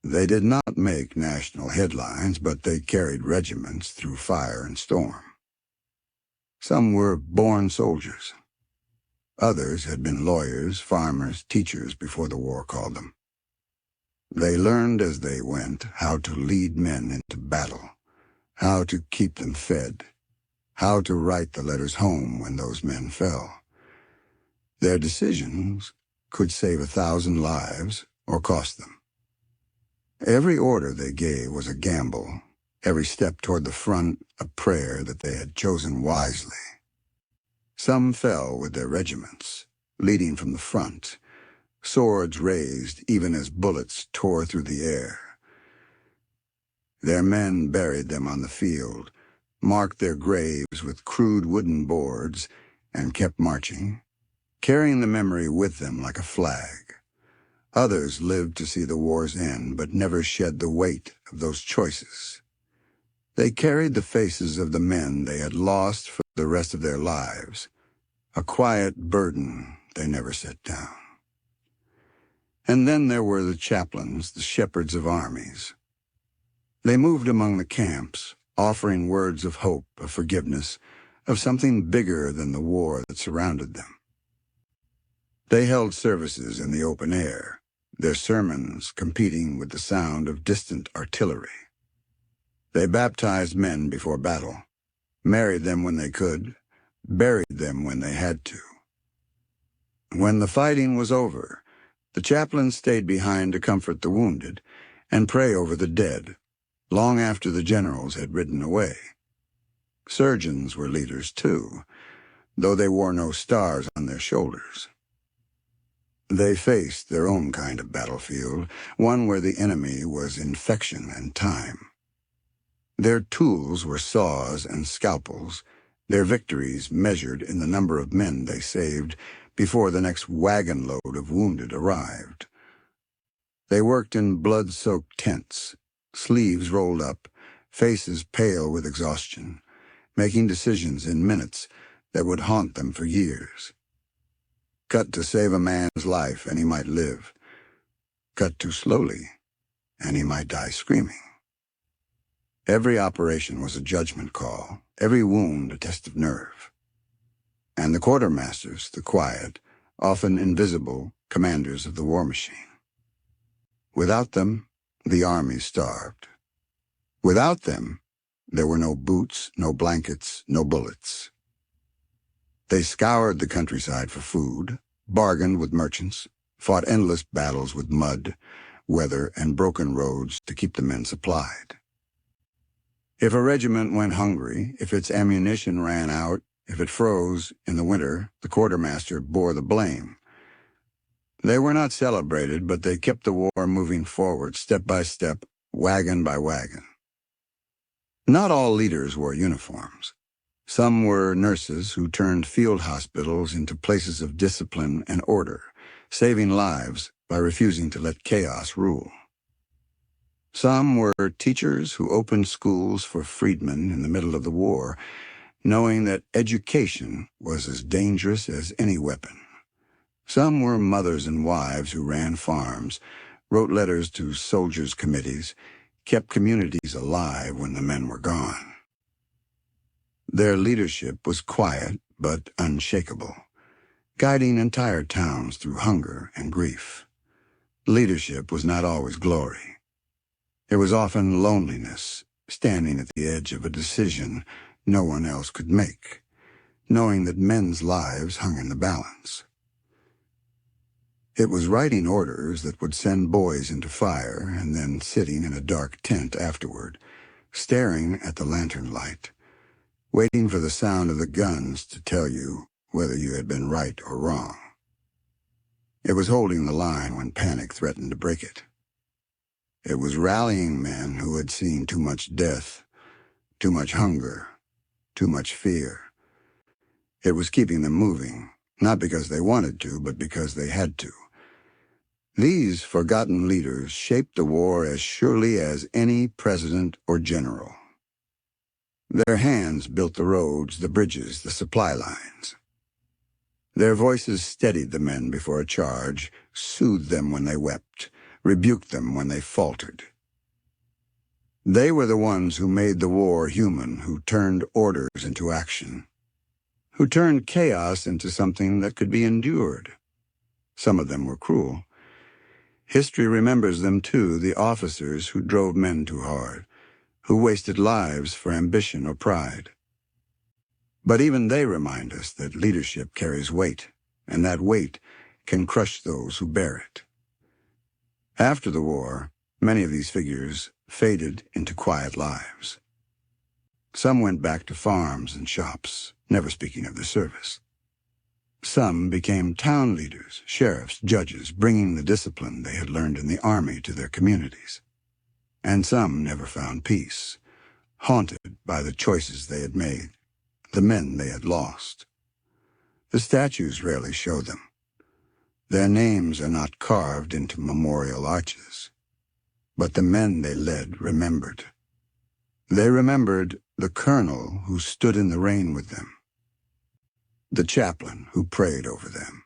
They did not make national headlines, but they carried regiments through fire and storm. Some were born soldiers. Others had been lawyers, farmers, teachers before the war called them. They learned as they went how to lead men into battle, how to keep them fed, how to write the letters home when those men fell. Their decisions could save 1,000 lives or cost them. Every order they gave was a gamble, every step toward the front a prayer that they had chosen wisely. Some fell with their regiments, leading from the front, swords raised even as bullets tore through the air. Their men buried them on the field, marked their graves with crude wooden boards, and kept marching, carrying the memory with them like a flag. Others lived to see the war's end, but never shed the weight of those choices. They carried the faces of the men they had lost for the rest of their lives, a quiet burden they never set down. And then there were the chaplains, the shepherds of armies. They moved among the camps, offering words of hope, of forgiveness, of something bigger than the war that surrounded them. They held services in the open air, their sermons competing with the sound of distant artillery. They baptized men before battle, married them when they could, buried them when they had to. When the fighting was over, the chaplains stayed behind to comfort the wounded and pray over the dead, long after the generals had ridden away. Surgeons were leaders too, though they wore no stars on their shoulders. They faced their own kind of battlefield, one where the enemy was infection and time. Their tools were saws and scalpels, their victories measured in the number of men they saved before the next wagon load of wounded arrived. They worked in blood-soaked tents, sleeves rolled up, faces pale with exhaustion, making decisions in minutes that would haunt them for years. Cut to save a man's life and he might live. Cut too slowly and he might die screaming. Every operation was a judgment call, every wound a test of nerve. And the quartermasters, the quiet, often invisible commanders of the war machine. Without them, the army starved. Without them, there were no boots, no blankets, no bullets. They scoured the countryside for food, bargained with merchants, fought endless battles with mud, weather, and broken roads to keep the men supplied. If a regiment went hungry, if its ammunition ran out, if it froze in the winter, the quartermaster bore the blame. They were not celebrated, but they kept the war moving forward, step by step, wagon by wagon. Not all leaders wore uniforms. Some were nurses who turned field hospitals into places of discipline and order, saving lives by refusing to let chaos rule. Some were teachers who opened schools for freedmen in the middle of the war, knowing that education was as dangerous as any weapon. Some were mothers and wives who ran farms, wrote letters to soldiers' committees, kept communities alive when the men were gone. Their leadership was quiet but unshakable, guiding entire towns through hunger and grief. Leadership was not always glory. It was often loneliness, standing at the edge of a decision no one else could make, knowing that men's lives hung in the balance. It was writing orders that would send boys into fire and then sitting in a dark tent afterward, staring at the lantern light, waiting for the sound of the guns to tell you whether you had been right or wrong. It was holding the line when panic threatened to break it. It was rallying men who had seen too much death, too much hunger, too much fear. It was keeping them moving, not because they wanted to, but because they had to. These forgotten leaders shaped the war as surely as any president or general. Their hands built the roads, the bridges, the supply lines. Their voices steadied the men before a charge, soothed them when they wept, rebuked them when they faltered. They were the ones who made the war human, who turned orders into action, who turned chaos into something that could be endured. Some of them were cruel. History remembers them too, the officers who drove men too hard, who wasted lives for ambition or pride. But even they remind us that leadership carries weight, and that weight can crush those who bear it. After the war, many of these figures faded into quiet lives. Some went back to farms and shops, never speaking of the service. Some became town leaders, sheriffs, judges, bringing the discipline they had learned in the army to their communities. And some never found peace, haunted by the choices they had made, the men they had lost. The statues rarely show them. Their names are not carved into memorial arches. But the men they led remembered. They remembered the colonel who stood in the rain with them, the chaplain who prayed over them,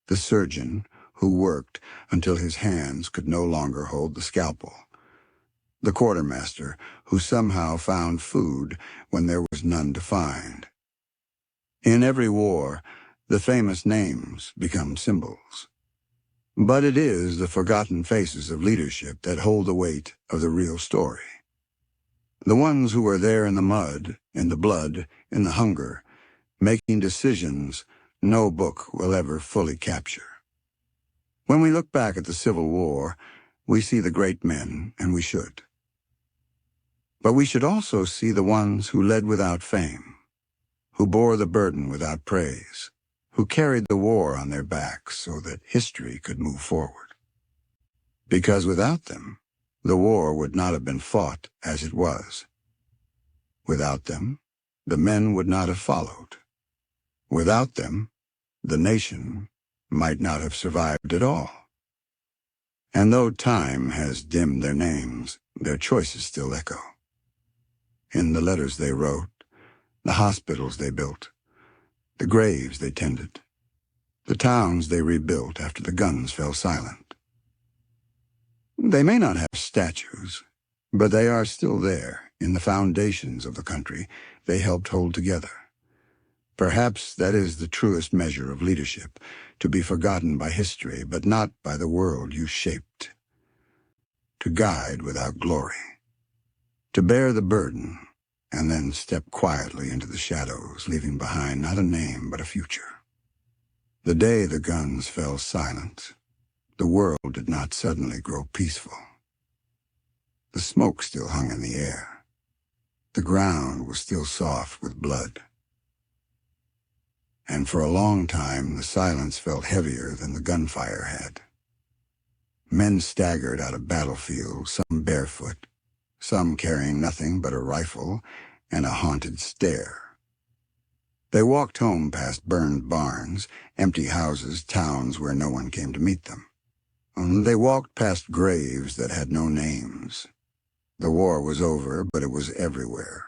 the surgeon who worked until his hands could no longer hold the scalpel, the quartermaster who somehow found food when there was none to find. In every war, the famous names become symbols. But it is the forgotten faces of leadership that hold the weight of the real story. The ones who were there in the mud, in the blood, in the hunger, making decisions no book will ever fully capture. When we look back at the Civil War, we see the great men, and we should. But we should also see the ones who led without fame, who bore the burden without praise, who carried the war on their backs so that history could move forward. Because without them, the war would not have been fought as it was. Without them, the men would not have followed. Without them, the nation might not have survived at all. And though time has dimmed their names, their choices still echo. In the letters they wrote, the hospitals they built, the graves they tended, the towns they rebuilt after the guns fell silent. They may not have statues, but they are still there in the foundations of the country they helped hold together. Perhaps that is the truest measure of leadership, to be forgotten by history, but not by the world you shaped. To guide without glory. To bear the burden, and then step quietly into the shadows, leaving behind not a name but a future. The day the guns fell silent, the world did not suddenly grow peaceful. The smoke still hung in the air. The ground was still soft with blood. And for a long time the silence felt heavier than the gunfire had. Men staggered out of battlefields, some barefoot, some carrying nothing but a rifle and a haunted stare. They walked home past burned barns, empty houses, towns where no one came to meet them. They walked past graves that had no names. The war was over, but it was everywhere.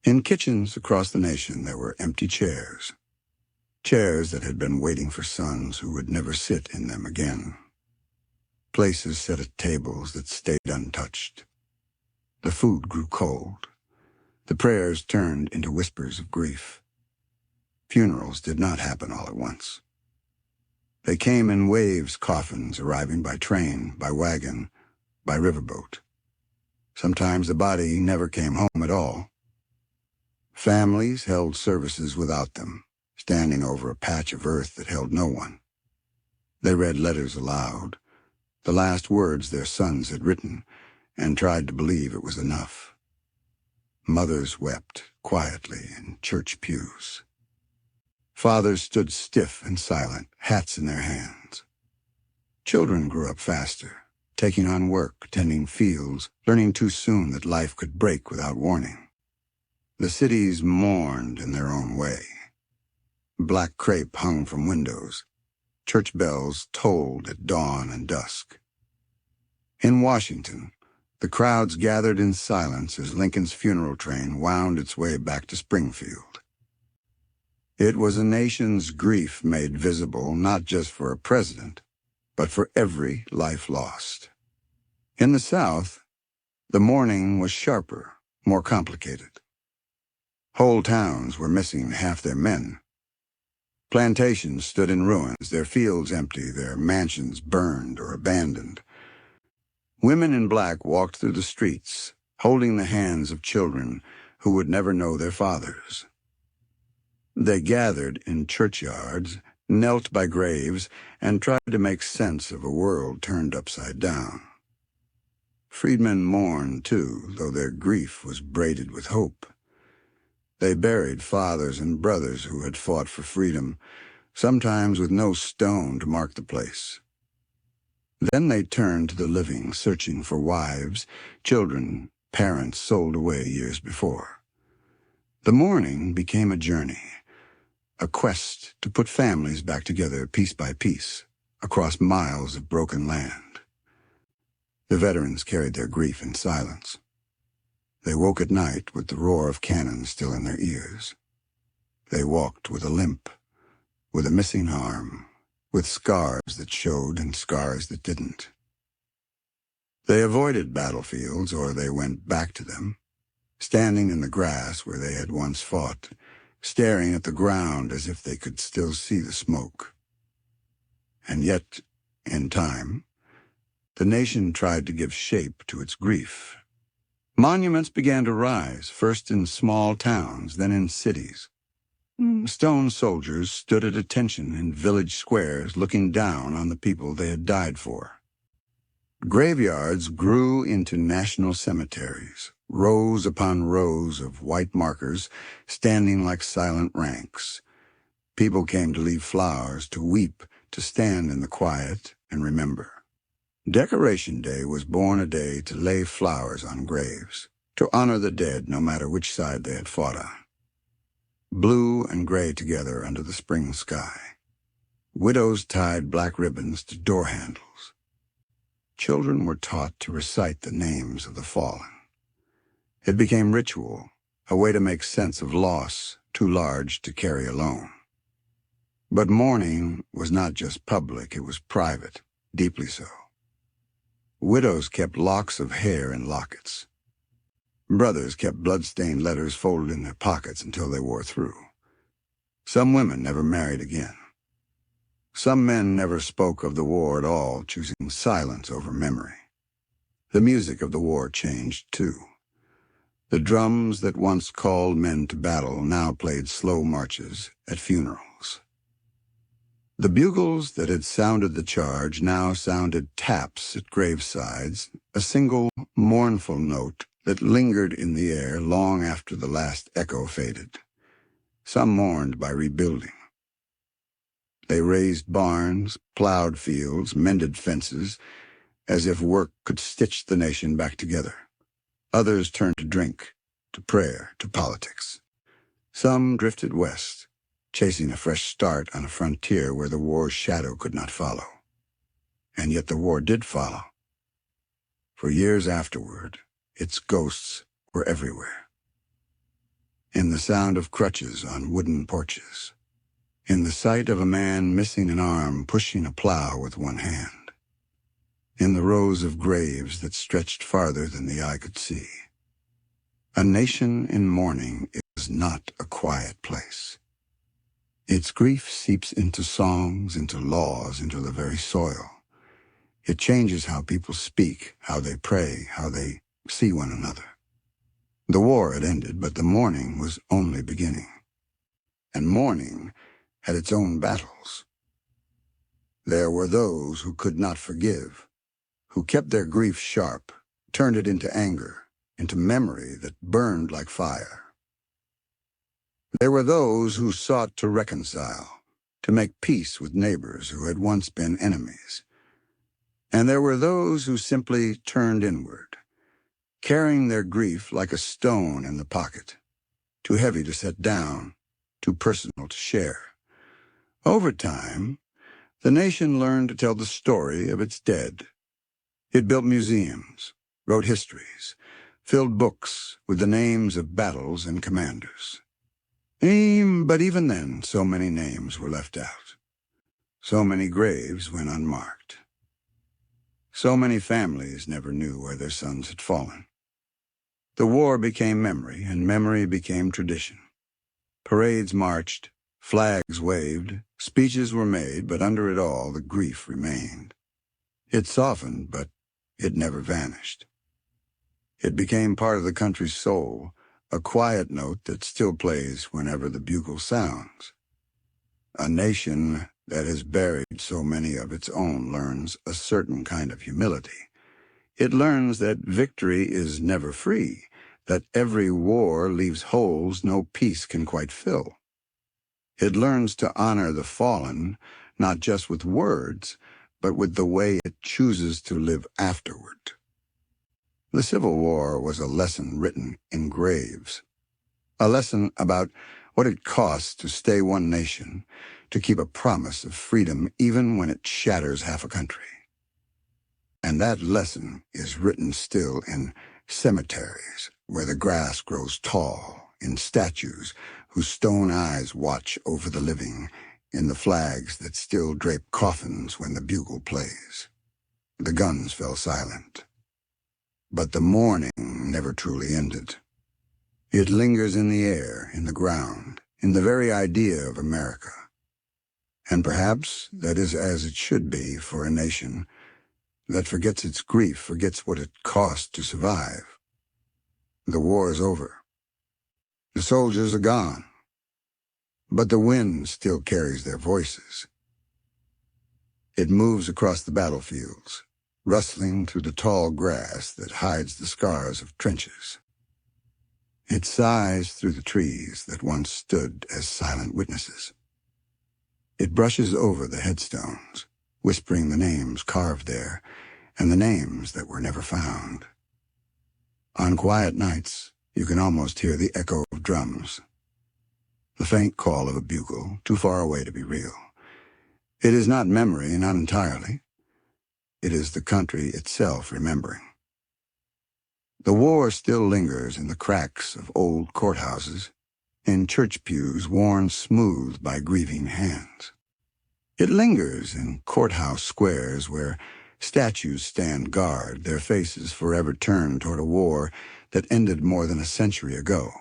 In kitchens across the nation there were empty chairs. Chairs that had been waiting for sons who would never sit in them again. Places set at tables that stayed untouched. The food grew cold. The prayers turned into whispers of grief. Funerals did not happen all at once. They came in waves, coffins arriving by train, by wagon, by riverboat. Sometimes the body never came home at all. Families held services without them, standing over a patch of earth that held no one. They read letters aloud, the last words their sons had written, and tried to believe it was enough. Mothers wept quietly in church pews. Fathers stood stiff and silent, hats in their hands. Children grew up faster, taking on work, tending fields, learning too soon that life could break without warning. The cities mourned in their own way. Black crepe hung from windows. Church bells tolled at dawn and dusk. In Washington, the crowds gathered in silence as Lincoln's funeral train wound its way back to Springfield. It was a nation's grief made visible not just for a president, but for every life lost. In the South, the mourning was sharper, more complicated. Whole towns were missing half their men. Plantations stood in ruins, their fields empty, their mansions burned or abandoned. Women in black walked through the streets, holding the hands of children who would never know their fathers. They gathered in churchyards, knelt by graves, and tried to make sense of a world turned upside down. Freedmen mourned, too, though their grief was braided with hope. They buried fathers and brothers who had fought for freedom, sometimes with no stone to mark the place. Then they turned to the living, searching for wives, children, parents sold away years before. The mourning became a journey, a quest to put families back together piece by piece, across miles of broken land. The veterans carried their grief in silence. They woke at night with the roar of cannon still in their ears. They walked with a limp, with a missing arm, with scars that showed and scars that didn't. They avoided battlefields, or they went back to them, standing in the grass where they had once fought, staring at the ground as if they could still see the smoke. And yet, in time, the nation tried to give shape to its grief. Monuments began to rise, first in small towns, then in cities. Stone soldiers stood at attention in village squares, looking down on the people they had died for. Graveyards grew into national cemeteries, rows upon rows of white markers standing like silent ranks. People came to leave flowers, to weep, to stand in the quiet and remember. Decoration Day was born a day to lay flowers on graves, to honor the dead no matter which side they had fought on. Blue and gray together under the spring sky. Widows tied black ribbons to door handles. Children were taught to recite the names of the fallen. It became ritual, a way to make sense of loss too large to carry alone. But mourning was not just public, it was private, deeply so. Widows kept locks of hair in lockets. Brothers kept blood-stained letters folded in their pockets until they wore through. Some women never married again. Some men never spoke of the war at all, choosing silence over memory. The music of the war changed, too. The drums that once called men to battle now played slow marches at funerals. The bugles that had sounded the charge now sounded taps at gravesides, a single mournful note that lingered in the air long after the last echo faded. Some mourned by rebuilding. They raised barns, plowed fields, mended fences, as if work could stitch the nation back together. Others turned to drink, to prayer, to politics. Some drifted west, chasing a fresh start on a frontier where the war's shadow could not follow. And yet the war did follow. For years afterward, its ghosts were everywhere. In the sound of crutches on wooden porches. In the sight of a man missing an arm pushing a plow with one hand. In the rows of graves that stretched farther than the eye could see. A nation in mourning is not a quiet place. Its grief seeps into songs, into laws, into the very soil. It changes how people speak, how they pray, how they see one another. The war had ended, but the mourning was only beginning. And mourning had its own battles. There were those who could not forgive, who kept their grief sharp, turned it into anger, into memory that burned like fire. There were those who sought to reconcile, to make peace with neighbors who had once been enemies. And there were those who simply turned inward, carrying their grief like a stone in the pocket, too heavy to set down, too personal to share. Over time, the nation learned to tell the story of its dead. It built museums, wrote histories, filled books with the names of battles and commanders. But even then, so many names were left out. So many graves went unmarked. So many families never knew where their sons had fallen. The war became memory, and memory became tradition. Parades marched, flags waved, speeches were made, but under it all, the grief remained. It softened, but it never vanished. It became part of the country's soul, a quiet note that still plays whenever the bugle sounds. A nation that has buried so many of its own learns a certain kind of humility. It learns that victory is never free, that every war leaves holes no peace can quite fill. It learns to honor the fallen, not just with words, but with the way it chooses to live afterward. The Civil War was a lesson written in graves, a lesson about what it costs to stay one nation, to keep a promise of freedom even when it shatters half a country. And that lesson is written still in cemeteries where the grass grows tall, in statues whose stone eyes watch over the living, in the flags that still drape coffins when the bugle plays. The guns fell silent. But the mourning never truly ended. It lingers in the air, in the ground, in the very idea of America. And perhaps that is as it should be for a nation that forgets its grief, forgets what it cost to survive. The war is over. The soldiers are gone. But the wind still carries their voices. It moves across the battlefields, rustling through the tall grass that hides the scars of trenches. It sighs through the trees that once stood as silent witnesses. It brushes over the headstones, whispering the names carved there and the names that were never found. On quiet nights, you can almost hear the echo of drums, the faint call of a bugle, too far away to be real. It is not memory, not entirely. It is the country itself remembering. The war still lingers in the cracks of old courthouses, in church pews worn smooth by grieving hands. It lingers in courthouse squares where statues stand guard, their faces forever turned toward a war that ended more than a century ago.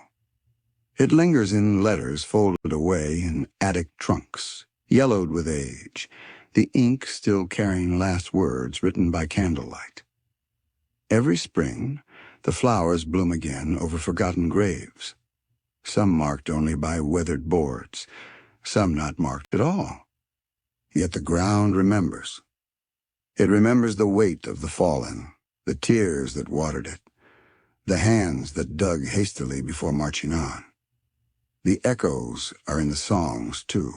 It lingers in letters folded away in attic trunks, yellowed with age, the ink still carrying last words written by candlelight. Every spring, the flowers bloom again over forgotten graves, some marked only by weathered boards, some not marked at all. Yet the ground remembers. It remembers the weight of the fallen, the tears that watered it, the hands that dug hastily before marching on. The echoes are in the songs, too.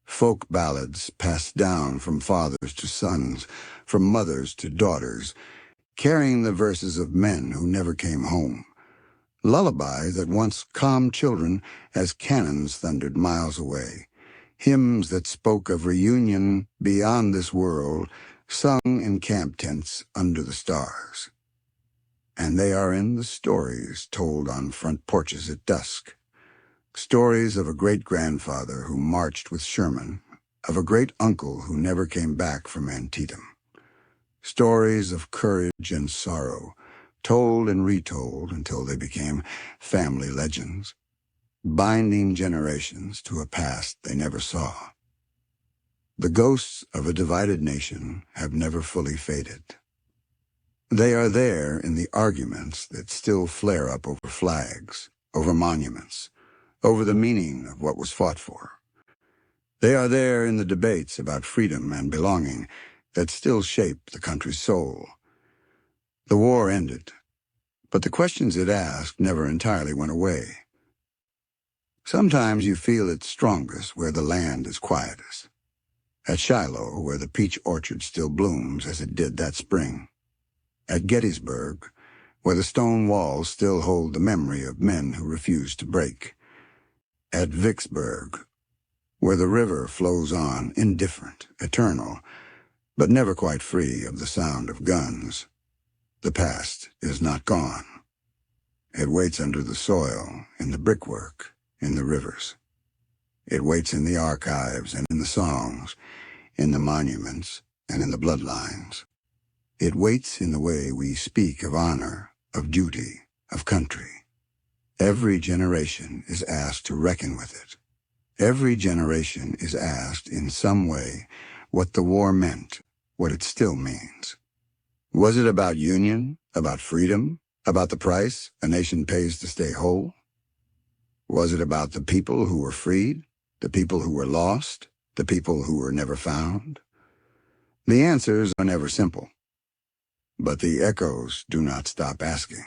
Folk ballads passed down from fathers to sons, from mothers to daughters, carrying the verses of men who never came home. Lullabies that once calmed children as cannons thundered miles away. Hymns that spoke of reunion beyond this world, sung in camp tents under the stars. And they are in the stories told on front porches at dusk. Stories of a great-grandfather who marched with Sherman, of a great-uncle who never came back from Antietam. Stories of courage and sorrow, told and retold until they became family legends, binding generations to a past they never saw. The ghosts of a divided nation have never fully faded. They are there in the arguments that still flare up over flags, over monuments, over the meaning of what was fought for. They are there in the debates about freedom and belonging that still shape the country's soul. The war ended, but the questions it asked never entirely went away. Sometimes you feel it strongest where the land is quietest. At Shiloh, where the peach orchard still blooms as it did that spring. At Gettysburg, where the stone walls still hold the memory of men who refused to break. At Vicksburg, where the river flows on, indifferent, eternal, but never quite free of the sound of guns. The past is not gone. It waits under the soil, in the brickwork, in the rivers. It waits in the archives and in the songs, in the monuments and in the bloodlines. It waits in the way we speak of honor, of duty, of country. Every generation is asked to reckon with it. Every generation is asked in some way what the war meant, what it still means. Was it about union, about freedom, about the price a nation pays to stay whole? Was it about the people who were freed, the people who were lost, the people who were never found? The answers are never simple, but the echoes do not stop asking.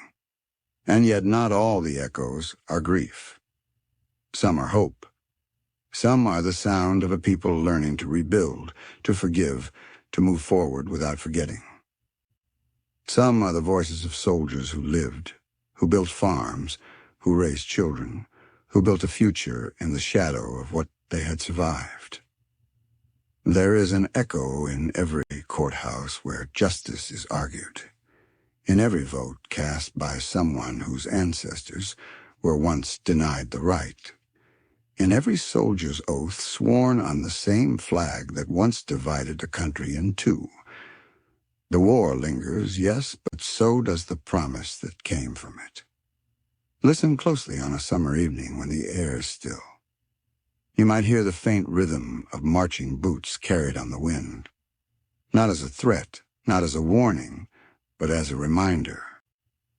And yet not all the echoes are grief. Some are hope. Some are the sound of a people learning to rebuild, to forgive, to move forward without forgetting. Some are the voices of soldiers who lived, who built farms, who raised children, who built a future in the shadow of what they had survived. There is an echo in every courthouse where justice is argued, in every vote cast by someone whose ancestors were once denied the right, in every soldier's oath sworn on the same flag that once divided a country in two. The war lingers, yes, but so does the promise that came from it. Listen closely on a summer evening when the air is still. You might hear the faint rhythm of marching boots carried on the wind, not as a threat, not as a warning, but as a reminder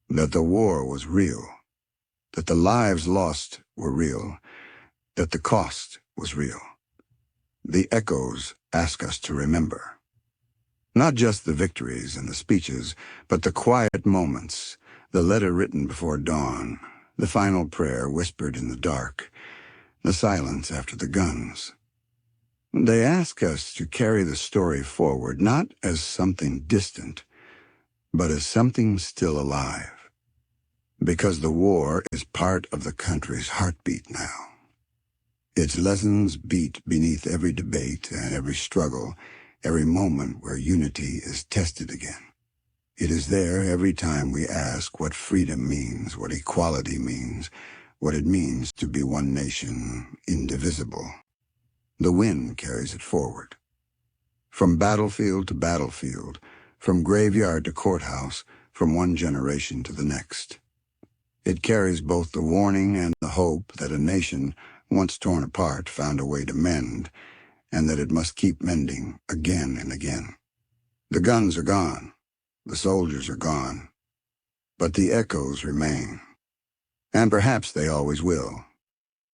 that the war was real, that the lives lost were real, that the cost was real. The echoes ask us to remember. Not just the victories and the speeches, but the quiet moments, the letter written before dawn, the final prayer whispered in the dark, the silence after the guns. They ask us to carry the story forward, not as something distant, but as something still alive. Because the war is part of the country's heartbeat now. Its lessons beat beneath every debate and every struggle, every moment where unity is tested again. It is there every time we ask what freedom means, what equality means, what it means to be one nation, indivisible. The wind carries it forward. From battlefield to battlefield, from graveyard to courthouse, from one generation to the next. It carries both the warning and the hope that a nation, once torn apart, found a way to mend, and that it must keep mending again and again. The guns are gone. The soldiers are gone. But the echoes remain. And perhaps they always will,